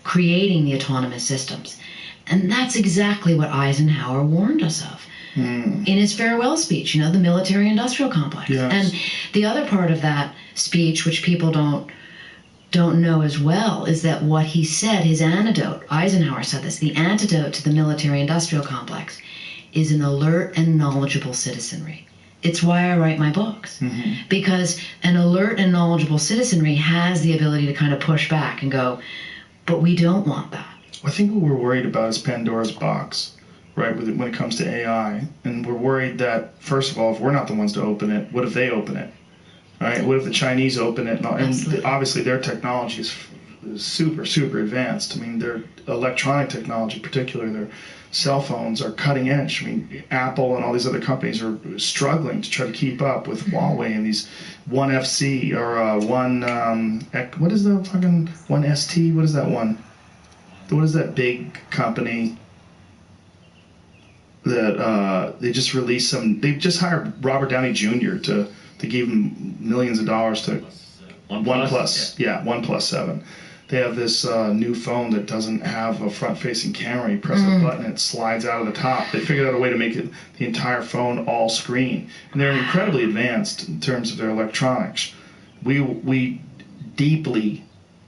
creating the autonomous systems. And that's exactly what Eisenhower warned us of in his farewell speech, the military-industrial complex. Yes. And the other part of that speech, which people don't know as well, is that what he said, his antidote, Eisenhower said this, the antidote to the military-industrial complex is an alert and knowledgeable citizenry. It's why I write my books, because an alert and knowledgeable citizenry has the ability to kind of push back and go, but we don't want that. I think what we're worried about is Pandora's box, right, when it comes to AI. And we're worried that, first of all, if we're not the ones to open it, what if they open it? Right? What if the Chinese open it? And obviously their technology is super, super advanced. I mean, their electronic technology, particularly their cell phones, are cutting edge. I mean, Apple and all these other companies are struggling to try to keep up with Huawei and these One FC or what is the fucking One ST? What is that one? What is that big company that they just released some? They just hired Robert Downey Jr. to give him millions of dollars to OnePlus. Yeah, OnePlus 7. They have this new phone that doesn't have a front-facing camera. You press a button, it slides out of the top. They figured out a way to make it the entire phone all screen, and they're incredibly advanced in terms of their electronics. We deeply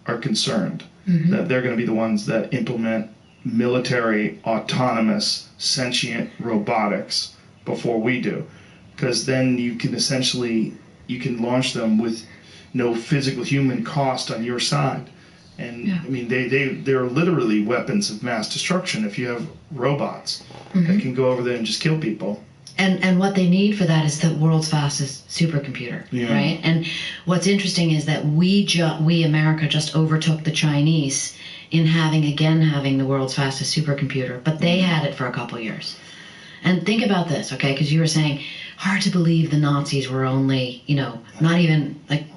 are concerned that they're going to be the ones that implement military, autonomous, sentient robotics before we do, because then you can launch them with no physical human cost on your side. And I mean, they're literally weapons of mass destruction if you have robots that can go over there and just kill people. And what they need for that is the world's fastest supercomputer, right? And what's interesting is that we America just overtook the Chinese in having the world's fastest supercomputer, but they had it for a couple years. And think about this, okay? Because you were saying, hard to believe the Nazis were only, not even like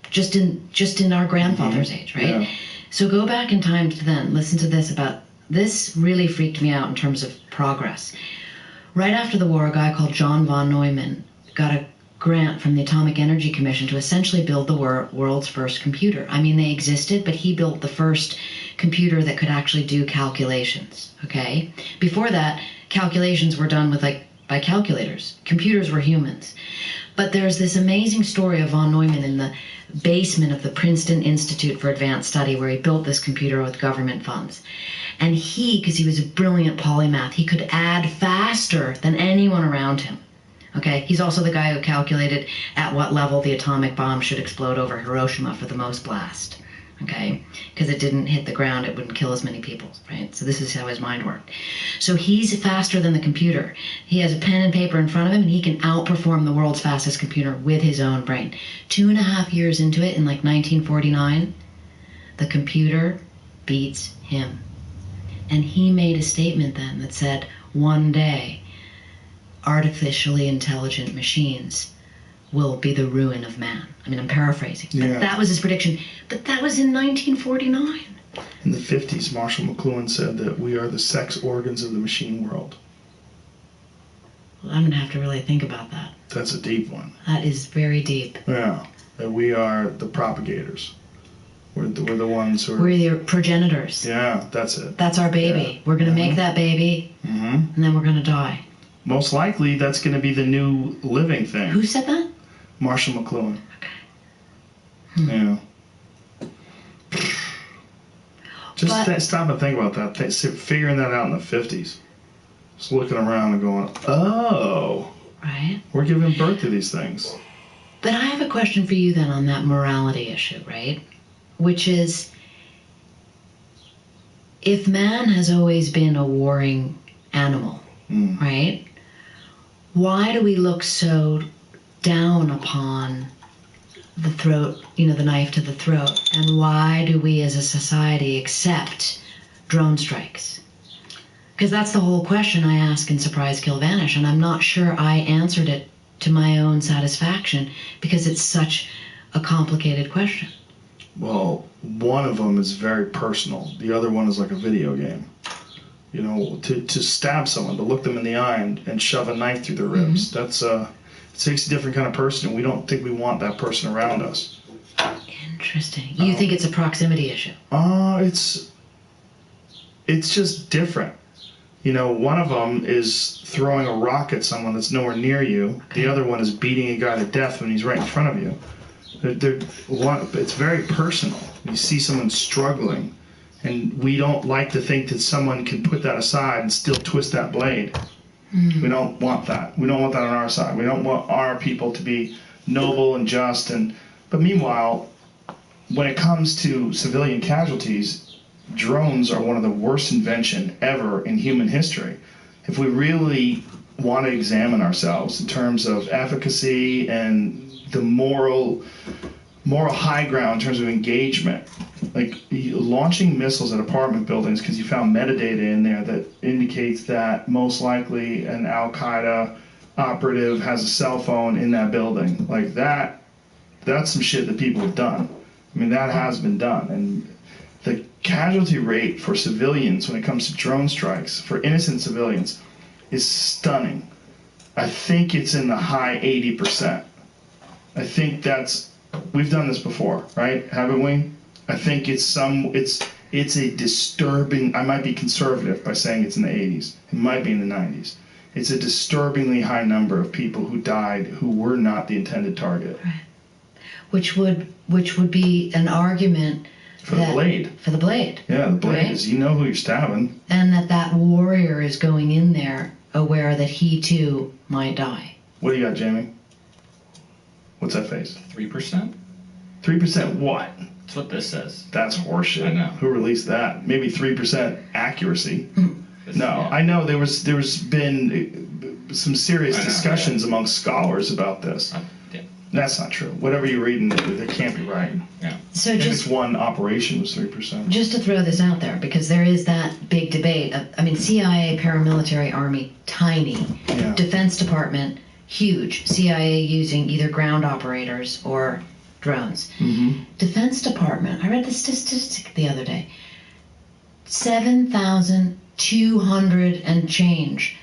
just in our grandfather's age, right? Yeah. So go back in time to then. Listen to this about this. Really freaked me out in terms of progress. Right after the war, a guy called John von Neumann got a grant from the Atomic Energy Commission to essentially build the world's first computer. I mean, they existed, but he built the first computer that could actually do calculations, okay? Before that, calculations were done by calculators. Computers were humans. But there's this amazing story of von Neumann in the basement of the Princeton Institute for Advanced Study, where he built this computer with government funds. And because he was a brilliant polymath, he could add faster than anyone around him. Okay, he's also the guy who calculated at what level the atomic bomb should explode over Hiroshima for the most blast. Okay, because it didn't hit the ground, it wouldn't kill as many people, right? So this is how his mind worked. So he's faster than the computer. He has a pen and paper in front of him, and he can outperform the world's fastest computer with his own brain. 2.5 years into it, in like 1949, The computer beats him. And he made a statement then that said, one day, artificially intelligent machines will be the ruin of man. I mean, I'm paraphrasing. But Yeah. that was his prediction. But that was in 1949. In the 50s, Marshall McLuhan said that we are the sex organs of the machine world. Well, I'm going to have to really think about that. That's a deep one. That is very deep. Yeah. That we are the propagators. We're the ones who are... We're your progenitors. Yeah, that's it. That's our baby. We're going to make that baby, and then we're going to die. Most likely, that's going to be the new living thing. Who said that? Marshall McLuhan. Yeah. Just stop and think about that. Figuring that out in the 50s. Just looking around and going, oh. Right. We're giving birth to these things. But I have a question for you then on that morality issue, right? Which is, if man has always been a warring animal, right? Why do we look so down upon the throat, the knife to the throat? And why do we as a society accept drone strikes? Because that's the whole question I ask in Surprise, Kill, Vanish, and I'm not sure I answered it to my own satisfaction because it's such a complicated question. Well, one of them is very personal. The other one is like a video game. To stab someone, to look them in the eye and shove a knife through their ribs, that's it takes a different kind of person, and we don't think we want that person around us. Interesting. You think it's a proximity issue? It's just different. One of them is throwing a rock at someone that's nowhere near you. Okay. The other one is beating a guy to death when he's right in front of you. It's very personal. You see someone struggling, and we don't like to think that someone can put that aside and still twist that blade. We don't want that. We don't want that on our side. We don't want our people to be noble and just. But meanwhile, when it comes to civilian casualties, drones are one of the worst invention ever in human history. If we really want to examine ourselves in terms of efficacy and the moral high ground in terms of engagement, like launching missiles at apartment buildings because you found metadata in there that indicates that most likely an Al-Qaeda operative has a cell phone in that building, like that's some shit that people have done. I mean, that has been done. And the casualty rate for civilians when it comes to drone strikes, for innocent civilians, is stunning. I think it's in the high 80%. I think we've done this before, right? Haven't we? I think it's a disturbing, I might be conservative by saying it's in the 80s. It might be in the 90s. It's a disturbingly high number of people who died who were not the intended target. Right. Which would be an argument for the blade. For the blade. Yeah, the blade right? is, you know who you're stabbing. And that warrior is going in there aware that he too might die. What do you got, Jamie? What's that face? 3%? 3% what? That's what this says. That's horseshit. I know. Who released that? Maybe 3% accuracy. No, I know there's been some serious discussions among scholars about this. That's not true. Whatever you're reading, that can't be right. Yeah. So maybe just one operation was 3%. Just to throw this out there, because there is that big debate. I mean, CIA, paramilitary, army, tiny. Yeah. Defense Department, huge. CIA using either ground operators or drones. Mm-hmm. Defense Department, I read the statistic the other day. 7,200 and change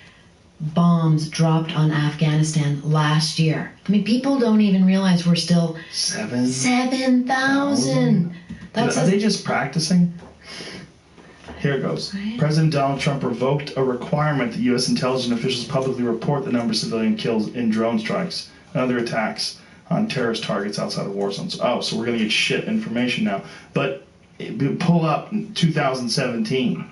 bombs dropped on Afghanistan last year. I mean, people don't even realize we're still 7,000. Are they just practicing? Here it goes. Right. President Donald Trump revoked a requirement that U.S. intelligence officials publicly report the number of civilian kills in drone strikes and other attacks on terrorist targets outside of war zones. Oh, so we're going to get shit information now. But pull up 2017.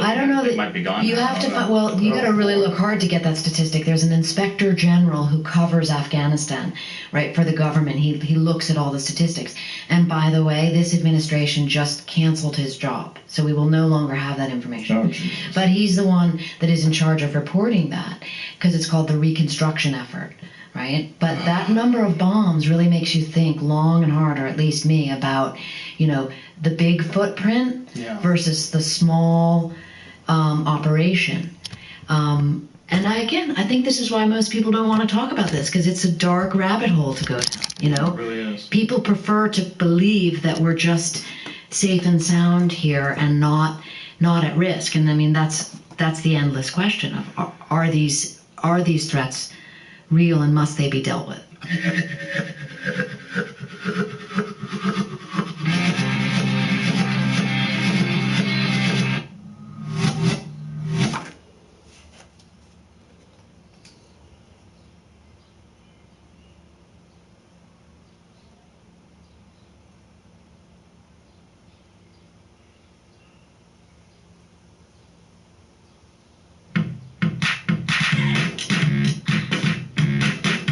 I don't know that might be gone. You have to find, well, you got to really look hard to get that statistic. There's an inspector general who covers Afghanistan, right, for the government. He looks at all the statistics. And by the way, this administration just canceled his job, so we will no longer have that information. Oh, but he's the one that is in charge of reporting that, because it's called the reconstruction effort. right? But that number of bombs really makes you think long and hard, or at least me, about, the big footprint versus the small operation. And I think this is why most people don't want to talk about this, because it's a dark rabbit hole to go down. It really is. People prefer to believe that we're just safe and sound here and not at risk. And I mean, that's the endless question of are these threats real and must they be dealt with?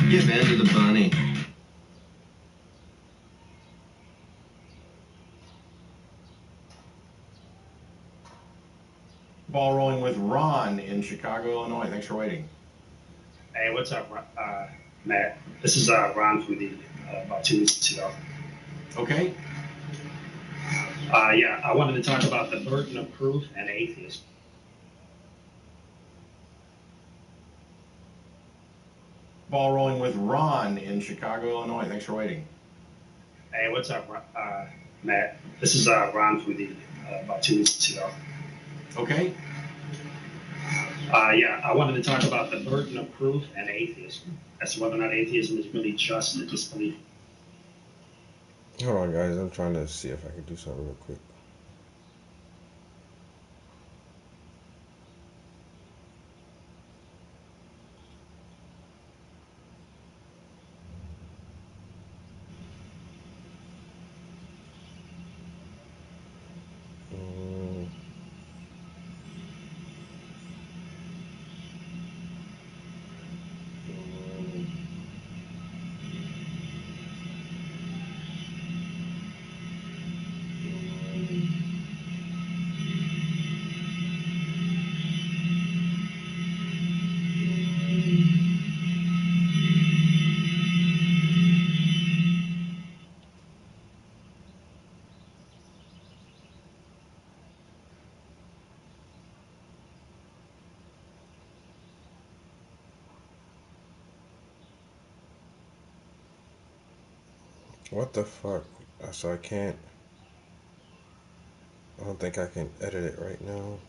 Give in to the bunny. Ball rolling with Ron in Chicago, Illinois. Thanks for waiting. Hey, what's up, Matt? This is Ron from the about 2 weeks ago. Okay. Yeah, I wanted to talk about the burden of proof and atheism. Ball rolling with Ron in Chicago, Illinois. Thanks for waiting. Hey, what's up, Matt? This is Ron from the about 2 weeks ago. Okay. Yeah, I wanted to talk about the burden of proof and atheism, as to whether or not atheism is really just a disbelief. Hold on, guys. I'm trying to see if I can do something real quick. What the fuck? So I can't. I don't think I can edit it right now.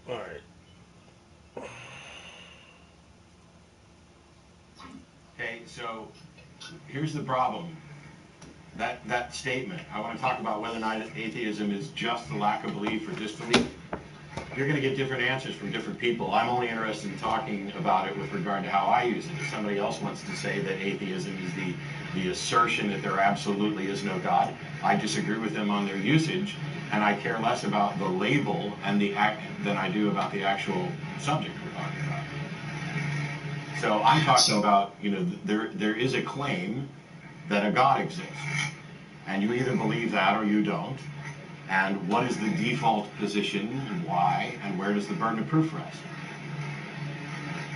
All right. Okay, so here's the problem. That statement, I want to talk about whether or not atheism is just a lack of belief or disbelief. You're going to get different answers from different people. I'm only interested in talking about it with regard to how I use it. If somebody else wants to say that atheism is the assertion that there absolutely is no God, I disagree with them on their usage, and I care less about the label and the act than I do about the actual subject we're talking about. So I'm talking about, there is a claim that a God exists, and you either believe that or you don't. And what is the default position and why, and where does the burden of proof rest?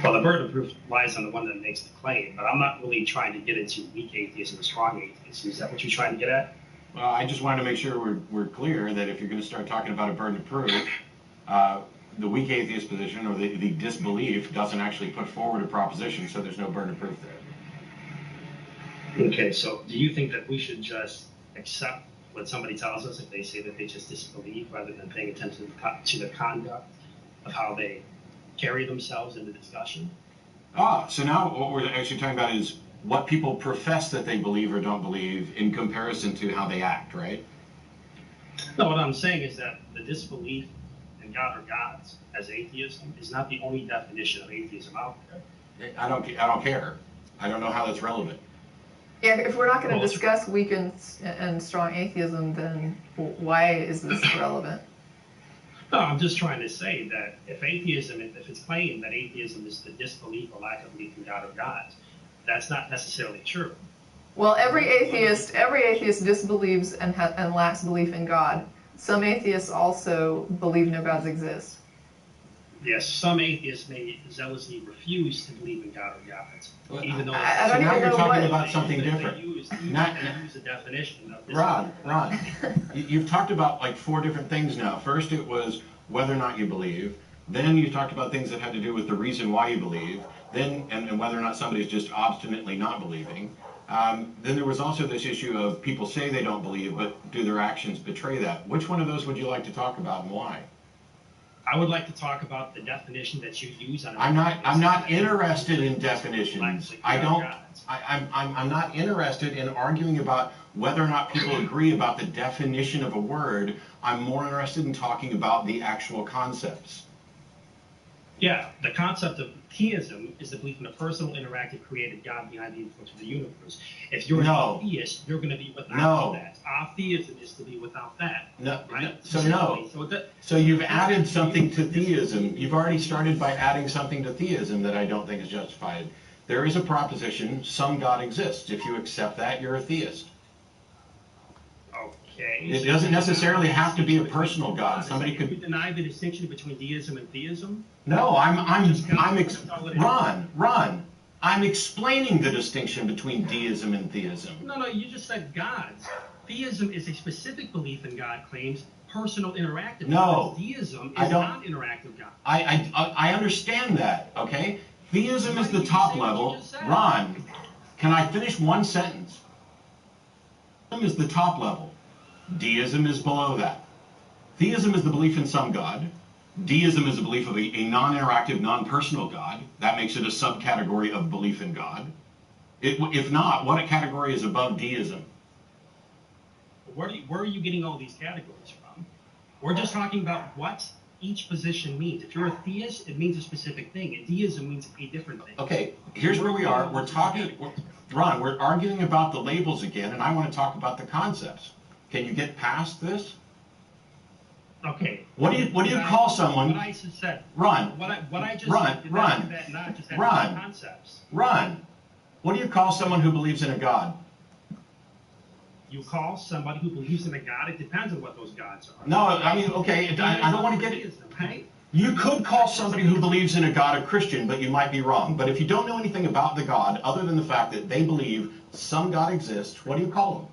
Well, the burden of proof lies on the one that makes the claim, but I'm not really trying to get into weak atheism or strong atheism. Is that what you're trying to get at? Well, I just wanted to make sure we're clear that if you're going to start talking about a burden of proof, the weak atheist position or the disbelief doesn't actually put forward a proposition, so there's no burden of proof there. Okay, so do you think that we should just accept what somebody tells us if they say that they just disbelieve rather than paying attention to the conduct of how they carry themselves in the discussion? So now what we're actually talking about is what people profess that they believe or don't believe in comparison to how they act, right? No, what I'm saying is that the disbelief in God or gods as atheism is not the only definition of atheism out there. I don't care. I don't know how that's relevant. Yeah, if we're not going to discuss weak and strong atheism, then why is this relevant? No, I'm just trying to say that if it's claimed that atheism is the disbelief or lack of belief in God or gods, that's not necessarily true. Well, every atheist disbelieves and lacks belief in God. Some atheists also believe no gods exist. Yes, some atheists may zealously refuse to believe in God or gods, even though. I don't even know you're talking what, about something different. They use a definition of this. Ron, you've talked about like 4 different things now. First, it was whether or not you believe. Then you talked about things that had to do with the reason why you believe. Then and whether or not somebody's just obstinately not believing. Then there was also this issue of people say they don't believe, but do their actions betray that? Which one of those would you like to talk about and why? I would like to talk about the definition that you use on. I'm not interested in definitions. I'm not interested in arguing about whether or not people agree about the definition of a word. I'm more interested in talking about the actual concepts. Yeah, the concept of theism is the belief in a personal, interactive, created God behind the influence of the universe. If you're an atheist, you're going to be without that. Atheism is to be without that. No, right? So you've added something to theism. You've already started by adding something to theism that I don't think is justified. There is a proposition, some God exists. If you accept that, you're a theist. Okay. It doesn't necessarily have to be a personal God. Somebody could. You deny the distinction between deism and theism? No, Ron, I'm explaining the distinction between deism and theism. No, you just said gods. Theism is a specific belief in God claims personal interactive. No, deism is not interactive God. I understand that. Okay, theism is the top level. Ron, can I finish one sentence? Theism is the top level. Deism is below that. Theism is the belief in some God. Deism is the belief of a non-interactive, non-personal God. That makes it a subcategory of belief in God. If not, what category is above deism? Where are you getting all these categories from? We're just talking about what each position means. If you're a theist, it means a specific thing, and deism means a different thing. Okay, here's where we are. Ron, we're arguing about the labels again, and I want to talk about the concepts. Can you get past this? Okay. What do you call someone? What I just said. Ron. What I just said. Ron. What do you call someone who believes in a God? You call somebody who believes in a God. It depends on what those gods are. No, I mean, okay. I don't want to get it. You could call somebody who believes in a God a Christian, but you might be wrong. But if you don't know anything about the God, other than the fact that they believe some God exists, what do you call them?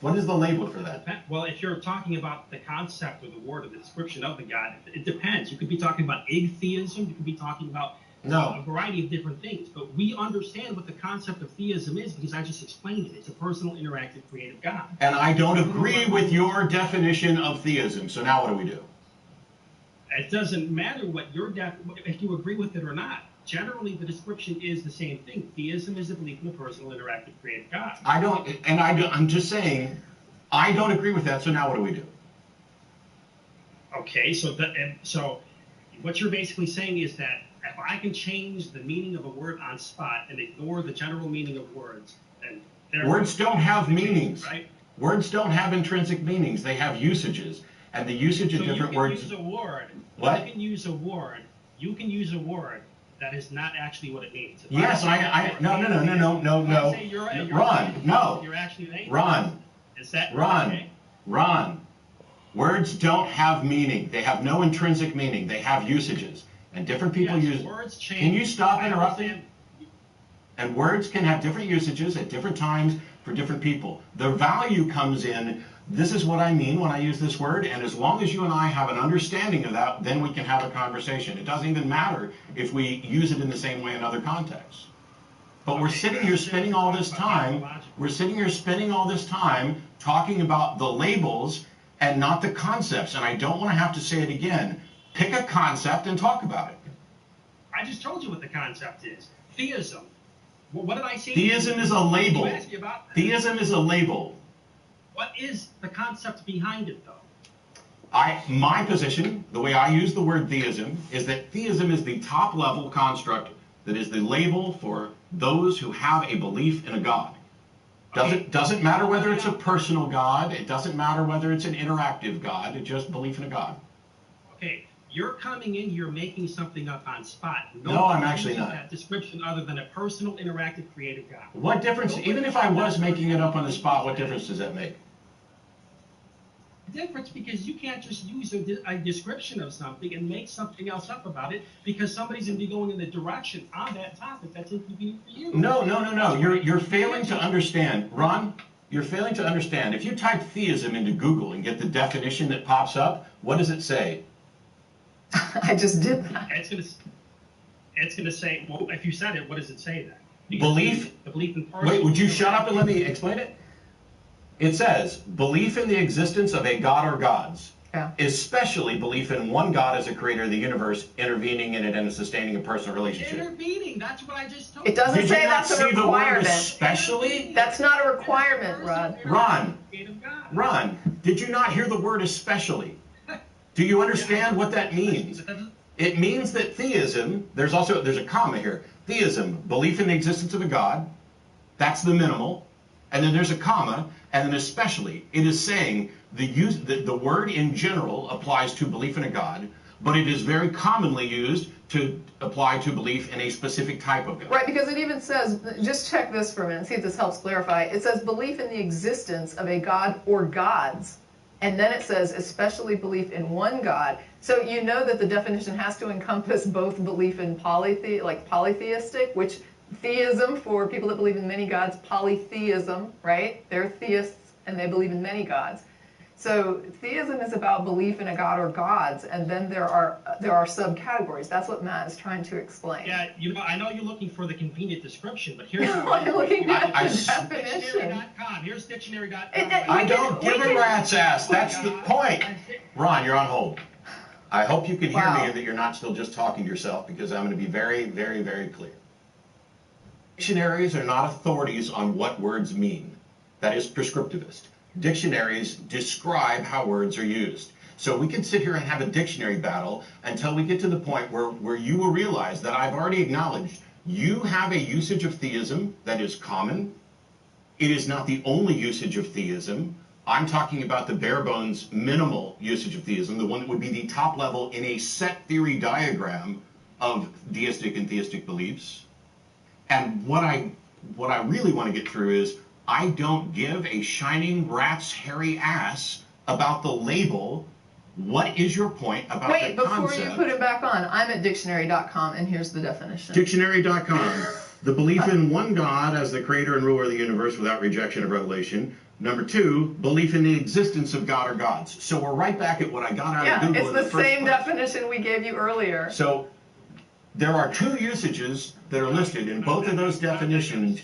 What is the label for that? Well, if you're talking about the concept or the word or the description of the God, it depends. You could be talking about atheism. You could be talking about a variety of different things. But we understand what the concept of theism is because I just explained it. It's a personal, interactive, creative God. And I don't agree with your definition of theism. So now what do we do? It doesn't matter what if you agree with it or not. Generally, the description is the same thing. Theism is the belief in a personal, interactive, creative God. I'm just saying, I don't agree with that. So now what do we do? Okay, so what you're basically saying is that if I can change the meaning of a word on spot and ignore the general meaning of words, then words don't have meanings. Right? Words don't have intrinsic meanings. They have usages, and the usage of different words. Use a word. What? You can use a word. You can use a word. That is not actually what it means. Yes, no. Ron, no. You're actually Ron. Is that Ron? Ron. Words don't have meaning. They have no intrinsic meaning. They have usages. And different people Yes, use. words change. Can you stop I interrupting? understand. And words can have different usages at different times for different people. The value comes in, this is what I mean when I use this word, and as long as you and I have an understanding of that, then we can have a conversation. It doesn't even matter if we use it in the same way in other contexts. But we're sitting here spending all this time, talking about the labels and not the concepts. And I don't want to have to say it again. Pick a concept and talk about it. I just told you what the concept is. Theism. Well, what did I say? Theism is a label. You asked me about that. Theism is a label. What is the concept behind it, though? My position, the way I use the word theism, is that theism is the top level construct that is the label for those who have a belief in a God. Doesn't matter whether it's a personal God. It doesn't matter whether it's an interactive God. It's just belief in a God. Okay, you're coming in here making something up on spot. No, I'm actually not. That description other than a personal, interactive, creative God. What difference, even if I was making it up on the spot, what difference does that make? Difference because you can't just use a description of something and make something else up about it because somebody's going to be going in the direction on that topic that's inconvenient for you. No. You're failing to understand. Ron, you're failing to understand. If you type theism into Google and get the definition that pops up, what does it say? I just did that. It's going to say, well, if you said it, what does it say then? Belief. The belief in person. Wait, would you shut up and let me explain it? It says, belief in the existence of a God or gods, especially belief in one God as a creator of the universe, intervening in it and sustaining a personal relationship. Intervening, that's what I just told you. It doesn't say that's a requirement. Especially? That's not a requirement, Rod. Ron, did you not hear the word especially? Do you understand what that means? It means that theism, there's a comma here. Theism, belief in the existence of a God, that's the minimal. And then there's a comma, and then especially, it is saying the word in general applies to belief in a God, but it is very commonly used to apply to belief in a specific type of God. Right, because it even says, just check this for a minute, see if this helps clarify. It says belief in the existence of a God or gods, and then it says especially belief in one God. So you know that the definition has to encompass both belief in polytheistic, which theism for people that believe in many gods, polytheism, right? They're theists and they believe in many gods. So theism is about belief in a god or gods, and then there are subcategories. That's what Matt is trying to explain. Yeah, I know you're looking for the convenient description, but here's I'm looking at the definition. Dictionary.com. Here's dictionary.com. I don't give a rat's ass. That's the point. Ron, you're on hold. I hope you can hear me and that you're not still just talking to yourself, because I'm going to be very, very, very clear. Dictionaries are not authorities on what words mean. That is prescriptivist. Dictionaries describe how words are used. So we can sit here and have a dictionary battle until we get to the point where you will realize that I've already acknowledged you have a usage of theism that is common. It is not the only usage of theism. I'm talking about the bare bones minimal usage of theism, the one that would be the top level in a set theory diagram of deistic and theistic beliefs. And what I really want to get through is I don't give a shining rat's hairy ass about the label. What is your point about the concept? Wait, before you put it back on, I'm at dictionary.com, and here's the definition. Dictionary.com. The belief in one God as the creator and ruler of the universe without rejection of revelation. Number 2, belief in the existence of God or gods. So we're right back at what I got out of Google. Yeah, it's the same definition we gave you earlier. So there are 2 usages that are listed in both of those definitions.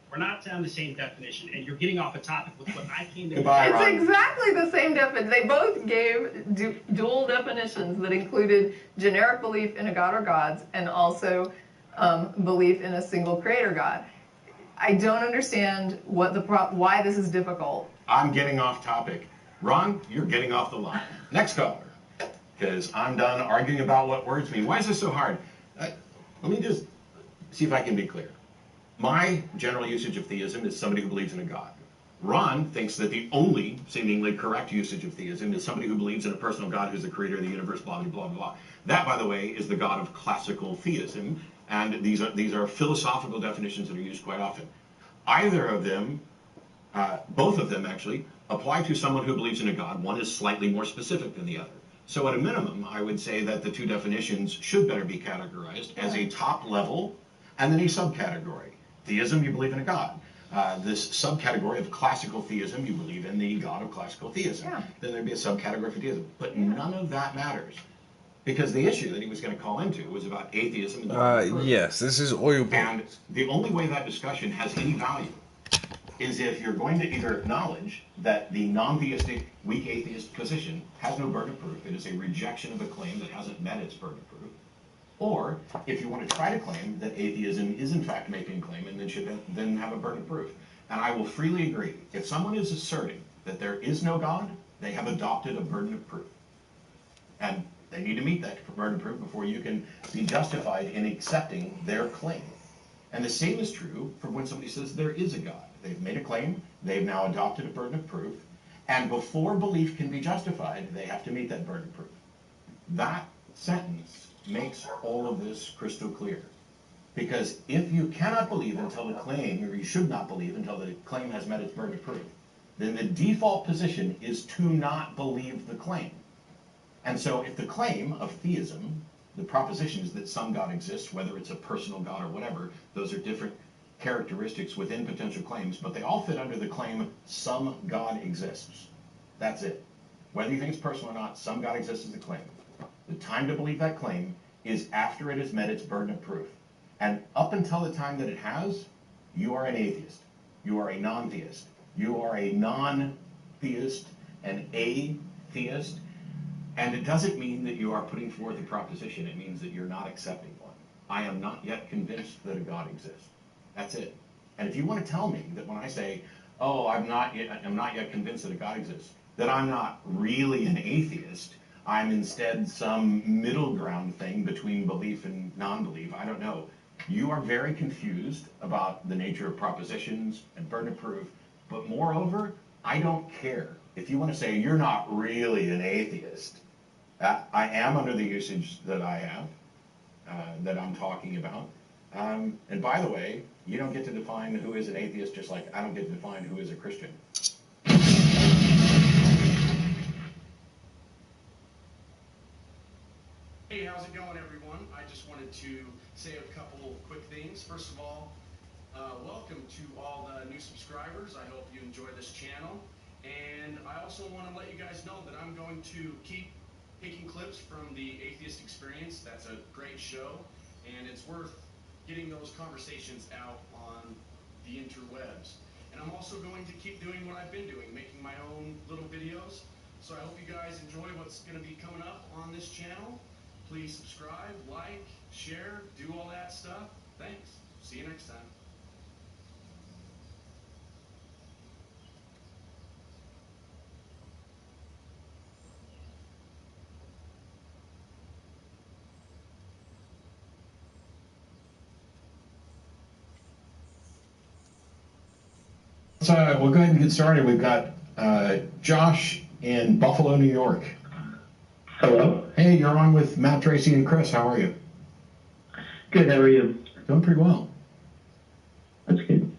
We're not on the same definition, and you're getting off a topic with what I came to. It's exactly the same definition. They both gave dual definitions that included generic belief in a god or gods and also belief in a single creator God. I don't understand why this is difficult. I'm getting off topic. Ron, you're getting off the line. Next caller, because I'm done arguing about what words mean. Why is this so hard? Let me just see if I can be clear. My general usage of theism is somebody who believes in a God. Ron thinks that the only seemingly correct usage of theism is somebody who believes in a personal God who's the creator of the universe, blah, blah, blah, blah. That, by the way, is the God of classical theism, and these are philosophical definitions that are used quite often. Either of them, both of them actually, apply to someone who believes in a God. One is slightly more specific than the other. So at a minimum, I would say that the two definitions should better be categorized as a top level and then a subcategory. Theism, you believe in a God. This subcategory of classical theism, you believe in the God of classical theism. Yeah. Then there'd be a subcategory for deism. But none of that matters. Because the issue that he was going to call into was about atheism. And yes, this is oil. And the only way that discussion has any value is if you're going to either acknowledge that the non-theistic, weak atheist position has no burden of proof, it is a rejection of a claim that hasn't met its burden of proof, or if you want to try to claim that atheism is in fact making a claim and then should then have a burden of proof. And I will freely agree, if someone is asserting that there is no God, they have adopted a burden of proof. And they need to meet that burden of proof before you can be justified in accepting their claim. And the same is true for when somebody says there is a God. They've made a claim, they've now adopted a burden of proof, and before belief can be justified, they have to meet that burden of proof. That sentence makes all of this crystal clear. Because if you cannot believe until the claim, or you should not believe until the claim has met its burden of proof, then the default position is to not believe the claim. And so if the claim of theism, the proposition is that some God exists, whether it's a personal God or whatever, those are different characteristics within potential claims, but they all fit under the claim, some God exists. That's it. Whether you think it's personal or not, some God exists is the claim. The time to believe that claim is after it has met its burden of proof. And up until the time that it has, you are an atheist. You are a non-theist. You are a non-theist, an atheist, and it doesn't mean that you are putting forth a proposition. It means that you're not accepting one. I am not yet convinced that a God exists. That's it. And if you want to tell me that when I say, oh, I'm not yet convinced that a God exists, that I'm not really an atheist, I'm instead some middle ground thing between belief and non-belief, I don't know. You are very confused about the nature of propositions and burden of proof, but moreover, I don't care. If you want to say you're not really an atheist, I am under the usage that I have, that I'm talking about. And by the way, you don't get to define who is an atheist, just like I don't get to define who is a Christian. Hey, how's it going, everyone? I just wanted to say a couple quick things. First of all, welcome to all the new subscribers. I hope you enjoy this channel. And I also want to let you guys know that I'm going to keep taking clips from the Atheist Experience. That's a great show, and it's worth getting those conversations out on the interwebs. And I'm also going to keep doing what I've been doing, making my own little videos. So I hope you guys enjoy what's going to be coming up on this channel. Please subscribe, like, share, do all that stuff. Thanks. See you next time. We'll go ahead and get started. We've got Josh in Buffalo, New York. Hello. Hey, you're on with Matt, Tracy, and Chris. How are you? Good. How are you? Doing pretty well. That's good.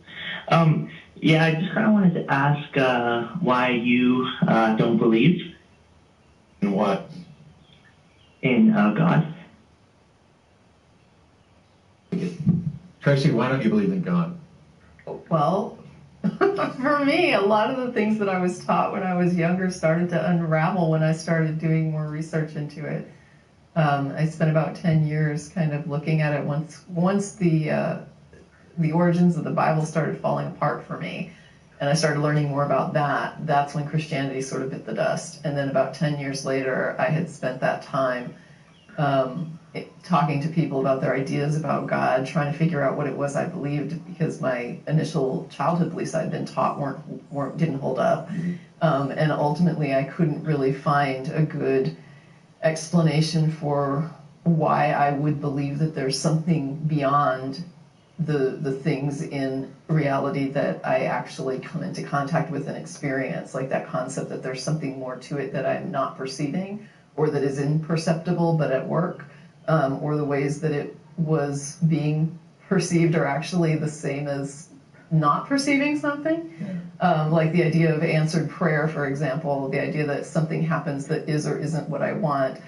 Yeah, I just kind of wanted to ask why you don't believe. In what? In God. Tracy, why don't you believe in God? Well, for me, a lot of the things that I was taught when I was younger started to unravel when I started doing more research into it. I spent about 10 years kind of looking at it once the origins of the Bible started falling apart for me, and I started learning more about that. That's when Christianity sort of bit the dust. And then about 10 years later, I had spent that time talking to people about their ideas about God, trying to figure out what it was I believed, because my initial childhood beliefs I'd been taught didn't hold up. And ultimately, I couldn't really find a good explanation for why I would believe that there's something beyond the things in reality that I actually come into contact with and experience, like that concept that there's something more to it that I'm not perceiving, or that is imperceptible but at work, or the ways that it was being perceived are actually the same as not perceiving something. Like the idea of answered prayer, for example, the idea that something happens that is or isn't what I want.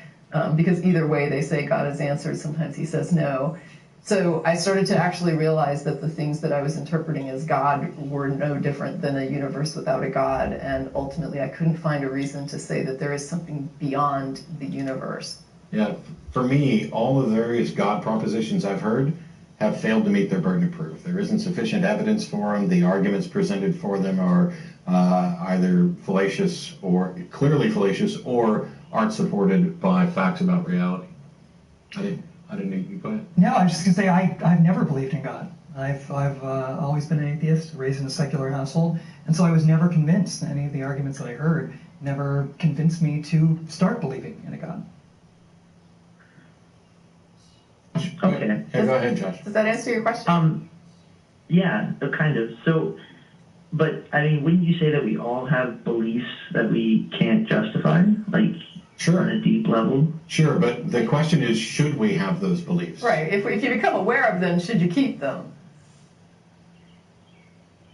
Because either way, they say God is answered. Sometimes he says no. So I started to actually realize that the things that I was interpreting as God were no different than a universe without a God. And ultimately, I couldn't find a reason to say that there is something beyond the universe. Yeah, for me, all the various God propositions I've heard have failed to meet their burden of proof. There isn't sufficient evidence for them. The arguments presented for them are either fallacious or clearly fallacious or aren't supported by facts about reality. I didn't know you go ahead. No, I was just going to say I've never believed in God. I've always been an atheist, raised in a secular household, and so I was never convinced. Any of the arguments that I heard never convinced me to start believing in a God. Okay. Hey, go ahead, Josh. Does that answer your question? Yeah, kind of. So, but I mean, wouldn't you say that we all have beliefs that we can't justify, like sure, on a deep level? Sure, but the question is, should we have those beliefs? Right. If you become aware of them, should you keep them?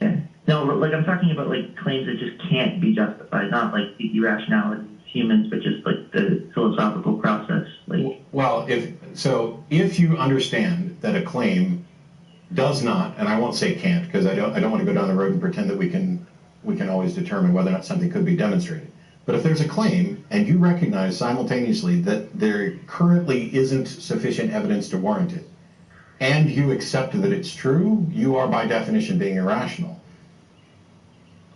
Yeah. No, like I'm talking about like claims that just can't be justified, not like the irrationality of humans, but just like the philosophical process. Like, well, if you understand that a claim does not, and I won't say can't because I don't want to go down the road and pretend that we can always determine whether or not something could be demonstrated. But if there's a claim and you recognize simultaneously that there currently isn't sufficient evidence to warrant it, and you accept that it's true, you are by definition being irrational.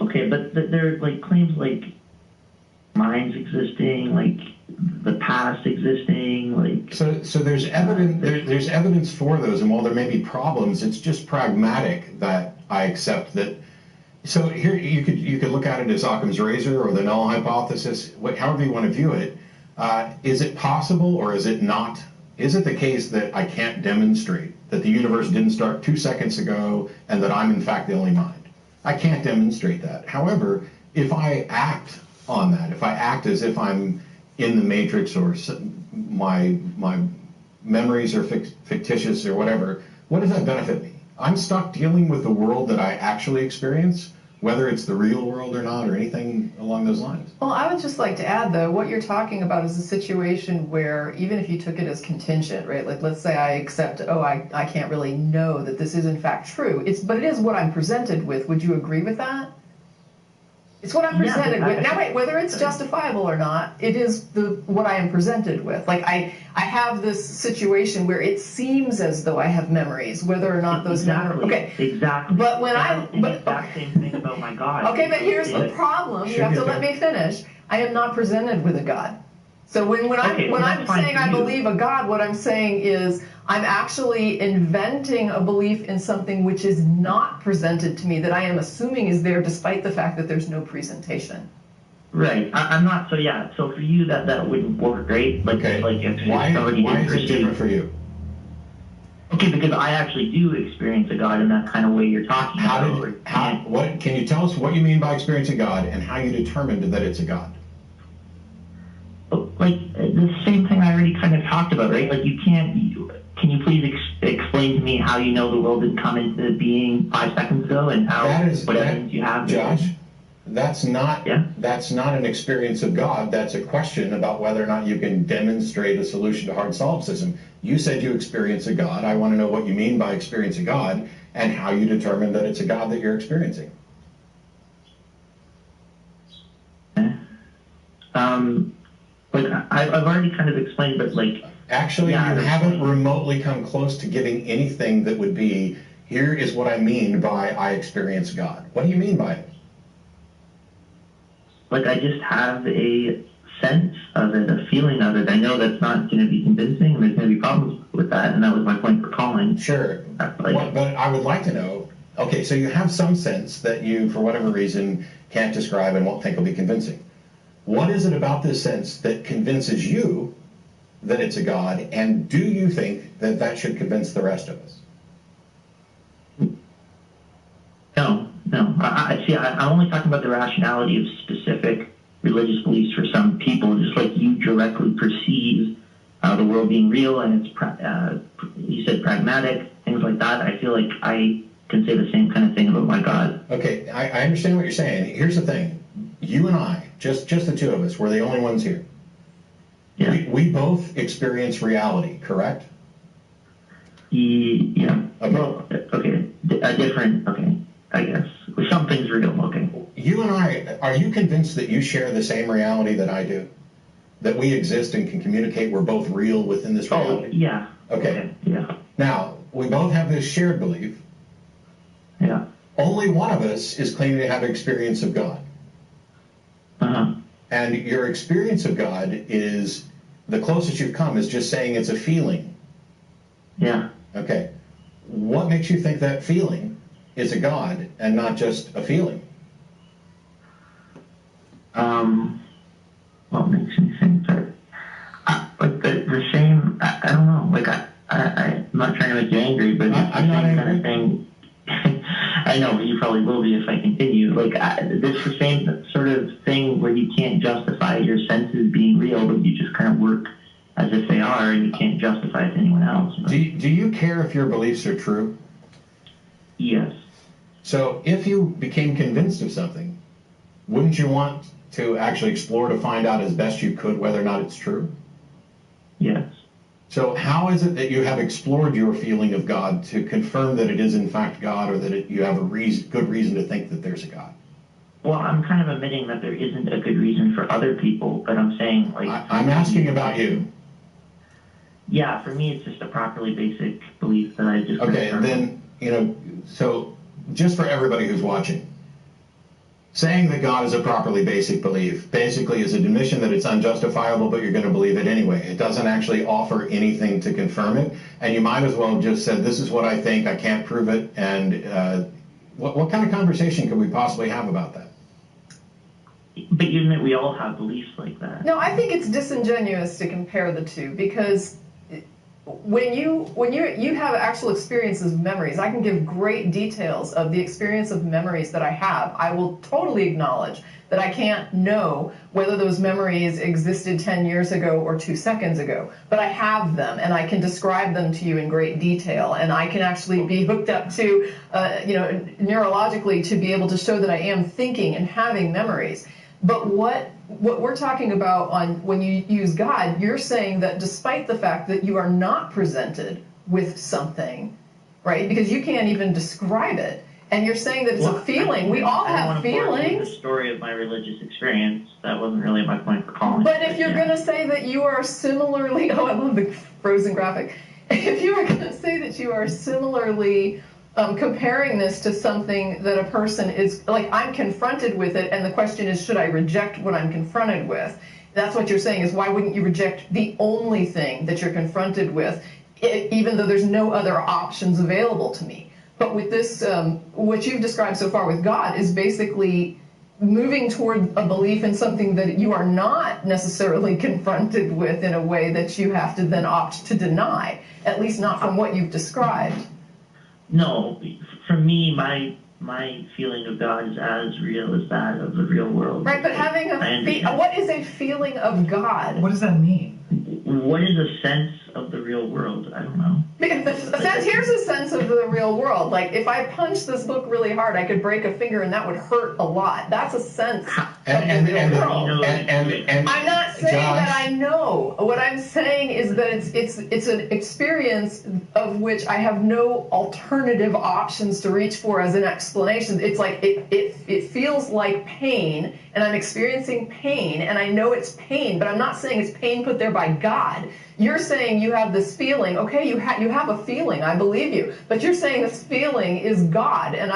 Okay, but there are like claims like minds existing, like the past existing, like so there's evidence there's evidence for those, and while there may be problems, it's just pragmatic that I accept that. So here you could look at it as Occam's razor or the null hypothesis, however you want to view it. Is it possible or is it not? Is it the case that I can't demonstrate that the universe didn't start 2 seconds ago and that I'm in fact the only mind? I can't demonstrate that. However, if I act on that, if I act as if I'm in the Matrix or my memories are fictitious or whatever, what does that benefit me? I'm stuck dealing with the world that I actually experience, whether it's the real world or not or anything along those lines. Well, I would just like to add, though, what you're talking about is a situation where even if you took it as contingent, right? Like, let's say I accept, I can't really know that this is in fact true. But it is what I'm presented with. Would you agree with that? It's what I'm presented with. Now, wait, whether it's justifiable or not, it is what I am presented with. Like, I have this situation where it seems as though I have memories, whether or not those memories. Okay. Exactly. But when the exact same thing about my God. Okay, but here's the problem. You have to let me finish. I am not presented with a God. So when I'm saying I believe a God, what I'm saying is I'm actually inventing a belief in something which is not presented to me, that I am assuming is there despite the fact that there's no presentation. Right. I'm not, so yeah, so for you that wouldn't work, right? Like, okay. Like if why is it different for you? Okay, because I actually do experience a God in that kind of way you're talking about. What can you tell us what you mean by experiencing God and how you determined that it's a God? Like the same thing I already kind of talked about, right? Like can you please explain to me how you know the world didn't come into being 5 seconds ago and how what evidence you have? Josh, that's not an experience of God. That's a question about whether or not you can demonstrate a solution to hard solipsism. You said you experience a God. I want to know what you mean by experience a God and how you determine that it's a God that you're experiencing. Like I've already kind of explained, but like actually, you haven't remotely come close to giving anything that would be, here is what I mean by I experience God. What do you mean by it? Like I just have a sense of it, a feeling of it. I know that's not going to be convincing, and there's going to be problems with that, and that was my point for calling. Sure, but I would like to know. Okay, so you have some sense that you, for whatever reason, can't describe and won't think will be convincing. What is it about this sense that convinces you that it's a God, and do you think that that should convince the rest of us? No. I'm only talking about the rationality of specific religious beliefs for some people, just like you directly perceive the world being real, and it's you said pragmatic, things like that. I feel like I can say the same kind of thing about my God. Okay, I understand what you're saying. Here's the thing. You and I, just the two of us, we're the only ones here. Yeah. We both experience reality, correct? Yeah. Okay. Well, okay. Okay, I guess. Something's real, okay. You and I, are you convinced that you share the same reality that I do? That we exist and can communicate, we're both real within this reality? Oh, yeah. Okay. Yeah. Now, we both have this shared belief. Yeah. Only one of us is claiming to have experience of God. Uh-huh. And your experience of God is, the closest you've come is just saying it's a feeling. Yeah. Okay. What makes you think that feeling is a God and not just a feeling? What makes me think that? Like the same, I don't know, like I'm not trying to make you angry, but I'm not angry. Kind of thing. I know, but you probably will be if I continue. Like, this the same sort of thing where you can't justify your senses being real, but you just kind of work as if they are, and you can't justify it to anyone else. Do you care if your beliefs are true? Yes. So if you became convinced of something, wouldn't you want to actually explore to find out as best you could whether or not it's true? Yes. So how is it that you have explored your feeling of God to confirm that it is in fact God, or that you have a good reason to think that there's a God? Well, I'm kind of admitting that there isn't a good reason for other people, but I'm saying, like... I'm asking about you. Yeah, for me it's just a properly basic belief that I just... Okay, then, so just for everybody who's watching, saying that God is a properly basic belief basically is an admission that it's unjustifiable, but you're going to believe it anyway. It doesn't actually offer anything to confirm it, and you might as well have just said, this is what I think, I can't prove it, and what kind of conversation could we possibly have about that? But you admit we all have beliefs like that. No, I think it's disingenuous to compare the two, because when you have actual experiences of memories, I can give great details of the experience of memories that I have. I will totally acknowledge that I can't know whether those memories existed 10 years ago or 2 seconds ago, but I have them and I can describe them to you in great detail, and I can actually be hooked up to, neurologically to be able to show that I am thinking and having memories. But what we're talking about when you use God, you're saying that despite the fact that you are not presented with something, right? Because you can't even describe it, and you're saying that it's a feeling. We all have feelings. The story of my religious experience, that wasn't really my point for calling. But if you're going to say that you are similarly, I love the frozen graphic. If you are going to say that you are similarly comparing this to something that a person is, like, I'm confronted with it, and the question is, should I reject what I'm confronted with? That's what you're saying, is why wouldn't you reject the only thing that you're confronted with, even though there's no other options available to me? But with this, what you've described so far with God is basically moving toward a belief in something that you are not necessarily confronted with in a way that you have to then opt to deny, at least not from what you've described. No, for me, my feeling of God is as real as that of the real world. Right, but having what is a feeling of God? What does that mean? What is a sense of the real world? I don't know. Here's a sense of the real world. Like, if I punch this book really hard, I could break a finger and that would hurt a lot. That's a sense of the real world. I'm not saying that I know. What I'm saying is that it's an experience of which I have no alternative options to reach for as an explanation. It's like it feels like pain, and I'm experiencing pain, and I know it's pain, but I'm not saying it's pain put there by God. You're saying you have this feeling. Okay, you have a feeling. I believe you, but you're saying this feeling is God, and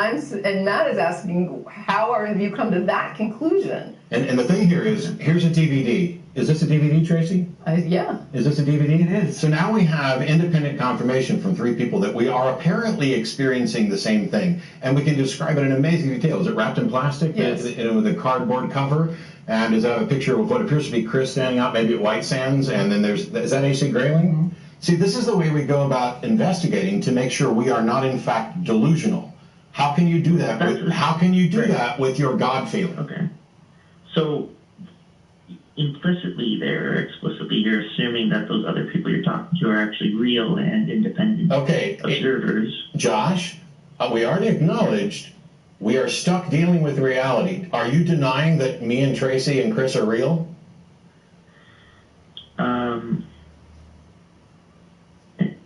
Matt is asking, how have you come to that conclusion? And the thing here is, here's a DVD. Is this a DVD, Tracy? Yeah. Is this a DVD? It is. So now we have independent confirmation from 3 people that we are apparently experiencing the same thing, and we can describe it in amazing detail. Is it wrapped in plastic? Yes. With a cardboard cover? And does that have a picture of what appears to be Chris standing out, maybe at White Sands? And then is that AC Grayling? Mm-hmm. See, this is the way we go about investigating to make sure we are not, in fact, delusional. How can you do that? That with your God feeling? Okay. So implicitly there, or explicitly, you're assuming that those other people you're talking to are actually real and independent observers. Josh, We already acknowledged we are stuck dealing with reality. Are you denying that me and Tracy and Chris are real?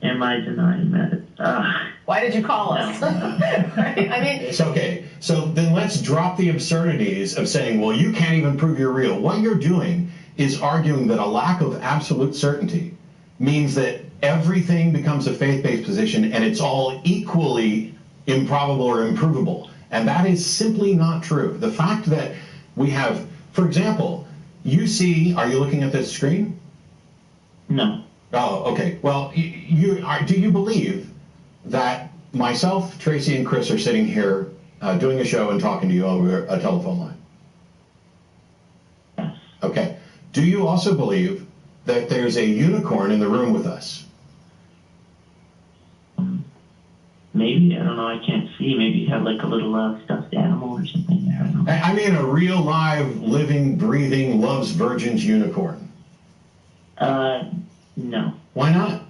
Am I denying that? Why did you call us? Right? I mean, it's okay. So then let's drop the absurdities of saying, well, you can't even prove you're real. What you're doing is arguing that a lack of absolute certainty means that everything becomes a faith-based position and it's all equally improbable or improvable. And that is simply not true. The fact that we have, for example, you see, are you looking at this screen? No. Oh, okay. Well, do you believe that myself, Tracy, and Chris are sitting here doing a show and talking to you over a telephone line? Yes. Okay. Do you also believe that there's a unicorn in the room with us? Maybe. I don't know. I can't see. Maybe you have like a little stuffed animal or something. I don't know. I mean a real, live, living, breathing, loves virgins unicorn. No. Why not?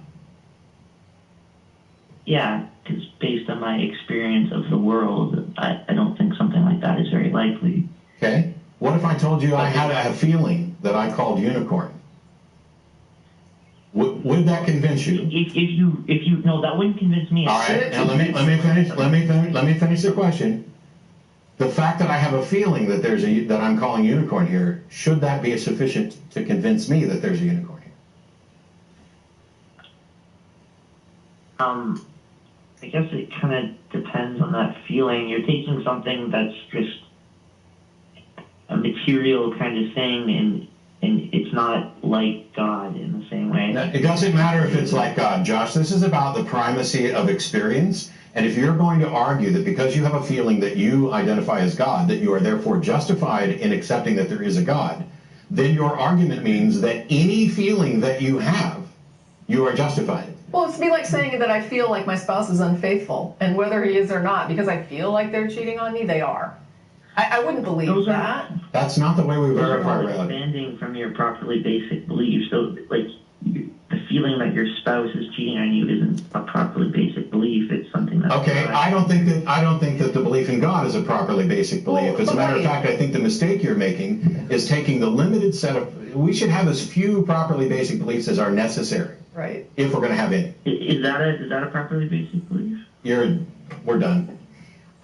Yeah, because based on my experience of the world, I don't think something like that is very likely. Okay. What if I told you I had a feeling that I called unicorn? Would that convince you? If you no, that wouldn't convince me. All right. Now let me finish the question. The fact that I have a feeling that that I'm calling unicorn here, should that be sufficient to convince me that there's a unicorn here? I guess it kind of depends on that feeling. You're taking something that's just a material kind of thing, and it's not like God in the same way. Now, it doesn't matter if it's like God, Josh. This is about the primacy of experience. And if you're going to argue that because you have a feeling that you identify as God, that you are therefore justified in accepting that there is a God, then your argument means that any feeling that you have, you are justified. Well, it's be like saying that I feel like my spouse is unfaithful, and whether he is or not, because I feel like they're cheating on me, they are. I wouldn't believe that. That's not the way we Those verify are all reality. expanding from your properly basic belief. So, like, the feeling that your spouse is cheating on you isn't a properly basic belief. It's something that's Okay, I don't think that the belief in God is a properly basic belief. As a matter of fact, I think the mistake you're making is taking the limited set of. We should have as few properly basic beliefs as are necessary. Right. If we're going to have any. Is that a properly basic belief? We're done.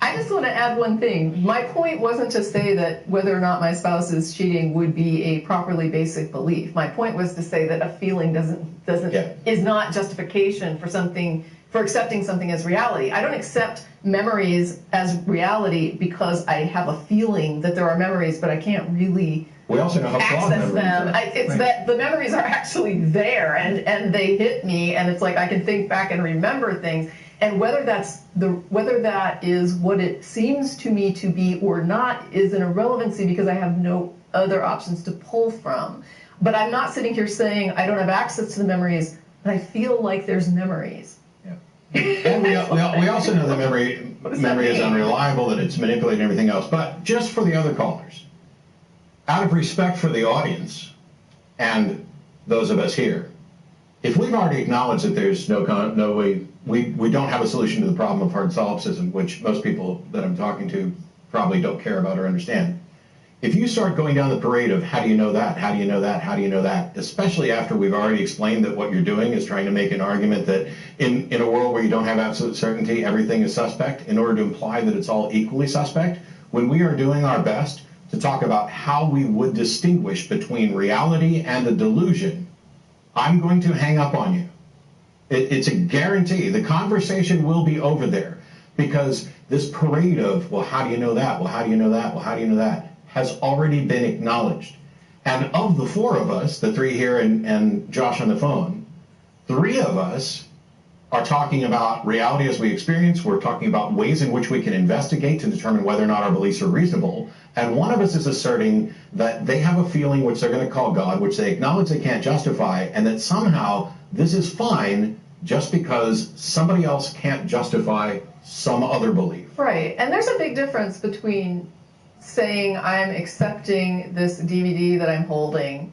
I just want to add one thing. My point wasn't to say that whether or not my spouse is cheating would be a properly basic belief. My point was to say that a feeling is not justification for accepting something as reality. I don't accept memories as reality because I have a feeling that there are memories, but I can't really we also know how access them. It's that the memories are actually there and they hit me, and it's like I can think back and remember things. And whether that is what it seems to me to be or not is an irrelevancy because I have no other options to pull from. But I'm not sitting here saying I don't have access to the memories, but I feel like there's memories. And we also know that memory is unreliable, that it's manipulated and everything else. But just for the other callers, out of respect for the audience and those of us here, if we've already acknowledged that there's no way, we don't have a solution to the problem of hard solipsism, which most people that I'm talking to probably don't care about or understand. If you start going down the parade of how do you know that, how do you know that, how do you know that, especially after we've already explained that what you're doing is trying to make an argument that in a world where you don't have absolute certainty, everything is suspect, in order to imply that it's all equally suspect, when we are doing our best to talk about how we would distinguish between reality and a delusion, I'm going to hang up on you. It's a guarantee. The conversation will be over there because this parade of, well, how do you know that? Well, how do you know that? Well, how do you know that? Has already been acknowledged. And of the four of us, the three here and Josh on the phone, three of us are talking about reality as we experience. We're talking about ways in which we can investigate to determine whether or not our beliefs are reasonable. And one of us is asserting that they have a feeling which they're going to call God, which they acknowledge they can't justify, and that somehow this is fine just because somebody else can't justify some other belief. Right. And there's a big difference between saying I'm accepting this DVD that I'm holding,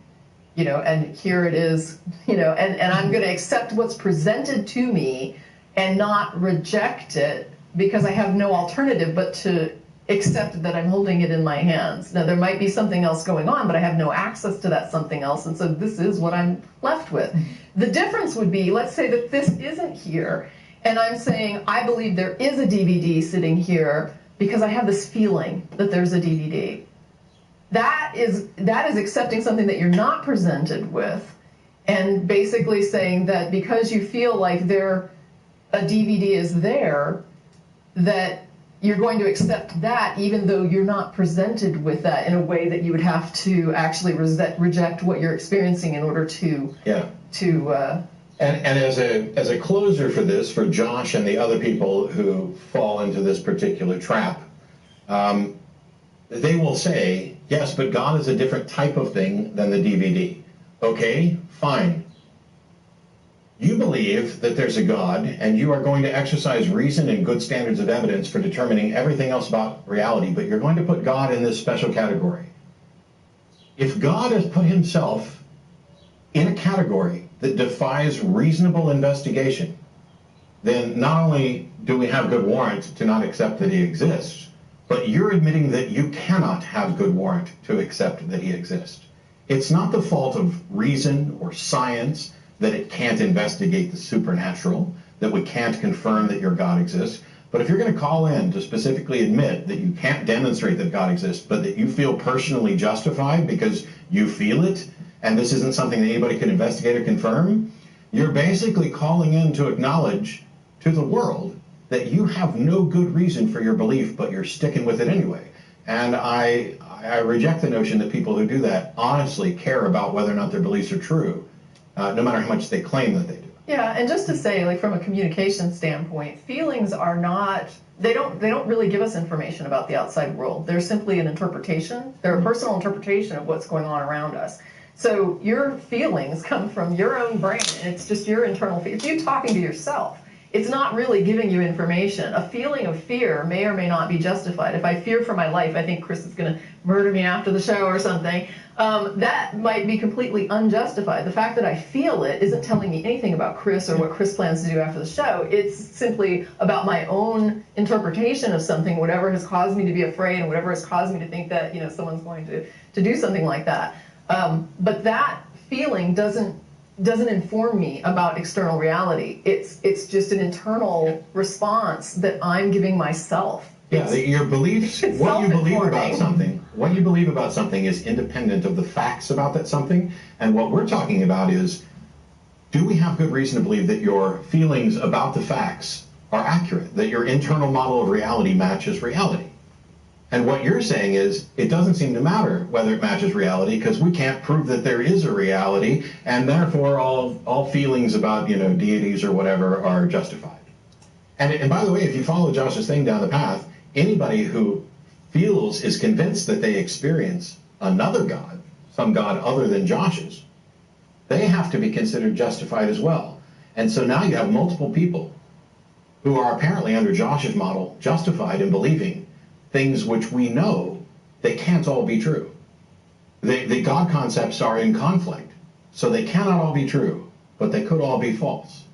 and here it is, and I'm going to accept what's presented to me and not reject it because I have no alternative but to accept that I'm holding it in my hands. Now, there might be something else going on, but I have no access to that something else, and so this is what I'm left with. The difference would be, let's say that this isn't here, and I'm saying, I believe there is a DVD sitting here because I have this feeling that there's a DVD. That is accepting something that you're not presented with, and basically saying that because you feel like a DVD is there, that you're going to accept that even though you're not presented with that in a way that you would have to actually reject what you're experiencing in order to And as a closer for this, for Josh and the other people who fall into this particular trap, they will say, yes, but God is a different type of thing than the DVD. Okay, fine. You believe that there's a God, and you are going to exercise reason and good standards of evidence for determining everything else about reality, but you're going to put God in this special category. If God has put himself in a category that defies reasonable investigation, then not only do we have good warrant to not accept that he exists, but you're admitting that you cannot have good warrant to accept that he exists. It's not the fault of reason or science that it can't investigate the supernatural, that we can't confirm that your God exists. But if you're going to call in to specifically admit that you can't demonstrate that God exists, but that you feel personally justified because you feel it, and this isn't something that anybody can investigate or confirm, you're basically calling in to acknowledge to the world that you have no good reason for your belief, but you're sticking with it anyway. And I reject the notion that people who do that honestly care about whether or not their beliefs are true, no matter how much they claim that they do. Yeah, and just to say, like from a communication standpoint, feelings are not, they don't really give us information about the outside world. They're simply an interpretation. They're a personal interpretation of what's going on around us. So your feelings come from your own brain, and it's just your internal, it's you talking to yourself. It's not really giving you information. A feeling of fear may or may not be justified. If I fear for my life, I think Chris is going to murder me after the show or something, that might be completely unjustified. The fact that I feel it isn't telling me anything about Chris or what Chris plans to do after the show. It's simply about my own interpretation of something, whatever has caused me to be afraid and whatever has caused me to think that, someone's going to do something like that. But that feeling doesn't inform me about external reality. It's just an internal response that I'm giving myself. Yeah, your beliefs, what you believe about something is independent of the facts about that something. And what we're talking about is, do we have good reason to believe that your feelings about the facts are accurate, that your internal model of reality matches reality? And what you're saying is, it doesn't seem to matter whether it matches reality because we can't prove that there is a reality, and therefore all feelings about, deities or whatever are justified. And by the way, if you follow Josh's thing down the path, anybody who is convinced that they experience another God, some God other than Josh's, they have to be considered justified as well. And so now you have multiple people who are apparently under Josh's model justified in believing things which we know they can't all be true. The God concepts are in conflict, so they cannot all be true, but they could all be false.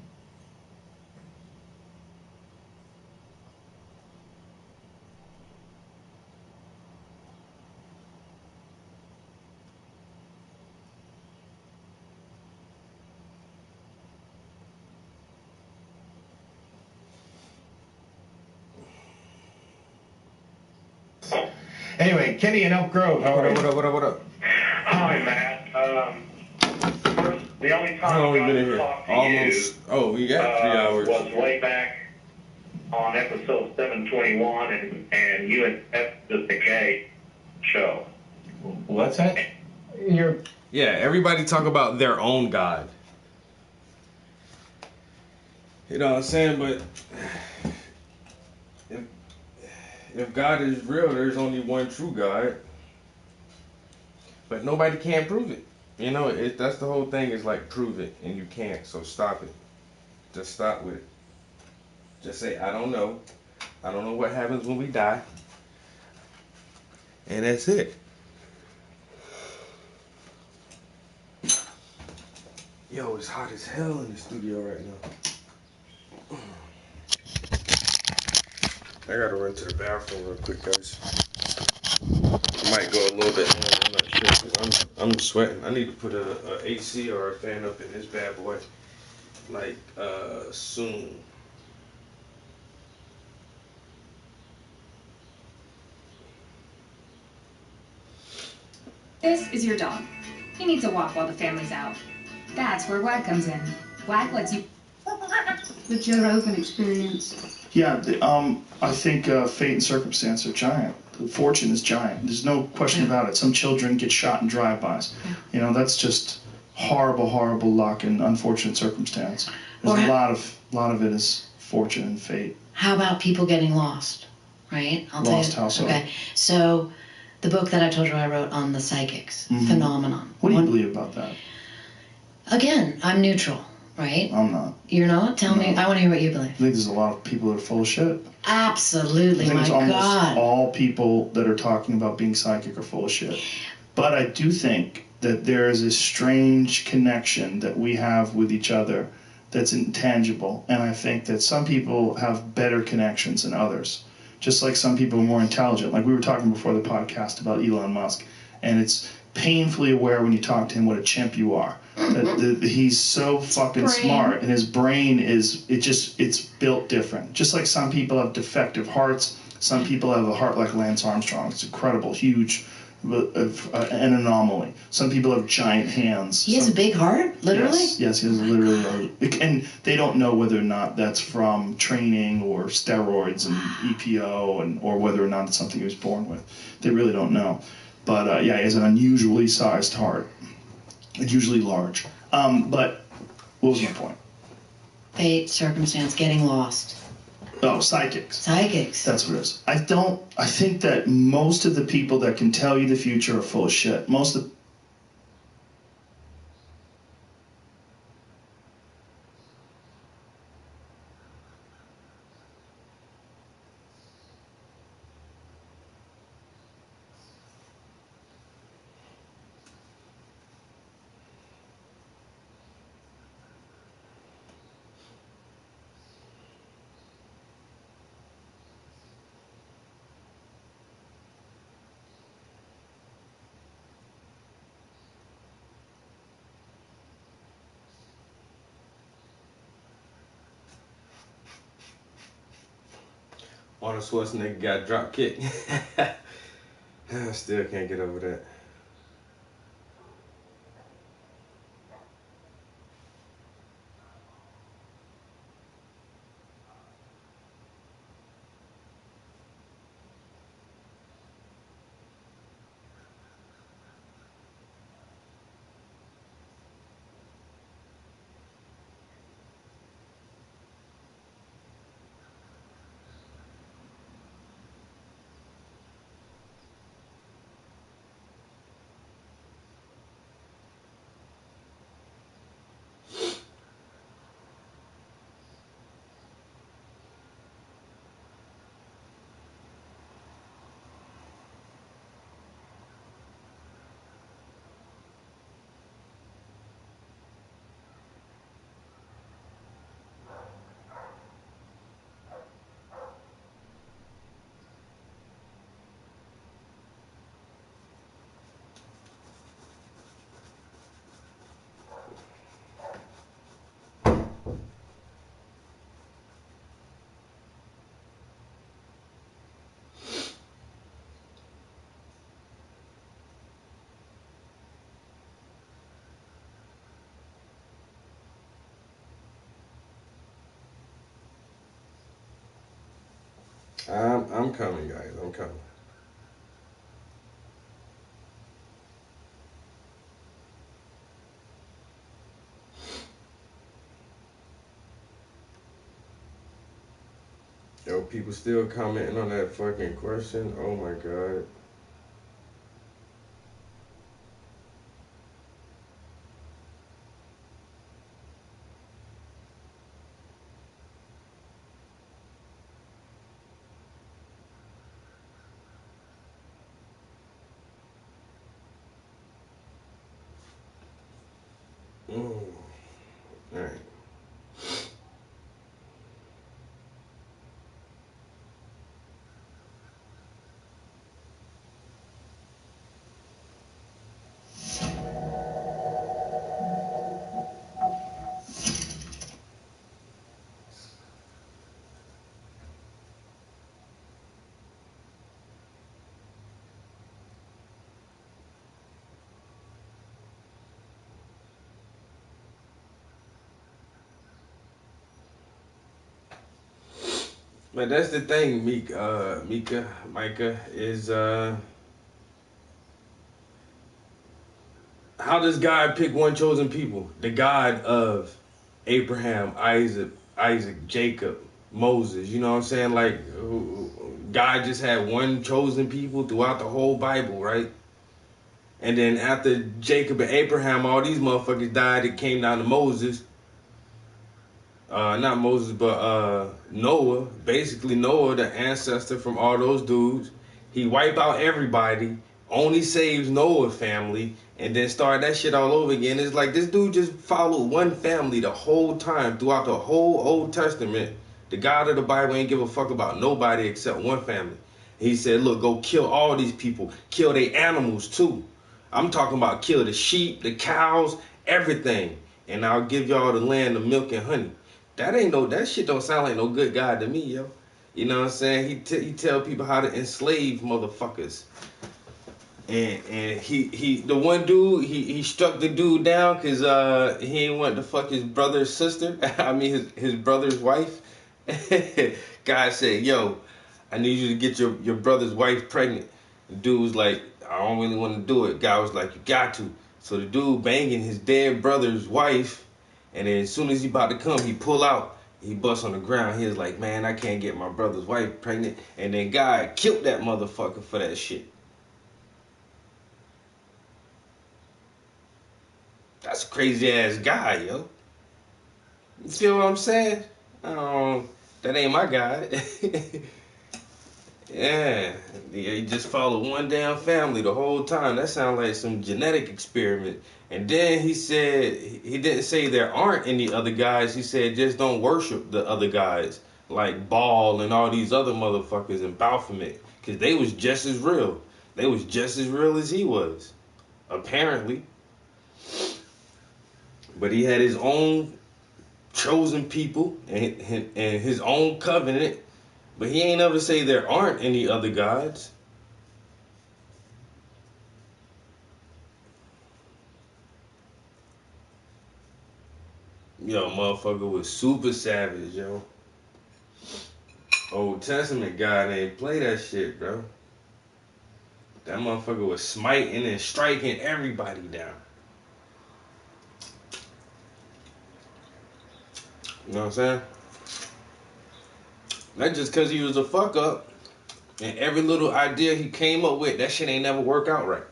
Anyway, Kenny in Elk Grove, how are you? What up? Hi, Matt. First, the only How time long we I been in got to here? talk to Almost. Oh, we got 3 hours. was way back on episode 721 and you and the Decay show. What's that? Yeah, everybody talk about their own God. You know what I'm saying? But if God is real, there's only one true God. But nobody can prove it. That's the whole thing, is like, prove it, and you can't, so stop it. Just stop with it. Just say, I don't know. I don't know what happens when we die. And that's it. Yo, it's hot as hell in the studio right now. I gotta run to the bathroom real quick, guys. Might go a little bit longer. I'm not sure. 'Cause I'm sweating. I need to put a AC or a fan up in this bad boy, like soon. This is your dog. He needs a walk while the family's out. That's where WAG comes in. WAG lets you. The Joe Rogan experience. Yeah, I think fate and circumstance are giant. The fortune is giant. There's no question about it. Some children get shot in drive-bys. You know, that's just horrible, horrible luck and unfortunate circumstance. There's a lot of it is fortune and fate. How about people getting lost? Right? Lost how so? Okay, so the book that I told you I wrote on the psychics phenomenon. What do you believe about that? Again, I'm neutral, right? I'm not. You're not? Tell me. I want to hear what you believe. I think there's a lot of people that are full of shit. Absolutely, I think my it's almost God. all people that are talking about being psychic are full of shit. But I do think that there is a strange connection that we have with each other that's intangible. And I think that some people have better connections than others. Just like some people are more intelligent. Like we were talking before the podcast about Elon Musk. And it's painfully aware when you talk to him what a chimp you are. That he's so fucking smart, and his brain it's built different. Just like some people have defective hearts, some people have a heart like Lance Armstrong. It's incredible, huge, an anomaly. Some people have giant hands. He has a big heart, literally? Yes, he has literally. And they don't know whether or not that's from training or steroids and EPO, or whether or not it's something he was born with. They really don't know. But yeah, he has an unusually sized heart. It's usually large. But what was my point? Fate, circumstance, getting lost. Oh, psychics. Psychics. That's what it is. I think that most of the people that can tell you the future are full of shit. Most of the Arnold Schwarzenegger got drop kicked. I still can't get over that. I'm coming, guys. I'm coming. Yo, people still commenting on that fucking question. Oh my God. All right. But that's the thing, Micah, is how does God pick one chosen people? The God of Abraham, Isaac, Jacob, Moses. You know what I'm saying? Like, God just had one chosen people throughout the whole Bible, right? And then after Jacob and Abraham, all these motherfuckers died. It came down to Moses. Not Moses, but Noah. Basically, Noah, the ancestor from all those dudes. He wiped out everybody, only saves Noah's family, and then started that shit all over again. It's like this dude just followed one family the whole time throughout the whole Old Testament. The God of the Bible ain't give a fuck about nobody except one family. He said, look, go kill all these people. Kill their animals too. I'm talking about kill the sheep, the cows, everything. And I'll give y'all the land of milk and honey. That shit don't sound like no good God to me, yo. You know what I'm saying? He tell people how to enslave motherfuckers. And he the one dude, he struck the dude down because he ain't want to fuck his brother's sister. I mean his brother's wife. God said, yo, I need you to get your brother's wife pregnant. The dude was like, I don't really want to do it. God was like, you got to. So the dude banging his dead brother's wife, and then as soon as he about to come, he pull out. He busts on the ground. He was like, man, I can't get my brother's wife pregnant. And then God killed that motherfucker for that shit. That's a crazy ass guy, yo. You feel what I'm saying? That ain't my God. Yeah, he just followed one damn family the whole time. That sounds like some genetic experiment. And then he said, he didn't say there aren't any other guys. He said just don't worship the other guys like Baal and all these other motherfuckers in Baphomet, because they was just as real. They was just as real as he was, apparently. But he had his own chosen people and his own covenant. But he ain't ever say there aren't any other gods. Yo, motherfucker was super savage, yo. Old Testament God ain't play that shit, bro. That motherfucker was smiting and striking everybody down. You know what I'm saying? Not just because he was a fuck up, and every little idea he came up with, that shit ain't never work out right.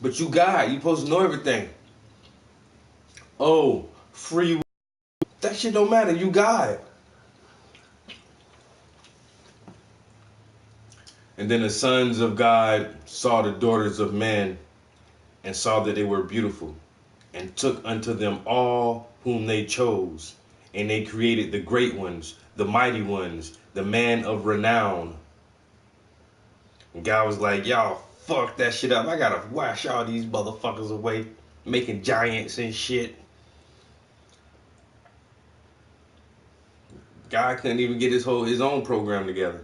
But you God, you supposed to know everything. Oh, free will. That shit don't matter, you God. And then the sons of God saw the daughters of men and saw that they were beautiful, and took unto them all whom they chose. And they created the great ones, the mighty ones, the man of renown. And God was like, y'all fuck that shit up. I gotta wash all these motherfuckers away, making giants and shit. God couldn't even get his own program together.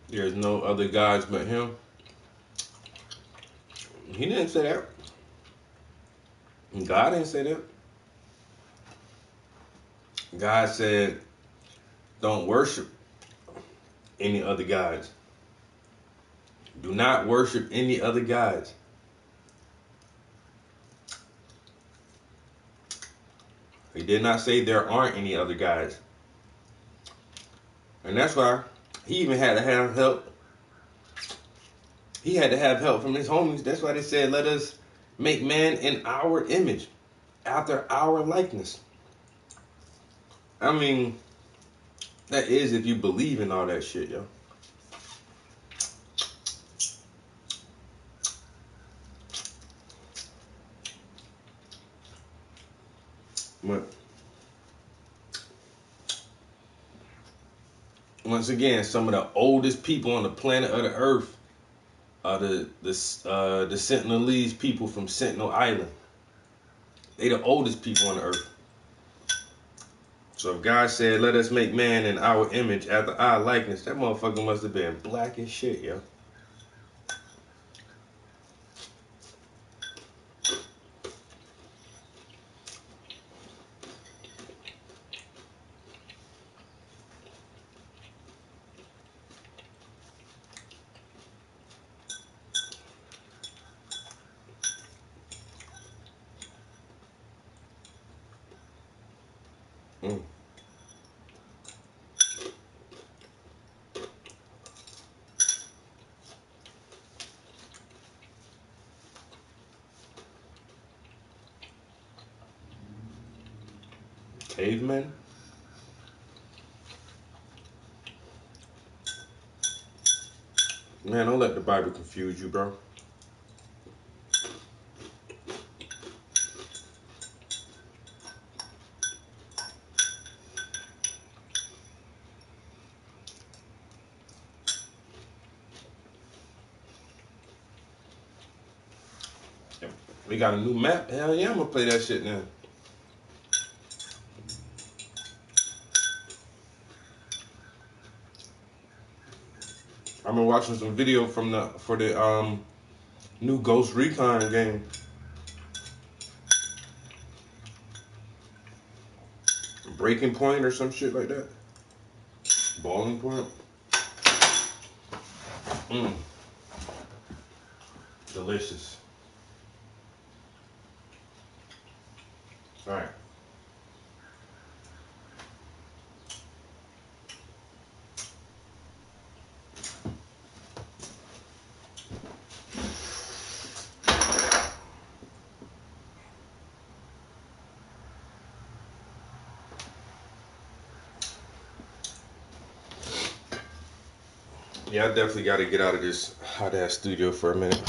There's no other gods but him. He didn't say that. God didn't say that. God said, don't worship any other gods. Do not worship any other gods. He did not say there aren't any other gods. And that's why he even had to have help. He had to have help from his homies. That's why they said, let us make man in our image, after our likeness. I mean, that is if you believe in all that shit, yo. But once again, some of the oldest people on the planet of the earth are the Sentinelese people from Sentinel Island. They the oldest people on the earth. So if God said, let us make man in our image after our likeness, that motherfucker must have been black as shit, yo. Cavemen? Man, don't let the Bible confuse you, bro. We got a new map. Hell yeah, I'm gonna play that shit now. I've been watching some video for the new Ghost Recon game. Breaking Point or some shit like that. Balling Point. Delicious. All right. Yeah, I definitely got to get out of this hot ass studio for a minute.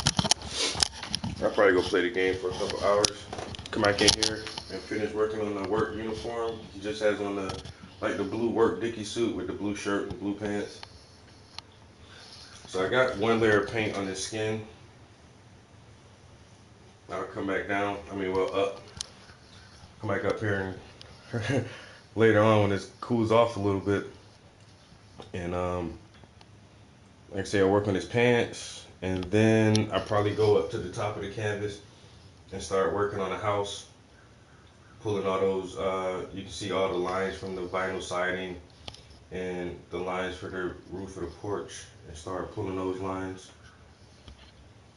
I'll probably go play the game for a couple hours. Come back in here and finish working on the work uniform. He just has on the blue work dicky suit with the blue shirt and blue pants. So I got one layer of paint on his skin. I'll come back down. Up. Come back up here and later on when it cools off a little bit. And like I say, I work on his pants, and then I probably go up to the top of the canvas and start working on the house, pulling all those, you can see all the lines from the vinyl siding and the lines for the roof of the porch, and start pulling those lines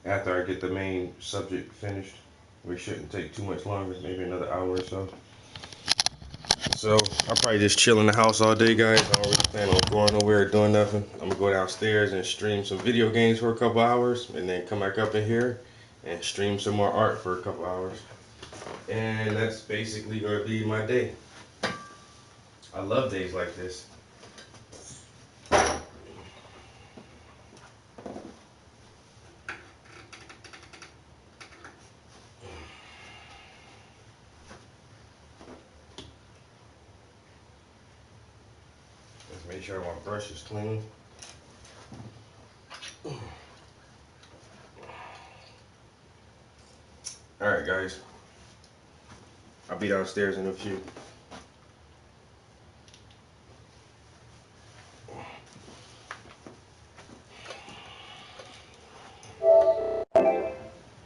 after I get the main subject finished, which shouldn't take too much longer, maybe another hour or so. So I'll probably just chill in the house all day, guys. I don't really plan on going nowhere or doing nothing. I'm gonna go downstairs and stream some video games for a couple hours, and then come back up in here and stream some more art for a couple hours. And that's basically gonna be my day. I love days like this. Make sure my brush is clean. Alright guys, I'll be downstairs in a few.